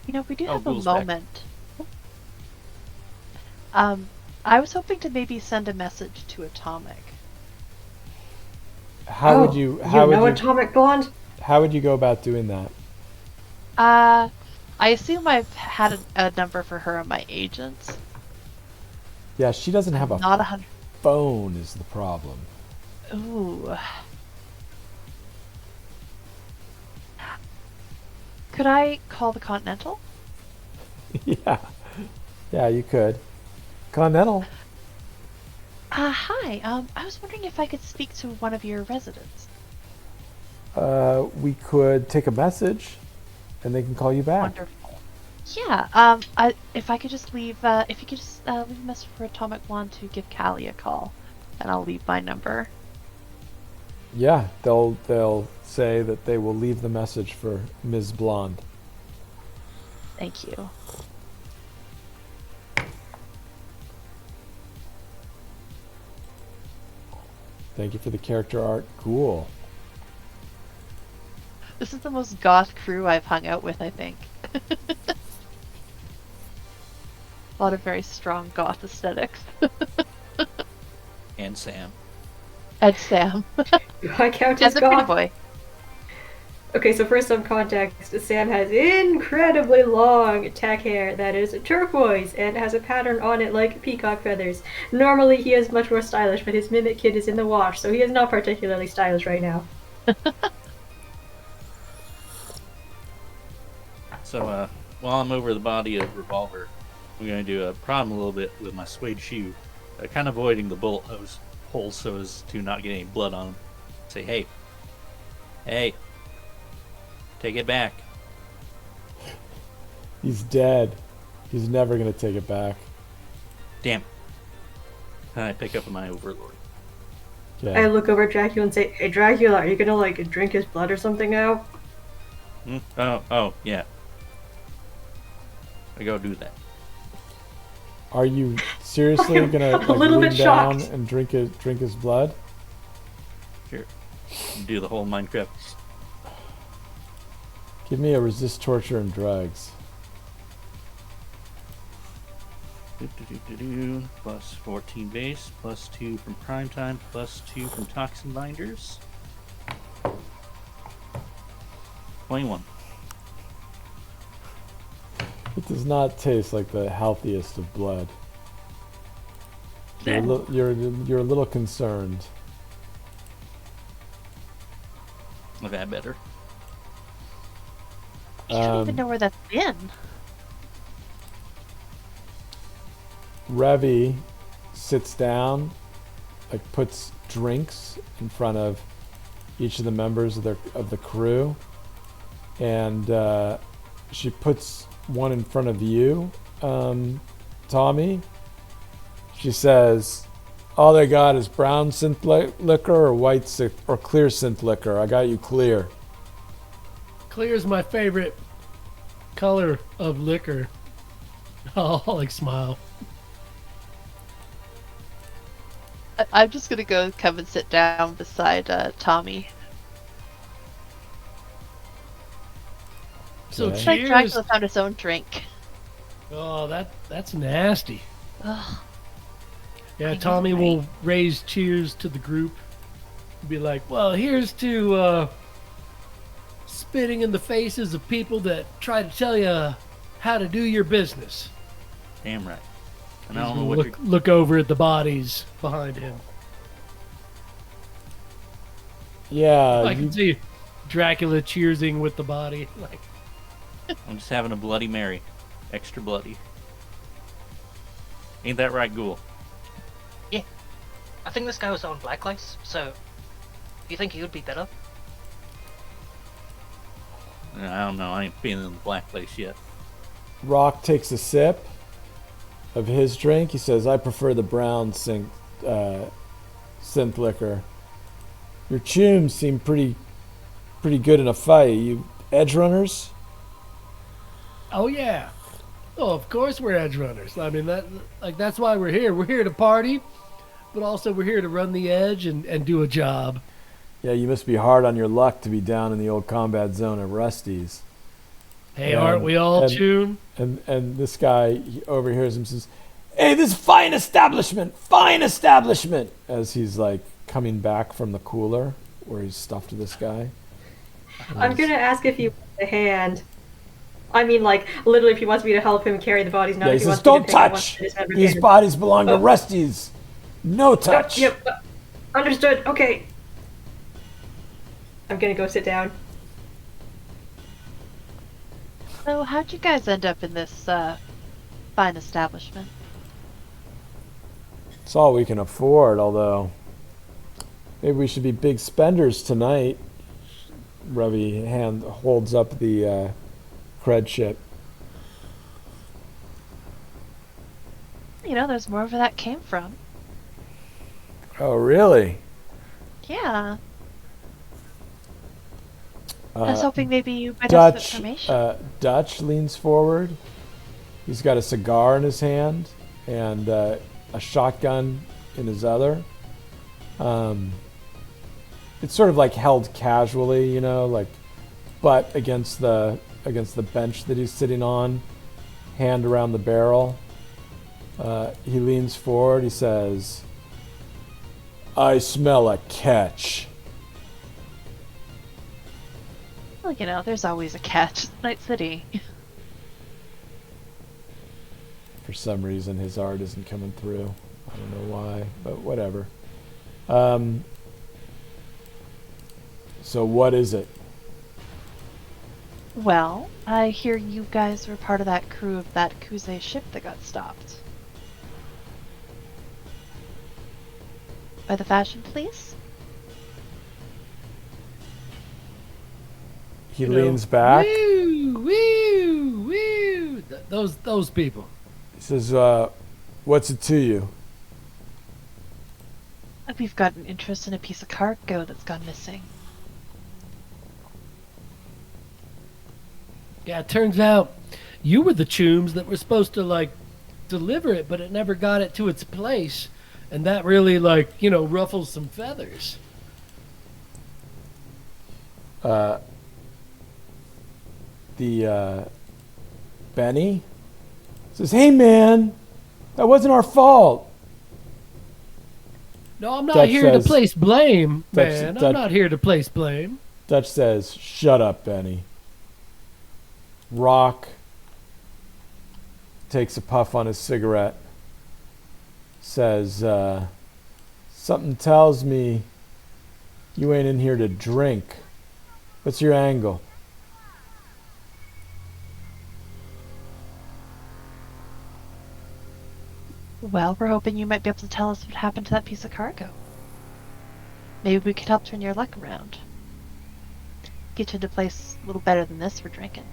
You know, we do Oh, have a Ghoul's back. moment. I was hoping to maybe send a message to Atomic. How would you Atomic Blonde? how would you go about doing that? I assume I've had a number for her on my agents. Yeah, she doesn't have a Not 100. phone is the problem. Ooh. Could I call the Continental? Yeah. Yeah, you could. Continental. Hi. I was wondering if I could speak to one of your residents. We could take a message and they can call you back. Wonderful. Yeah. If I could just leave, if you could just leave a message for Atomic One to give Callie a call, and I'll leave my number. Yeah, they'll say that they will leave the message for Ms. Blonde. Thank you. Thank you for the character art. Cool. This is the most goth crew I've hung out with, I think. A lot of very strong goth aesthetics. And Sam. And Sam. Do I count And as the pretty goth? boy. Okay, so for some context, Sam has incredibly long tech hair that is turquoise and has a pattern on it like peacock feathers. Normally he is much more stylish, but his mimic kid is in the wash, so he is not particularly stylish right now. So while I'm over the body of Revolver, I'm going to do a problem a little bit with my suede shoe, kind of avoiding the bullet holes so as to not get any blood on them. Say, hey, take it back. He's dead. He's never going to take it back. Damn. And I pick up my Overlord. I Okay. look over at Dracula and say, "Hey Dracula, are you gonna like drink his blood or something now?" Oh, yeah. I go do that. Are you seriously I'm going to a little lean bit down shocked. and drink his blood? Sure. Do the whole Minecraft. Give me a resist torture and drugs. Plus 14 base, plus 2 from Primetime, plus 2 from Toxin Binders. 21. It does not taste like the healthiest of blood. You're a little concerned. I've had better. I don't even know where that's been. Revy sits down, puts drinks in front of each of the members of the crew, and she puts one in front of you, Tommy. She says, "All they got is brown synth liquor or white or clear synth liquor. I got you clear." Clear is my favorite color of liquor. Oh, like smile. I'm just gonna go come and sit down beside Tommy. So Okay. Looks like cheers. Dracula found his own drink. Oh, that's nasty. Ugh. Yeah, I know, Tommy right? will raise cheers to the group. Be like, well, here's to spitting in the faces of people that try to tell you how to do your business. Damn right. And He's I don't know gonna what look, look over at the bodies behind him. Yeah, I can see Dracula cheersing with the body. Like, I'm just having a Bloody Mary. Extra bloody. Ain't that right, Ghoul? I think this guy was on blacklist, so do you think he would be better? I don't know. I ain't been in the black place yet. Rock takes a sip of his drink. He says, "I prefer the brown synth liquor. Your chums seem pretty good in a fight. You edge runners?" oh yeah. Oh, of course we're edge runners. I mean that's why we're here. We're here to party, but also we're here to run the edge and do a job. Yeah, you must be hard on your luck to be down in the old combat zone at Rusty's. Hey, And- aren't we all and- tuned? And this guy he overhears him says, "Hey, this fine establishment!" As he's like coming back from the cooler where he's stuffed this guy. I'm gonna ask if you want a hand. I mean, like, literally, if he wants me to help him carry the bodies, not Yeah, he if he says, wants me to don't pick up one touch! that is never These been. bodies belong to Oh. Rusty's. No touch! Yep. Understood. Okay. I'm gonna go sit down. So, how'd you guys end up in this fine establishment? It's all we can afford, although maybe we should be big spenders tonight. Ravi holds up the cred ship. You know, there's more where that came from. Oh, really? Yeah. I was hoping maybe you might have some information. Dutch leans forward. He's got a cigar in his hand and a shotgun in his other. It's sort of like held casually, you know, like butt against the bench that he's sitting on, hand around the barrel. He leans forward. He says, "I smell a catch." Well, you know, there's always a catch in Night City. For some reason, his art isn't coming through. I don't know why, but whatever. So what is it? Well, I hear you guys were part of that crew of that Kuze ship that got stopped. By the fashion police? He leans back. Woo, woo, woo. Those people. He says, "What's it to you?" We've got an interest in a piece of cargo that's gone missing. Yeah, it turns out you were the chooms that were supposed to, like, deliver it, but it never got it to its place. And that really, like, you know, ruffles some feathers. Benny says, "Hey man, that wasn't our fault." No, I'm not Dutch here to says- place blame, Dutch- man. Dutch- I'm not here to place blame. Dutch says, "Shut up, Benny." Rock takes a puff on his cigarette. Says, "Something tells me you ain't in here to drink. What's your angle?" Well, we're hoping you might be able to tell us what happened to that piece of cargo. Maybe we could help turn your luck around. Get you to a place a little better than this for drinking.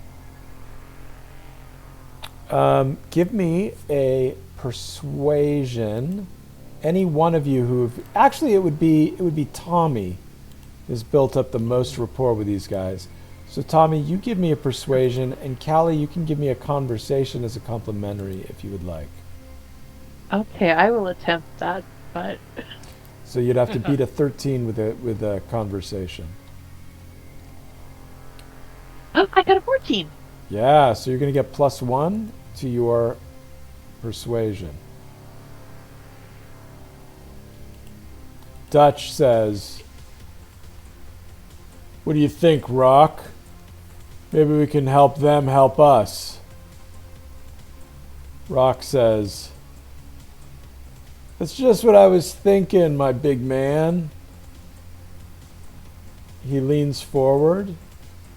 Give me a persuasion. Any one of you actually it would be Tommy has built up the most rapport with these guys. So Tommy, you give me a persuasion, and Callie, you can give me a conversation as a complimentary if you would like. Okay, I will attempt that, but So you'd have to beat a 13 with a conversation. oh, I got a 14. Yeah, so you're going to get +1 to your persuasion. Dutch says, "What do you think, Rock? Maybe we can help them help us." Rock says, "That's just what I was thinking, my big man." He leans forward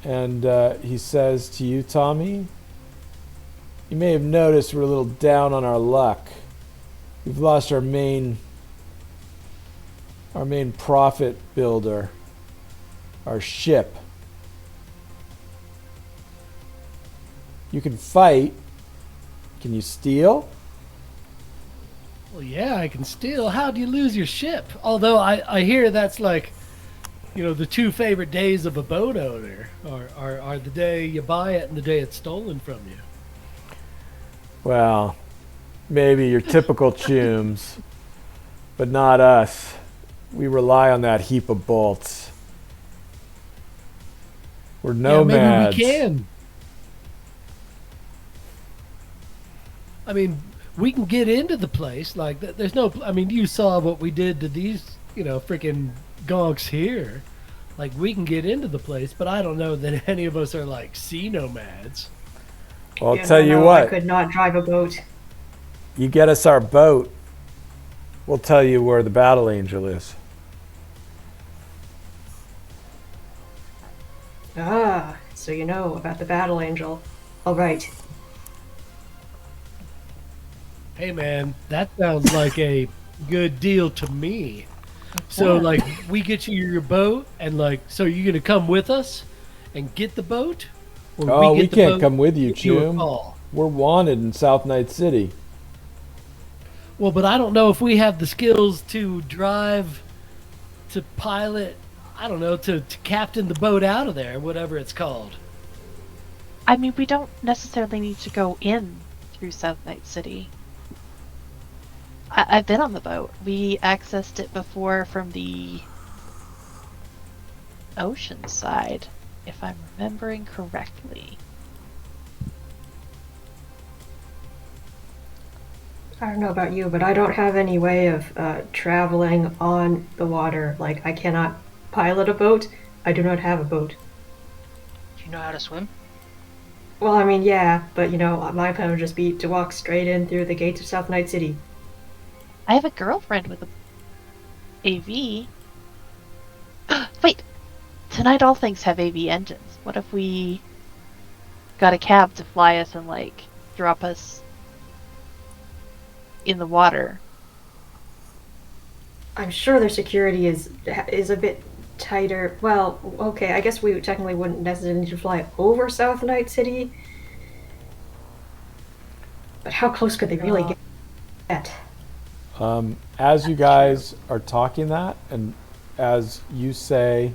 and he says to you, Tommy, "You may have noticed we're a little down on our luck. We've lost our main profit builder, our ship. You can fight. Can you steal?" Well, yeah, I can steal. How do you lose your ship? Although I hear that's like, you know, the two favorite days of a boat owner are the day you buy it and the day it's stolen from you. Well, maybe your typical chooms, but not us. We rely on that heap of bolts. We're nomads. Yeah, maybe we can. I mean, we can get into the place. Like, there's no... I mean, you saw what we did to these, you know, freaking gonks here. Like, we can get into the place, but I don't know that any of us are, like, sea nomads. Well, I'll tell you I what. could not drive a boat. You get us our boat, we'll tell you where the battle angel is. Ah, so you know about the battle angel. All right. Hey man, that sounds like a good deal to me. So Yeah. like we get you your boat and like so you're gonna come with us and get the boat? Or Oh, we get the can't boat come with you, and give a Chum. call? We're wanted in South Night City. Well, but I don't know if we have the skills to drive, to pilot, I don't know, to captain the boat out of there, whatever it's called. I mean, we don't necessarily need to go in through South Night City. I've been on the boat. We accessed it before from the ocean side, if I'm remembering correctly. I don't know about you, but I don't have any way of traveling on the water. Like, I cannot pilot a boat. I do not have a boat. Do you know how to swim? Well, I mean, yeah, but my plan would just be to walk straight in through the gates of South Night City. I have a girlfriend with a AV. Wait, tonight all things have AV engines. What if we got a cab to fly us and like drop us in the water? I'm sure their security is a bit tighter. Well, okay, I guess we technically wouldn't necessarily need to fly over South Night City. But how close could they really get? As you guys are talking that, and as you say,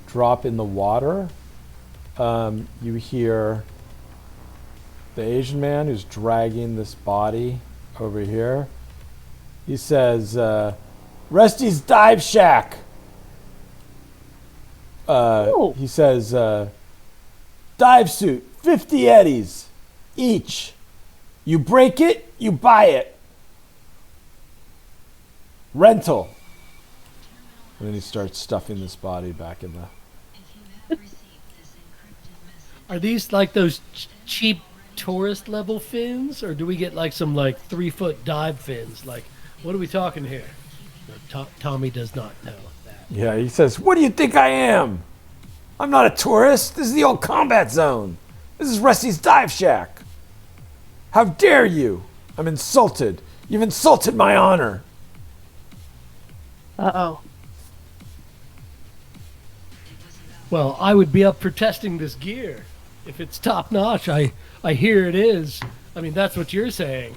drop in the water, you hear the Asian man who's dragging this body over here. He says, Rusty's Dive Shack. He says, dive suit, 50 eddies each. You break it, you buy it. Rental. And then he starts stuffing this body back in the... Are these like those cheap tourist level fins, or do we get like some like 3-foot dive fins? Like, what are we talking here? No, Tommy does not know that. Yeah, he says, what do you think I am? I'm not a tourist. This is the old combat zone. This is Rusty's Dive Shack. How dare you? I'm insulted. You've insulted my honor. Uh-oh. Well, I would be up for testing this gear. If it's top notch, I hear it is. I mean, that's what you're saying.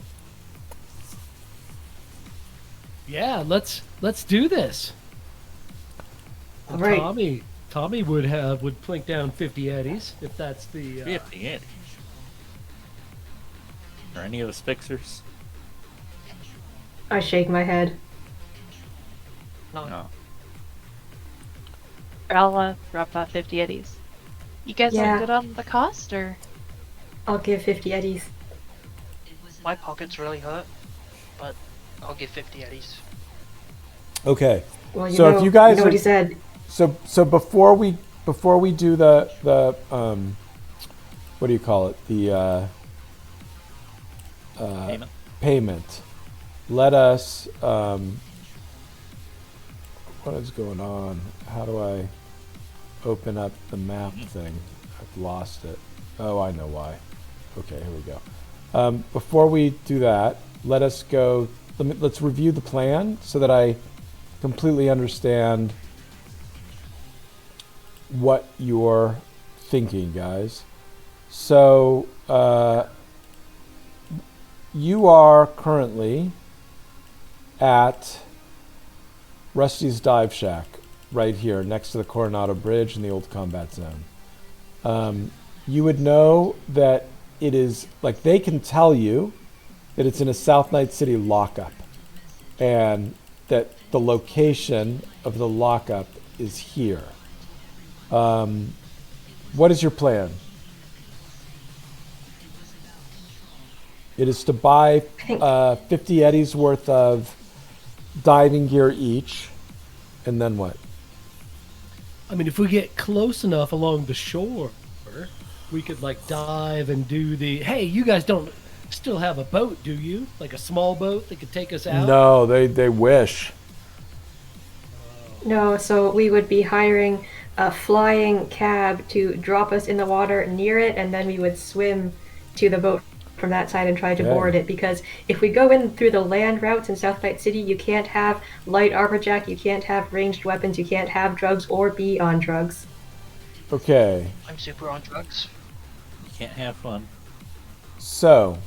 Yeah, let's do this. All right. Tommy would plink down 50 eddies if that's the 50 eddies. Are any of us fixers? I shake my head. No. I'll drop 50 eddies. You guys Yeah. are good on the cost, or? I'll give 50 eddies. My pockets really hurt, but I'll give 50 eddies. Okay. Well, So if you guys know are- what he said. So before we do the what do you call it? The Payment? payment. Let us what is going on? How do I open up the map thing? I've lost it. Oh, I know why. Okay, here we go. Before we do that, let us go. Let's review the plan so that I completely understand what you're thinking, guys. So you are currently at Rusty's Dive Shack right here next to the Coronado Bridge in the old combat zone. You would know that it is, like, they can tell you that it's in a South Night City lockup and that the location of the lockup is here. What is your plan? It is to buy 50 eddies worth of diving gear each, and then what? I mean, if we get close enough along the shore, we could like dive and do the. Hey, you guys don't still have a boat, do you? Like a small boat that could take us out? No, they wish. No, so we would be hiring a flying cab to drop us in the water near it, and then we would swim to the boat from that side and try to Okay. board it. Because if we go in through the land routes in South Night City, you can't have light armorjack, you can't have ranged weapons, you can't have drugs or be on drugs. Okay, I'm super on drugs. You can't have fun. so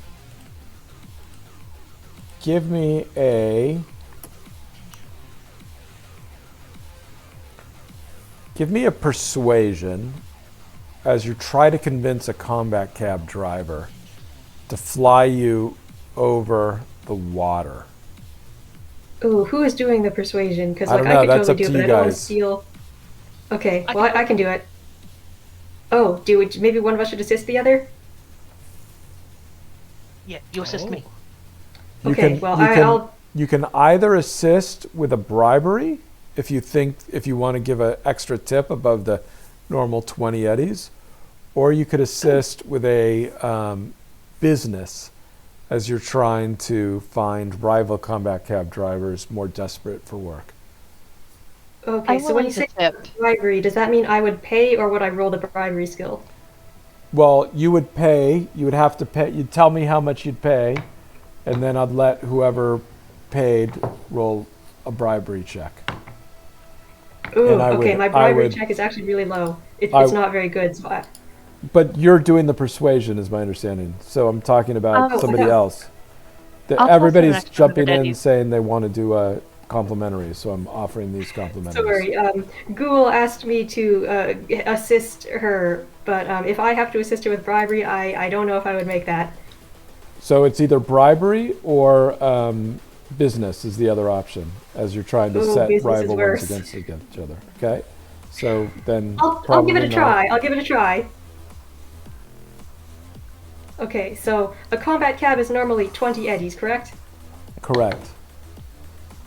give me a persuasion as you try to convince a combat cab driver to fly you over the water. Ooh, who is doing the persuasion? Because I like don't I know, could that's totally up do to it, but you I don't want to guys. steal. Okay, I well can I can do it. Oh, do we, maybe one of us should assist the other? Yeah, you assist me. You Okay, can, well you can, I'll. you can either assist with a bribery if you want to give an extra tip above the normal 20 eddies, or you could assist with a business as you're trying to find rival combat cab drivers more desperate for work. Okay, I'm so when willing you to say tip. bribery, does that mean I would pay or would I roll the bribery skill? Well, you would pay. You would have to pay. You'd tell me how much you'd pay, and then I'd let whoever paid roll a bribery check. Ooh, And I okay, would- my I bribery would- check is actually really low. I- It's not very good, so I. But you're doing the persuasion, is my understanding. So I'm talking about Oh, somebody okay. else. I'll toss in an Everybody's extra jumping 100 in eddies. saying they want to do a complimentary, so I'm offering these complimentaries. Sorry, Ghoul asked me to assist her, but if I have to assist her with bribery, I don't know if I would make that. So it's either bribery or business is the other option as you're trying to Ooh, set business is rival ones worse. against each other. Okay, so then I'll give probably it a not. try. I'll give it a try. Okay, so a combat cab is normally 20 eddies, correct? Correct.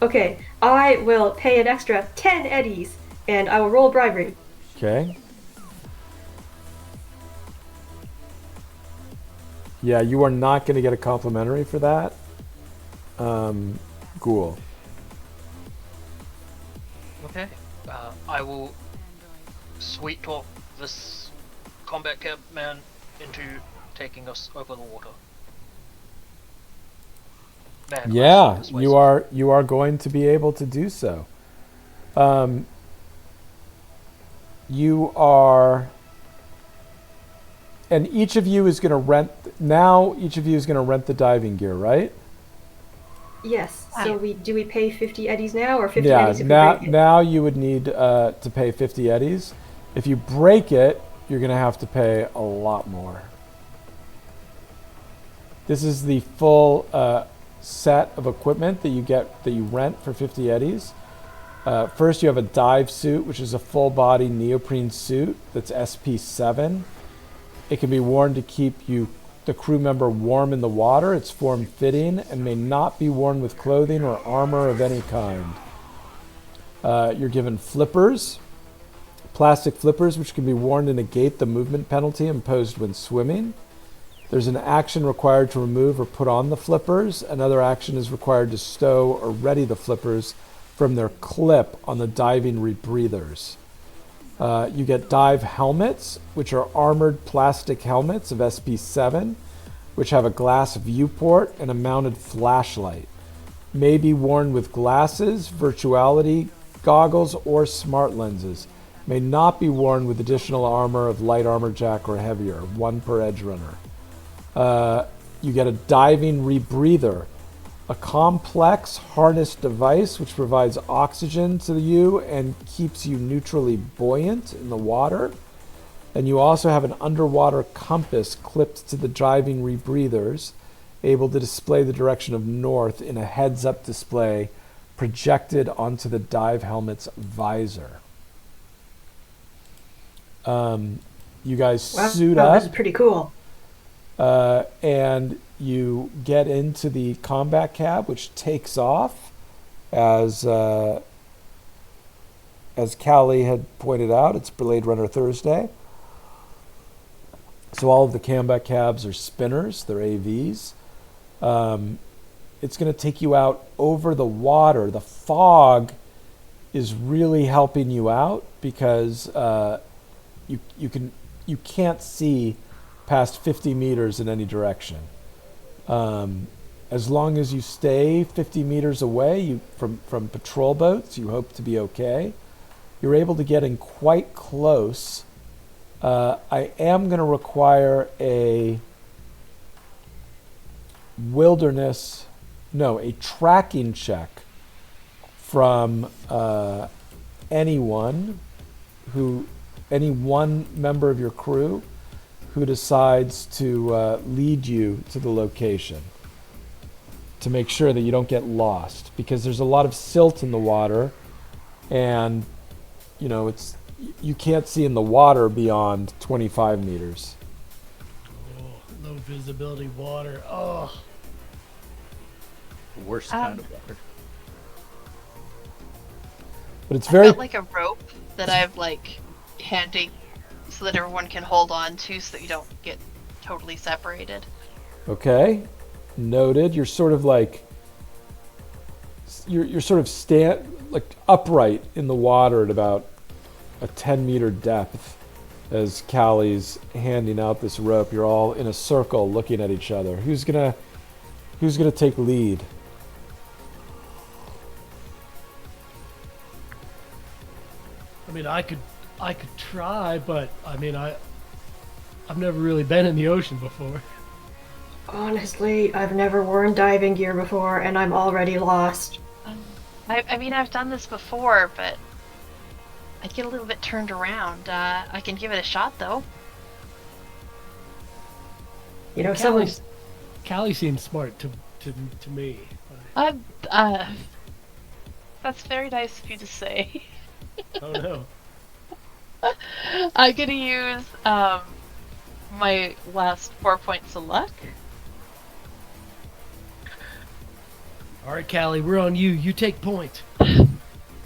Okay, I will pay an extra 10 eddies, and I will roll bribery. Okay. Yeah, you are not going to get a complimentary for that. Ghoul. Okay. I will sweet talk this combat cab man into taking us over the water. Man, Yeah, this you are going to be able to do so. You are, and each of you is going to rent. Now, each of you is going to rent the diving gear, right? Yes, Wow. so do we pay 50 eddies now, or 50 Yeah. eddies if we Now, break it? now you would need to pay 50 eddies. If you break it, you're going to have to pay a lot more. This is the full set of equipment that you rent for 50 eddies. First, you have a dive suit, which is a full-body neoprene suit that's SP7. It can be worn to keep the crew member warm in the water. It's form-fitting and may not be worn with clothing or armor of any kind. You're given flippers, plastic flippers, which can be worn to negate the movement penalty imposed when swimming. There's an action required to remove or put on the flippers. Another action is required to stow or ready the flippers from their clip on the diving rebreathers. You get dive helmets, which are armored plastic helmets of SP7, which have a glass viewport and a mounted flashlight. May be worn with glasses, virtuality goggles, or smart lenses. May not be worn with additional armor of light armor jack or heavier, one per edge runner. You get a diving rebreather, a complex harness device which provides oxygen to you and keeps you neutrally buoyant in the water. And you also have an underwater compass clipped to the diving rebreathers, able to display the direction of north in a heads-up display projected onto the dive helmet's visor. You guys Wow, suit this up. is pretty cool. And you get into the combat cab, which takes off, as Callie had pointed out. It's Blade Runner Thursday. So all of the Cambac cabs are spinners, they're AVs. It's going to take you out over the water. The fog is really helping you out because you can't see past 50 meters in any direction. As long as you stay 50 meters away from patrol boats, you hope to be okay. You're able to get in quite close. I am going to require a tracking check from any one member of your crew who decides to lead you to the location, to make sure that you don't get lost, because there's a lot of silt in the water, and you can't see in the water beyond 25 meters. Oh, low visibility water. Oh, The worst kind of water. But it's I've very got like a rope that I've like handing so that everyone can hold on to so that you don't get totally separated. okay. Noted. You're sort of like you're sort of upright in the water at about a 10-meter depth as Callie's handing out this rope. You're all in a circle looking at each other. Who's gonna take lead? I mean, I could try, but I mean, I've never really been in the ocean before. Honestly, I've never worn diving gear before, and I'm already lost. I mean, I've done this before, but I get a little bit turned around. I can give it a shot, though. You know, someone. Callie seems smart to me. Uh, that's very nice of you to say. Oh no. I'm gonna use my last 4 points of luck. All right, Callie, we're on you. You take point.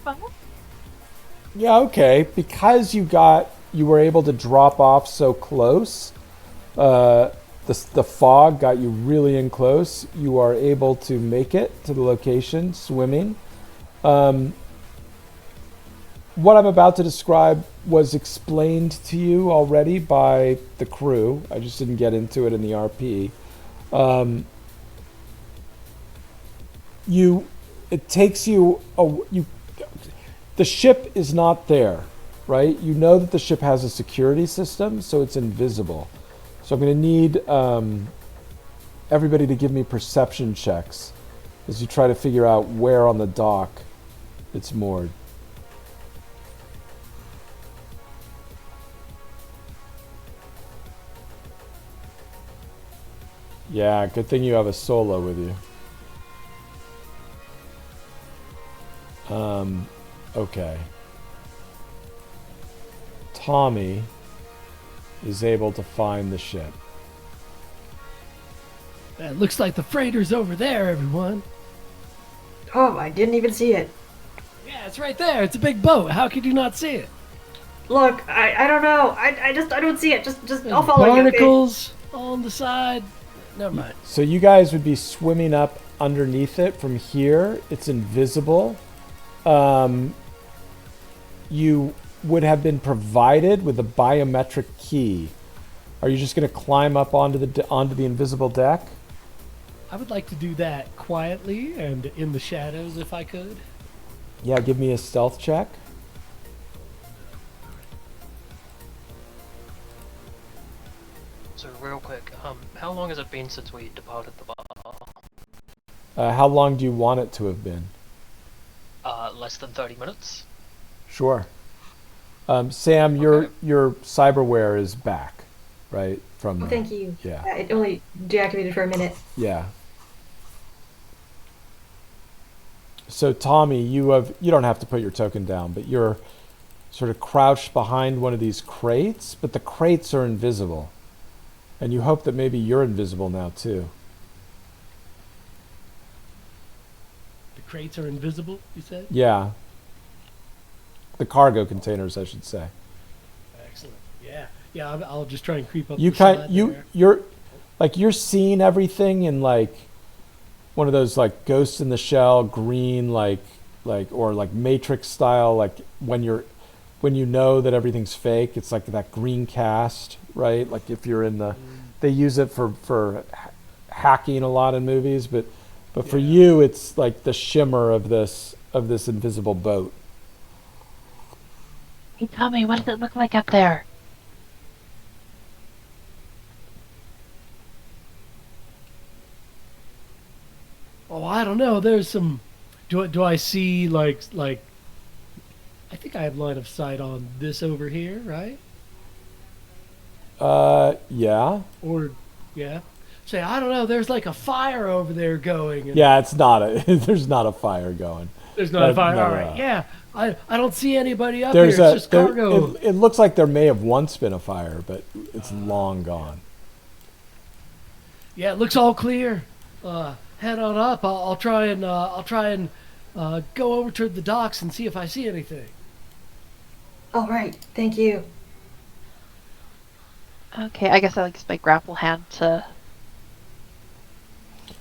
Well, Yeah, okay. Because you were able to drop off so close, the fog got you really in close. You are able to make it to the location swimming. What I'm about to describe was explained to you already by the crew. I just didn't get into it in the RP. It takes you the ship is not there, right? You know that the ship has a security system, so it's invisible. So I'm going to need everybody to give me perception checks as you try to figure out where on the dock it's moored. Yeah, good thing you have a solo with you. Okay. Tommy is able to find the ship. It looks like the freighter's over there, everyone. Oh, I didn't even see it. Yeah, it's right there. It's a big boat. How could you not see it? Look, I don't know. I don't see it. Just I'll follow you. Okay? Barnacles on the side. Never mind. So you guys would be swimming up underneath it from here. It's invisible. You would have been provided with a biometric key. Are you just going to climb up onto the invisible deck? I would like to do that quietly and in the shadows if I could. Yeah, give me a stealth check. So real quick, how long has it been since we departed the bar? How long do you want it to have been? Less than 30 minutes. Sure. Sam, Okay. your cyberware is back, right? From Oh, thank you. Yeah. It only deactivated for a minute. Yeah. So Tommy, you don't have to put your token down, but you're sort of crouched behind one of these crates, but the crates are invisible. And you hope that maybe you're invisible now too. The crates are invisible, you said? Yeah. The cargo containers, I should say. Excellent. Yeah. Yeah, I'll just try and creep up. You the side there. you're seeing everything in like one of those like Ghost in the Shell green or like Matrix style, like when you know that everything's fake, it's like that green cast, right? Like if you're in they use it for hacking a lot in movies, but for Yeah. you it's like the shimmer of this invisible boat. Hey, Tommy, what does it look like up there? Oh, I don't know. There's some. Do I see like? I think I have line of sight on this over here, right? Yeah. Or, yeah. Say, I don't know. There's like a fire over there going. And Yeah, it's not there's not a fire going. There's not a fire. No, All no, right. no. Yeah. I don't see anybody up There's here. It's just cargo. it looks like there may have once been a fire, but it's long gone. Yeah, it looks all clear. Head on up. I'll try and go over to the docks and see if I see anything. All right, thank you. Okay, I guess I like use my grapple hand to.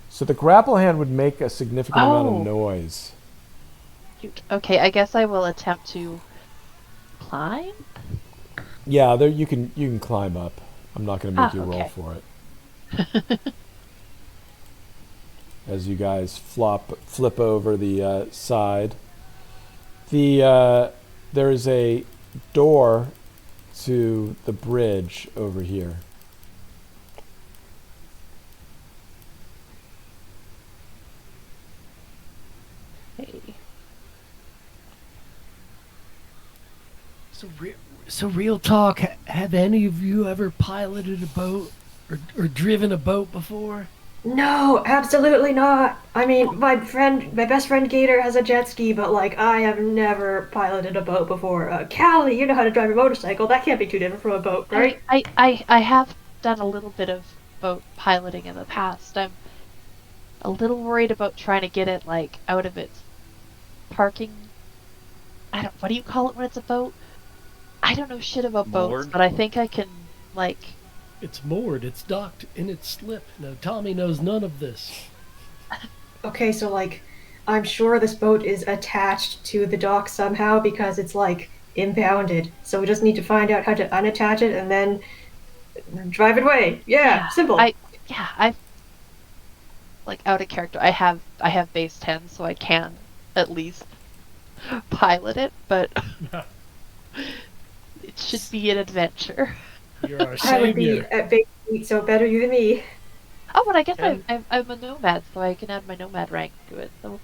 So the grapple hand would make a significant amount Oh. of noise. Shoot. Okay, I guess I will attempt to climb. Yeah, there you can climb up. I'm not going to make Ah, you roll okay. for it. As you guys flip over the side, there is a door to the bridge over here. Okay. So real talk. Have any of you ever piloted a boat or driven a boat before? No, absolutely not. I mean, my best friend Gator has a jet ski, but like I have never piloted a boat before. Callie, you know how to drive a motorcycle. That can't be too different from a boat, right? I have done a little bit of boat piloting in the past. I'm a little worried about trying to get it like out of its parking. What do you call it when it's a boat? I don't know shit about boats, Moored? but I think I can like. It's moored. It's docked, and it's slipped. No, Tommy knows none of this. Okay, so like, I'm sure this boat is attached to the dock somehow because it's like impounded. So we just need to find out how to unattach it and then drive it away. Yeah, simple. I've like out of character. I have base 10, so I can at least pilot it, but it should be an adventure. You're our I would be savior. at base 8, so better you than me. Oh, but I guess And- I'm a nomad, so I can add my nomad rank to it. So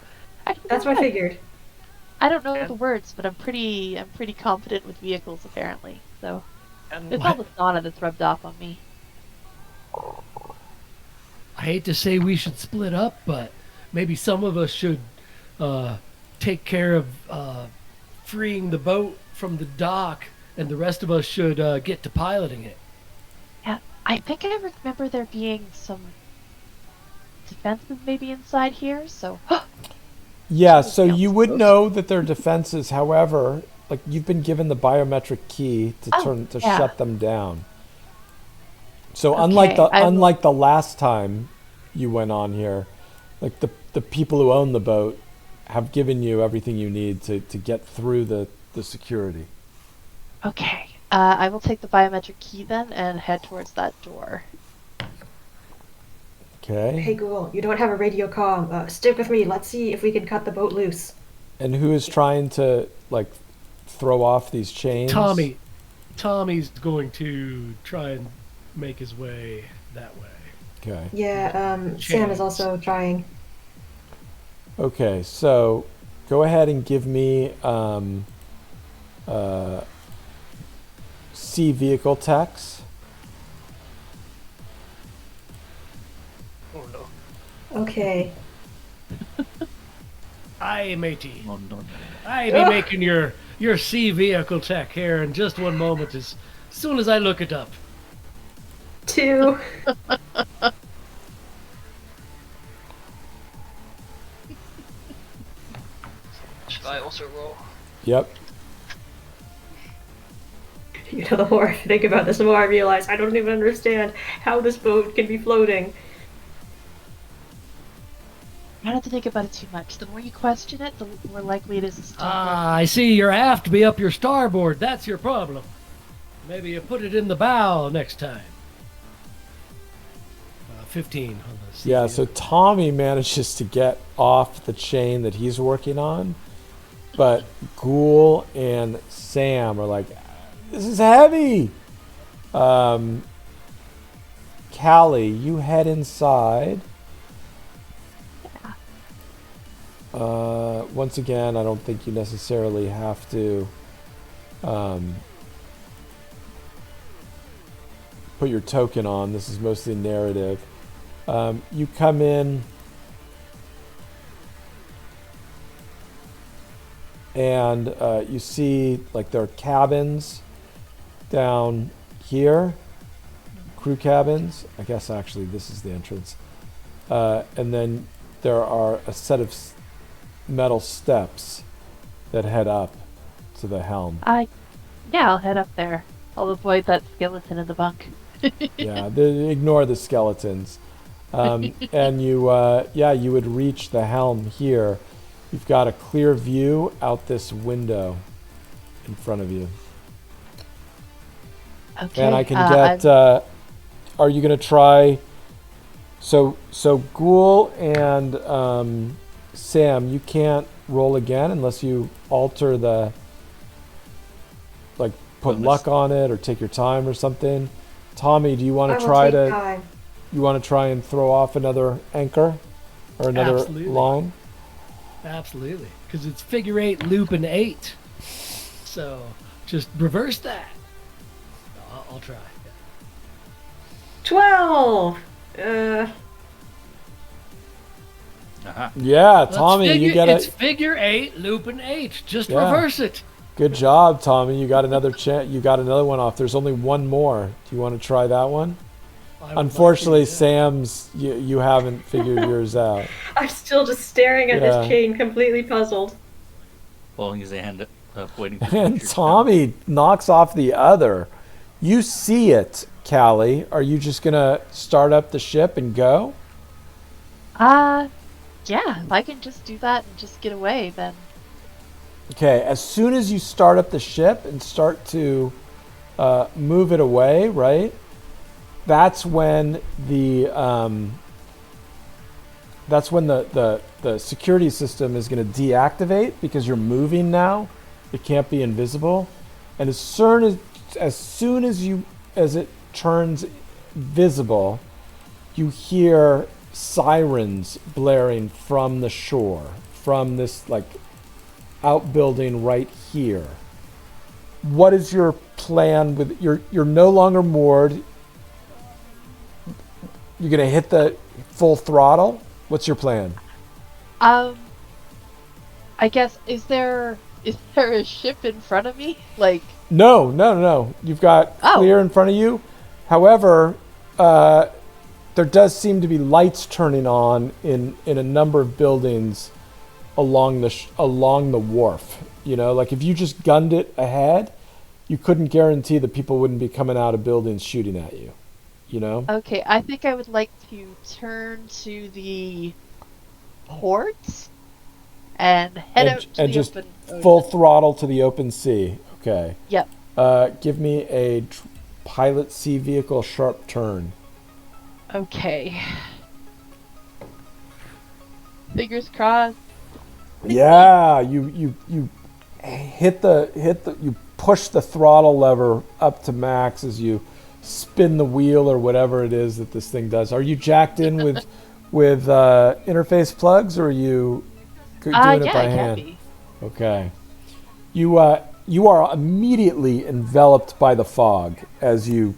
That's what I figured. I don't know And- the words, but I'm pretty confident with vehicles apparently. So And it's all the sauna that's rubbed off on me. I hate to say we should split up, but maybe some of us should take care of freeing the boat from the dock, and the rest of us should get to piloting it. Yeah, I think I remember there being some defenses maybe inside here. So Yeah, so you would Close. know that they're defenses. However, like you've been given the biometric key to Oh, yeah. shut them down. So Okay, I will- unlike the last time you went on here, like the people who own the boat have given you everything you need to get through the security. okay, I will take the biometric key then and head towards that door. Okay. Hey Google, you don't have a radio comm. Stick with me. Let's see if we can cut the boat loose. And who is trying to like throw off these chains? Tommy's going to try and make his way that way. Okay. Yeah, Sam Chains. is also trying. Okay, so go ahead and give me C vehicle techs. oh no. Okay. Aye, matey. No, no, no. I'll be making your sea vehicle tech here in just one moment, as soon as I look it up. 2. Should I also roll? Yep. the more I think about this, the more I realize I don't even understand how this boat can be floating. Try not to think about it too much. The more you question it, the more likely it is to stop. I see your aft be up your starboard. That's your problem. Maybe you put it in the bow next time. 15 on the Yeah, CPO. so Tommy manages to get off the chain that he's working on, but Ghoul and Sam are like, this is heavy. Callie, you head inside. Once again, I don't think you necessarily have to put your token on. This is mostly narrative. You come in and you see like there are cabins down here, crew cabins. I guess actually this is the entrance. And then there are a set of metal steps that head up to the helm. Yeah, I'll head up there. I'll avoid that skeleton in the bunk. Yeah, ignore the skeletons. And you would reach the helm here. You've got a clear view out this window in front of you. Okay. And I can get. Are you gonna try? So Ghoul and Sam, you can't roll again unless you alter the. Like put Bonus. luck on it or take your time or something. Tommy, do you want I to will try take to? time. You want to try and throw off another anchor or another Absolutely. line? Absolutely, because it's figure 8 loop and 8. So just reverse that. I'll try. 12! Uh-huh. Yeah, Let's Tommy, figure, you get it's it. figure 8 loop and 8. Just Yeah. reverse it. Good job, Tommy. You got another chance. You got another one off. There's only one more. Do you want to try that one? I would Unfortunately, like to, yeah. Sam's you haven't figured yours out. I'm still just staring at Yeah. this chain, completely puzzled. Holding his hand up, waiting for And future Tommy knocks off the other. You see it, Callie. Are you just gonna start up the ship and go? Yeah, if I can just do that and just get away, then Okay, as soon as you start up the ship and start to move it away, right? That's when the security system is going to deactivate because you're moving now. It can't be invisible, and as soon as it turns visible, you hear sirens blaring from the shore, from this like outbuilding right here. What is your plan with you're no longer moored? You're gonna hit the full throttle? What's your plan? I guess is there a ship in front of me? Like No. You've got Oh. clear in front of you. However, there does seem to be lights turning on in a number of buildings along the wharf. You know, like if you just gunned it ahead, you couldn't guarantee that people wouldn't be coming out of buildings shooting at you. You know? okay, I think I would like to turn to the port and head out to and the just open full ocean. throttle to the open sea. Okay. Yep. Give me a pilot sea vehicle sharp turn. Okay. Fingers crossed. Yeah, you you push the throttle lever up to max as you spin the wheel or whatever it is that this thing does. Are you jacked in with interface plugs, or are you doing it Yeah, by I can hand? be. Okay. You are immediately enveloped by the fog as you.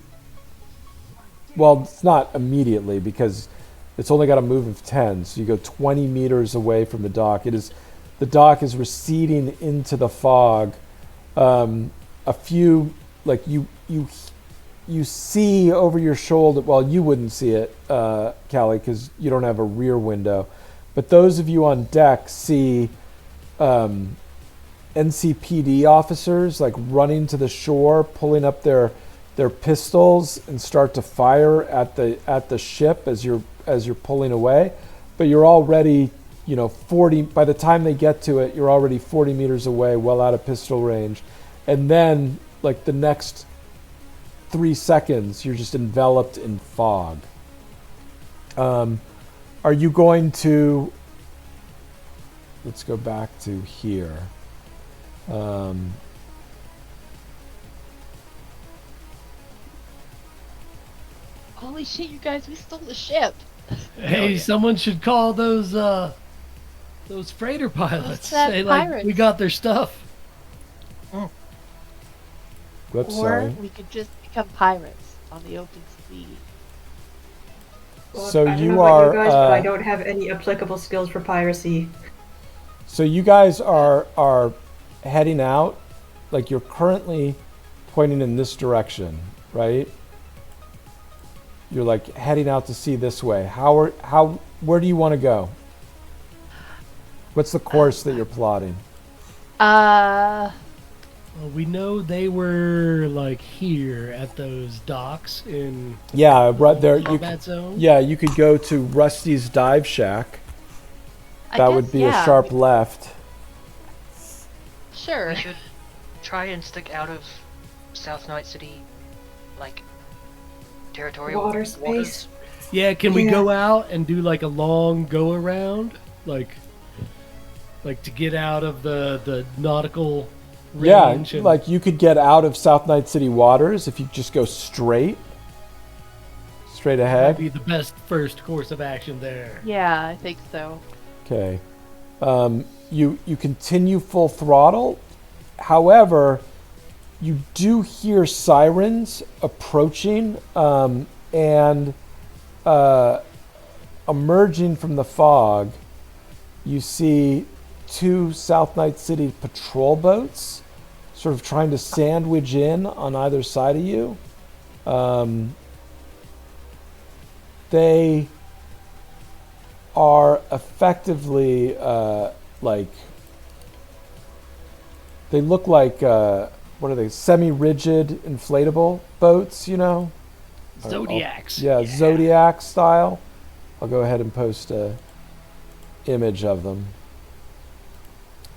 Well, it's not immediately because it's only got a move of 10, so you go 20 meters away from the dock. The dock is receding into the fog. A few, like you see over your shoulder. Well, you wouldn't see it, Callie, because you don't have a rear window. But those of you on deck see a NCPD officers like running to the shore, pulling up their pistols and start to fire at the ship as you're pulling away. But you're already, 40. By the time they get to it, you're already 40 meters away, well out of pistol range. And then, like the next 3 seconds, you're just enveloped in fog. Are you going to? Let's go back to here. Holy shit, you guys, we stole the ship. Hey, yeah. someone should call those freighter pilots. that Say like pirates. we got their stuff. Whoops, Or sorry. we could just become pirates on the open sea. Well, So I don't you know about are, you guys, but I uh, don't have any applicable skills for piracy. So you guys are heading out, like you're currently pointing in this direction, right? You're like heading out to sea this way. Where do you want to go? What's the course that you're plotting? Uh, Well, we know they were like here at those docks in Yeah, right there. You combat could, zone. yeah, you could go to Rusty's Dive Shack. I That guess, would be yeah, a sharp left. Sure. We should try and stick out of South Night City, like territorial Water waters. space. Yeah, can we Yeah. go out and do like a long go around, like to get out of the nautical Yeah, range? and- like you could get out of South Night City waters if you just go straight that'd ahead. be the best first course of action there. Yeah, I think so. Okay. You continue full throttle. However, you do hear sirens approaching, and emerging from the fog, you see 2 South Night City patrol boats sort of trying to sandwich in on either side of you. They are effectively like, they look like what are they, semi-rigid inflatable boats, Zodiacs. Yeah, Zodiac style. I'll go ahead and post a image of them,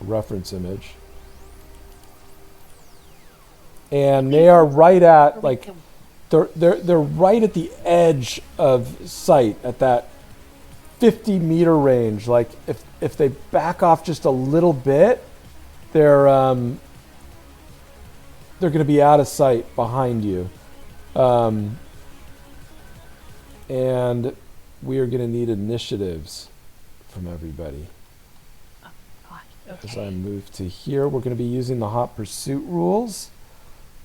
a reference image. And they are right at like they're right at the edge of sight at that 50-meter range. Like if they back off just a little bit, they're going to be out of sight behind you. And we are going to need initiatives from everybody. As I Okay. move to here, we're going to be using the hot pursuit rules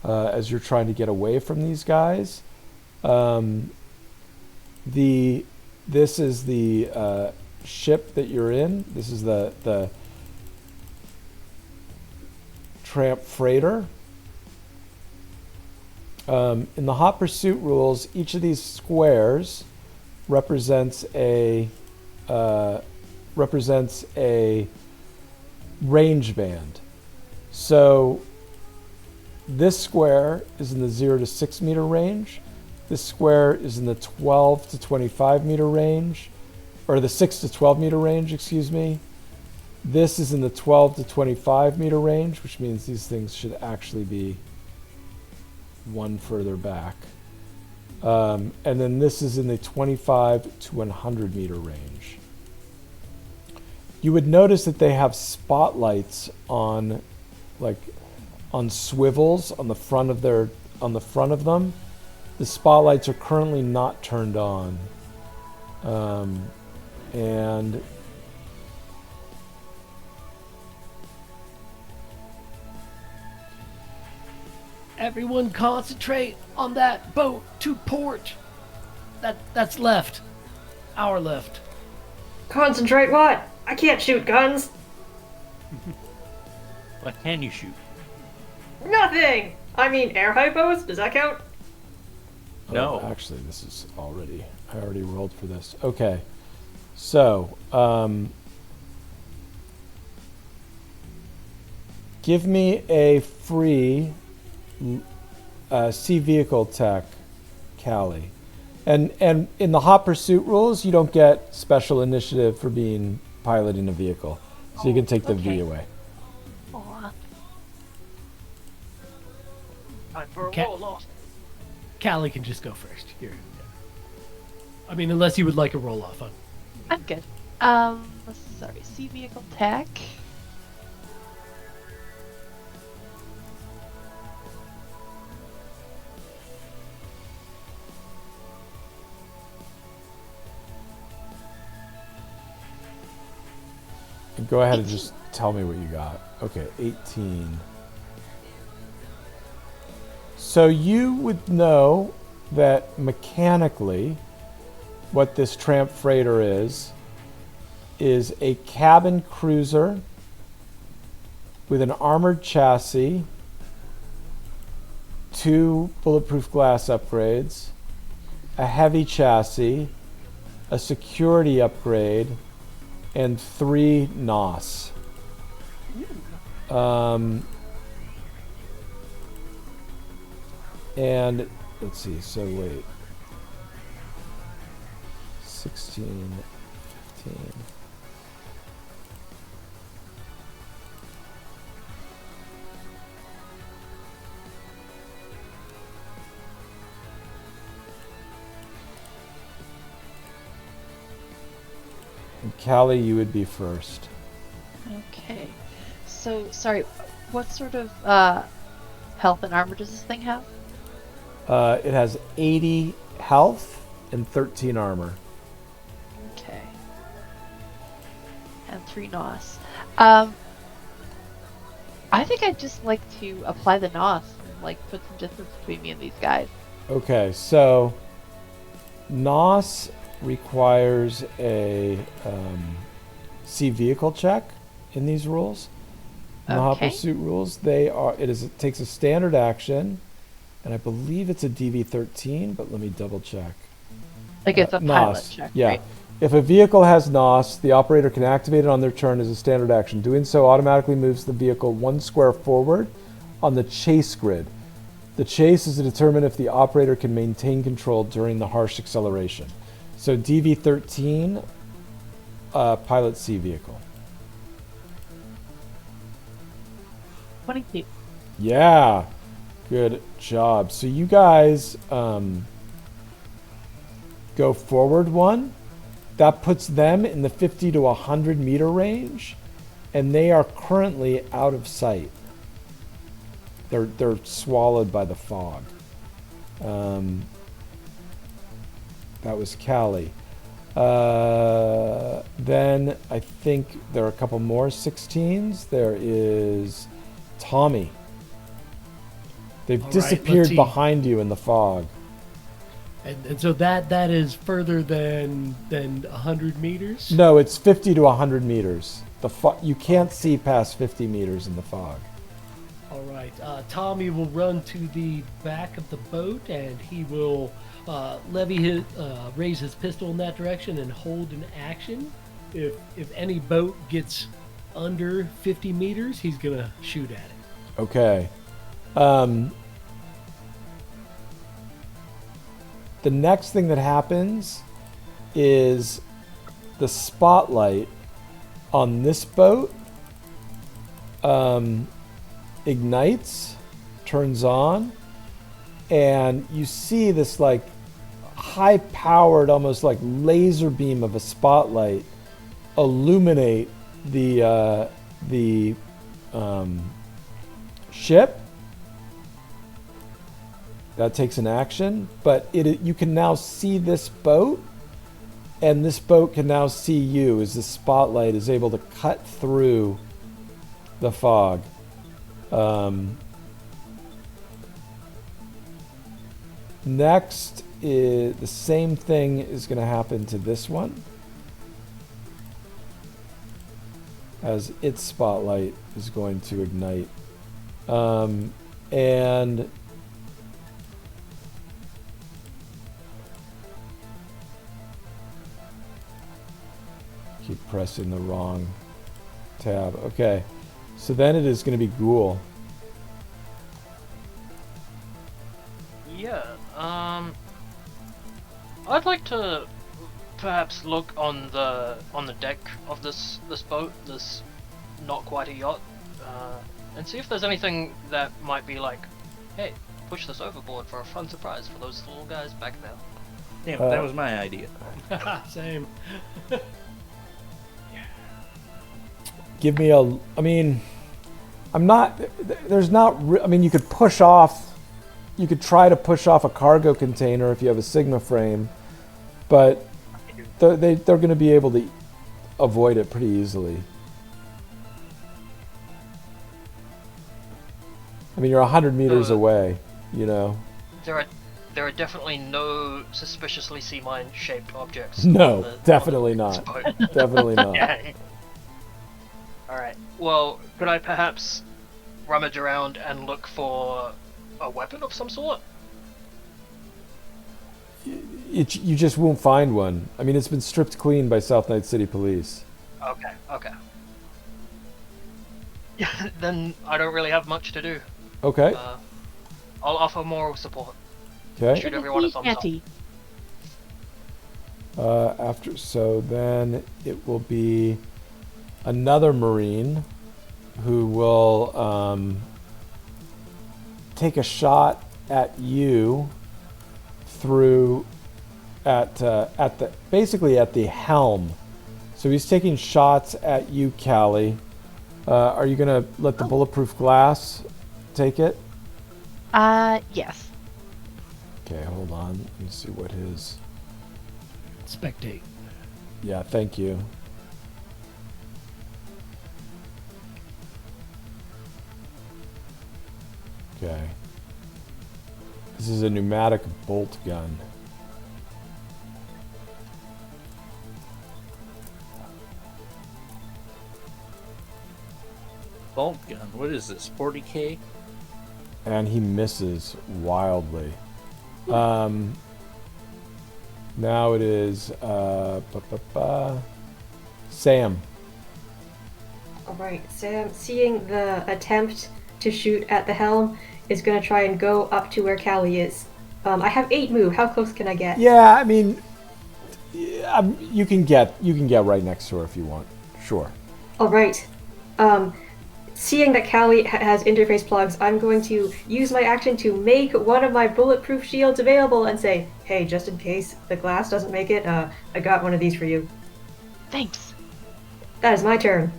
as you're trying to get away from these guys. This is the ship that you're in. This is the tramp freighter. In the hot pursuit rules, each of these squares represents a range band. So this square is in the 0 to 6 meter range. This square is in the 12 to 25 meter range, or the 6 to 12 meter range, excuse me. This is in the 12 to 25 meter range, which means these things should actually be one further back. And then this is in the 25 to 100 meter range. You would notice that they have spotlights on swivels on the front of them. The spotlights are currently not turned on. And Everyone concentrate on that boat to port. That's left. Our left. Concentrate what? I can't shoot guns. What can you shoot? Nothing! I mean, air hypos? Does that count? No. Actually, this is I already rolled for this. Okay. So, Give me a free sea vehicle tech, Callie. And in the hot pursuit rules, you don't get special initiative for being piloting a vehicle, so you can take the V Okay. away. Aw. Time for a Cat- roll off. Callie can just go first. Here. I mean, unless you would like a roll off on. I'm good. Sorry, sea vehicle tech. And go ahead and just tell me what you got. Okay, 18. So you would know that mechanically what this tramp freighter is a cabin cruiser with an armored chassis, 2 bulletproof glass upgrades, a heavy chassis, a security upgrade, and 3 NOS. And let's see, so wait. 16, 15. And Callie, you would be first. Okay. So, sorry, what sort of health and armor does this thing have? It has 80 health and 13 armor. Okay. And 3 NOS. I think I'd just like to apply the NOS and like put some distance between me and these guys. Okay, so NOS requires a sea vehicle check in these rules. In the hot Okay. pursuit rules, it takes a standard action, and I believe it's a DV13, but let me double check. Like it's a pilot NOS, check, yeah. right? If a vehicle has NOS, the operator can activate it on their turn as a standard action. Doing so automatically moves the vehicle 1 square forward on the chase grid. The chase is to determine if the operator can maintain control during the harsh acceleration. So DV13, pilot sea vehicle. 22. Yeah, good job. So you guys go forward 1. That puts them in the 50 to 100 meter range, and they are currently out of sight. They're swallowed by the fog. That was Callie. Then I think there are a couple more 16s. There is Tommy. They've All right, let's disappeared see. behind you in the fog. And so that is further than 100 meters? No, it's 50 to 100 meters. You can't see past 50 meters in the fog. All right. Tommy will run to the back of the boat, and he will raise his pistol in that direction and hold an action. If any boat gets under 50 meters, he's gonna shoot at it. Okay. The next thing that happens is the spotlight on this boat ignites, turns on, and you see this like high-powered, almost like laser beam of a spotlight illuminate the ship. That takes an action, but you can now see this boat, and this boat can now see you as the spotlight is able to cut through the fog. Next, the same thing is going to happen to this one, as its spotlight is going to ignite. And keep pressing the wrong tab. Okay. So then it is going to be Ghoul. Yeah. I'd like to perhaps look on the deck of this boat, this not quite a yacht, and see if there's anything that might be like, hey, push this overboard for a fun surprise for those little guys back there. Yeah, that was my idea. Same. Give me a. I mean, I'm not. There's not. I mean, you could push off. You could try to push off a cargo container if you have a Sigma frame, but they're going to be able to avoid it pretty easily. I mean, you're 100 meters away, you know. There are definitely no suspiciously sea mine shaped objects. No, definitely not. Definitely not. Alright, well, could I perhaps rummage around and look for a weapon of some sort? You just won't find one. I mean, it's been stripped clean by South Night City Police. Okay. Yeah, then I don't really have much to do. Okay. I'll offer moral support. Okay. Shoot everyone a thumbs up. So then it will be another Marine who will take a shot at you through at the helm. So he's taking shots at you, Callie. Are you gonna let the bulletproof glass take it? Yes. Okay, hold on. Let me see what his. Spectate. Yeah, thank you. Okay. This is a pneumatic bolt gun. Bolt gun. What is this? 40K? And he misses wildly. Now it is Sam. Alright, Sam, seeing the attempt to shoot at the helm, is going to try and go up to where Callie is. I have 8 move. How close can I get? Yeah, I mean, you can get right next to her if you want. Sure. Alright. Seeing that Callie has interface plugs, I'm going to use my action to make one of my bulletproof shields available and say, hey, just in case the glass doesn't make it, I got one of these for you. Thanks. That is my turn.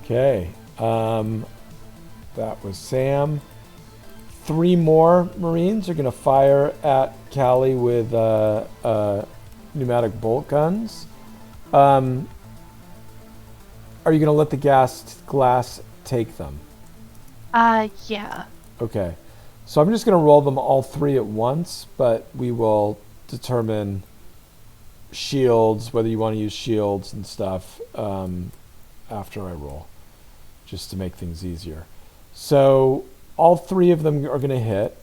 Okay. That was Sam. 3 more Marines are going to fire at Callie with pneumatic bolt guns. Are you going to let the glass take them? Yeah. Okay. So I'm just going to roll them all 3 at once, but we will determine shields, whether you want to use shields and stuff, after I roll, just to make things easier. So all 3 of them are going to hit.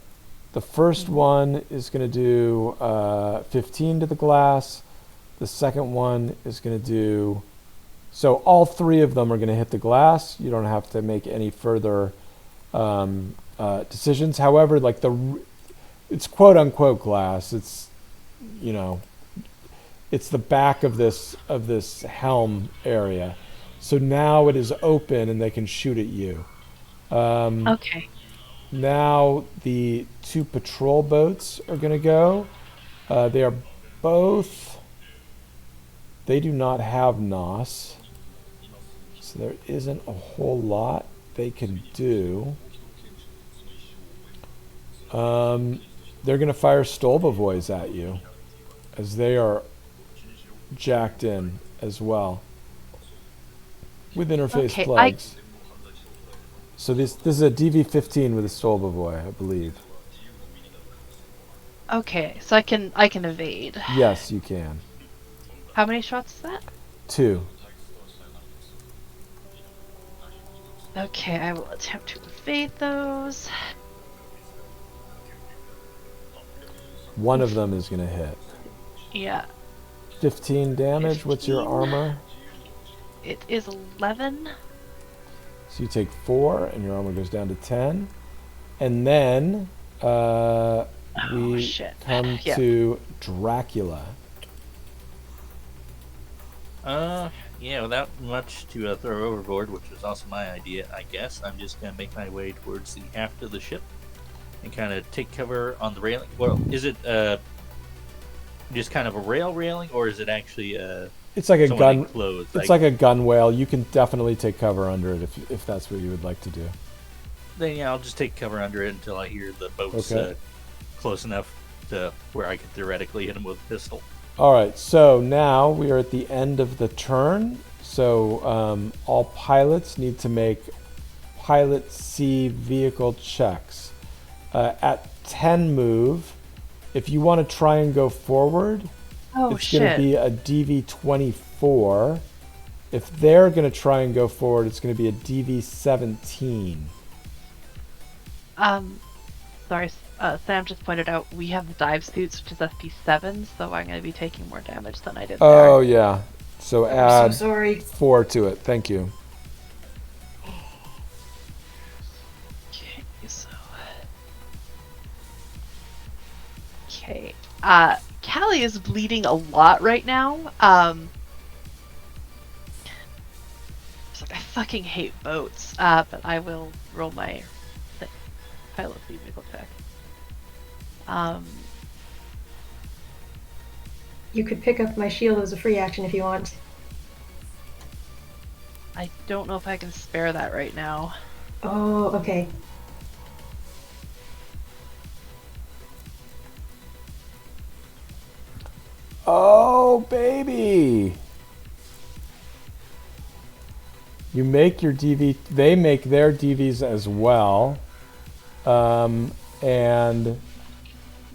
The first one is going to do 15 to the glass. The second one is going to do... So all 3 of them are going to hit the glass. You don't have to make any further decisions. However, like it's quote unquote glass. It's, you know, it's the back of this helm area. So now it is open and they can shoot at you. Okay. Now the 2 patrol boats are going to go. They are both. They do not have NOS. So there isn't a whole lot they can do. They're going to fire Stolbovoys at you, as they are jacked in as well with interface plugs. So this is a DV-15 with a Stolbovoy, I believe. Okay, so I can evade. Yes, you can. How many shots is that? 2. Okay, I will attempt to evade those. One of them is going to hit. Yeah. 15 damage. What's your 15. armor? It is 11. So you take 4, and your armor goes down to 10. And then we shit. come Yeah. to Dracula. Yeah, without much to throw overboard, which was also my idea, I guess, I'm just going to make my way towards the aft of the ship and kind of take cover on the railing. Well, is it just kind of a railing, or is it actually It's like a someone gun. enclosed? It's like a gunwale. You can definitely take cover under it if that's what you would like to do. Then yeah, I'll just take cover under it until I hear the boats Okay. close enough to where I could theoretically hit them with a pistol. All right, so now we are at the end of the turn. So all pilots need to make pilot C vehicle checks. At 10 move, if you want to try and go forward, Oh it's going to shit. be a DV24. If they're going to try and go forward, it's going to be a DV17. Sorry, Sam just pointed out we have the dive suits, which is FP7, so I'm going to be taking more damage than I did Oh, there. yeah. So I'm add so sorry. 4 to it. Thank you. Okay, so... Okay. Callie is bleeding a lot right now. It's like, I fucking hate boats. But I will roll my pilot vehicle check. You could pick up my shield as a free action if you want. I don't know if I can spare that right now. Oh, okay. Oh, baby! You make your DV, they make their DVs as well. And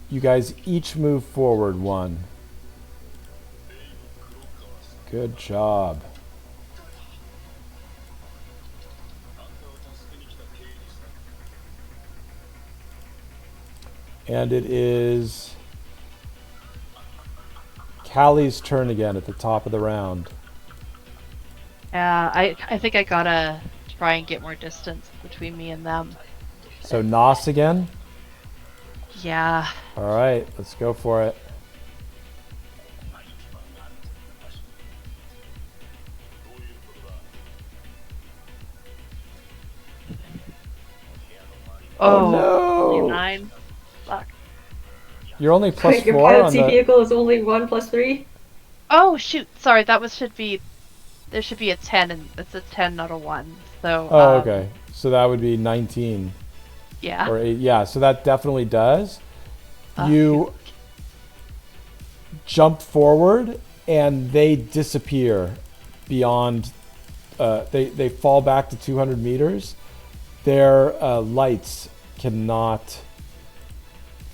you guys each move forward 1. Good job. And it is Callie's turn again at the top of the round. I think I gotta try and get more distance between me and them. So Nos again? Yeah. All right, let's go for it. Oh, no! Only 9. Fuck. You're only plus Your 4 pilot on C the... vehicle is only 1 plus 3. Oh shoot! Sorry, should be. There should be a 10, and it's a 10, not a 1. So. Oh, okay. So that would be 19. Yeah. Or 8. Yeah, so that definitely does. You jump forward, and they disappear beyond... they fall back to 200 meters. Their lights cannot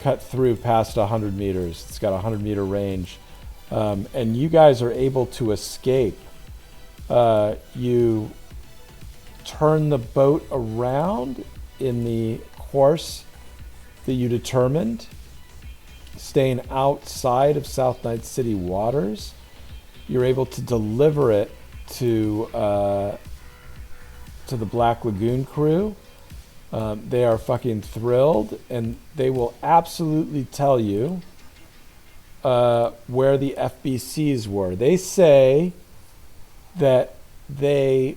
cut through past 100 meters. It's got a 100-meter range. And you guys are able to escape. You turn the boat around in the course that you determined, staying outside of South Night City waters. You're able to deliver it to the Black Lagoon crew. They are fucking thrilled, and they will absolutely tell you where the FBCs were. They say that they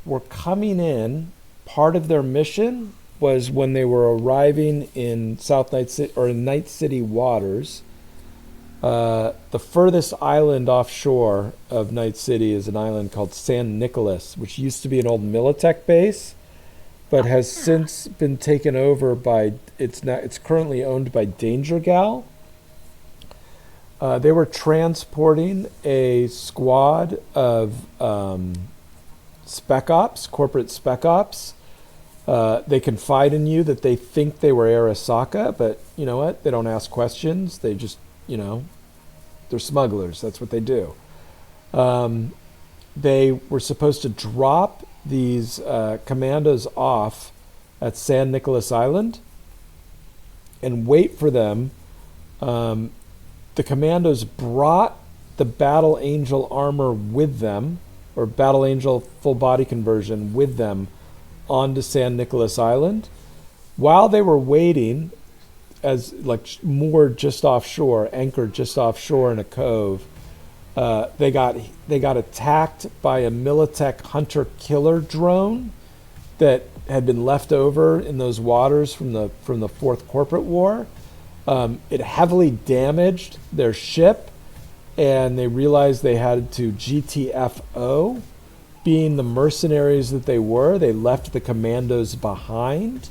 were coming in. Part of their mission was when they were arriving in South Night City or in Night City waters. The furthest island offshore of Night City is an island called San Nicolas, which used to be an old Militech base, but has since been taken over by it's currently owned by Danger Gal. They were transporting a squad of spec ops, corporate spec ops. They confide in you that they think they were Arasaka, but you know what? They don't ask questions. They just, they're smugglers. That's what they do. They were supposed to drop these commandos off at San Nicolas Island and wait for them. The commandos brought the Battle Angel armor with them, or Battle Angel full body conversion with them onto San Nicolas Island. While they were waiting, as like moored just offshore, anchored just offshore in a cove, they got attacked by a Militech hunter killer drone that had been left over in those waters from the Fourth Corporate War. It heavily damaged their ship, and they realized they had to GTFO. Being the mercenaries that they were, they left the commandos behind.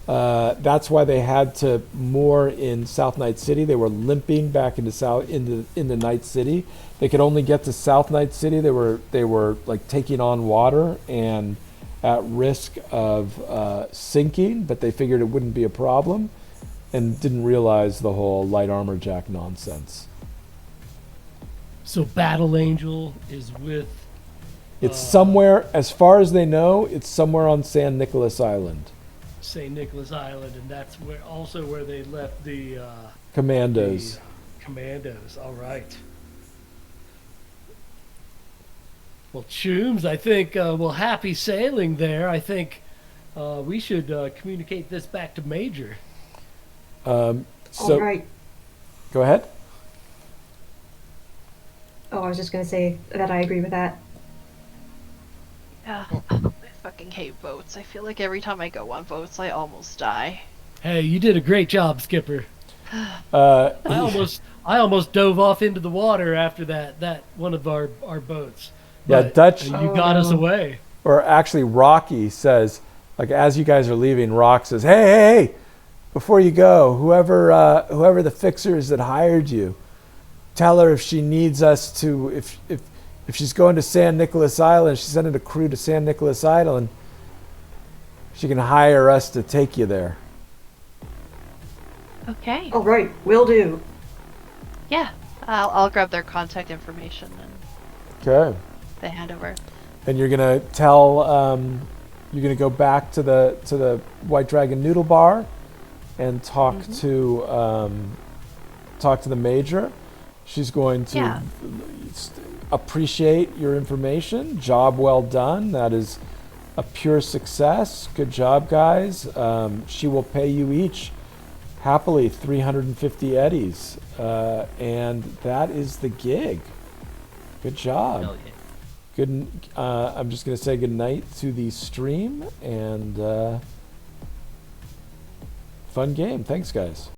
That's why they had to moor in South Night City. They were limping back into Night City. They could only get to South Night City. They were like taking on water and at risk of sinking, but they figured it wouldn't be a problem, and didn't realize the whole light armor jack nonsense. So Battle Angel is with. It's somewhere, as far as they know, it's somewhere on San Nicolas Island. St. Nicholas Island, and that's where they left the Commandos. Commandos. All right. Well, Chooms, I think happy sailing there. I think we should communicate this back to Major. So, All right. Go ahead. Oh, I was just going to say that I agree with that. Yeah, I fucking hate boats. I feel like every time I go on boats, I almost die. Hey, you did a great job, Skipper. Uh, I almost dove off into the water after that one of our boats. Yeah, But Dutch, you got us away. or actually Rocky says, like as you guys are leaving, Rock says, hey, before you go, whoever the fixers that hired you, tell her if she needs us to, if she's going to San Nicolas Island, she's sending a crew to San Nicolas Island, she can hire us to take you there. Okay. All right, will do. Yeah, I'll grab their contact information and Okay. they hand over. And you're gonna tell, you're gonna go back to the White Dragon Noodle Bar and talk to the major. She's going to appreciate your information. Job well done. That is a pure success. Good job, guys. She will pay you each happily 350 eddies, and that is the gig. Good job. Hell yeah. Good. I'm just gonna say good night to the stream, and fun game. Thanks, guys.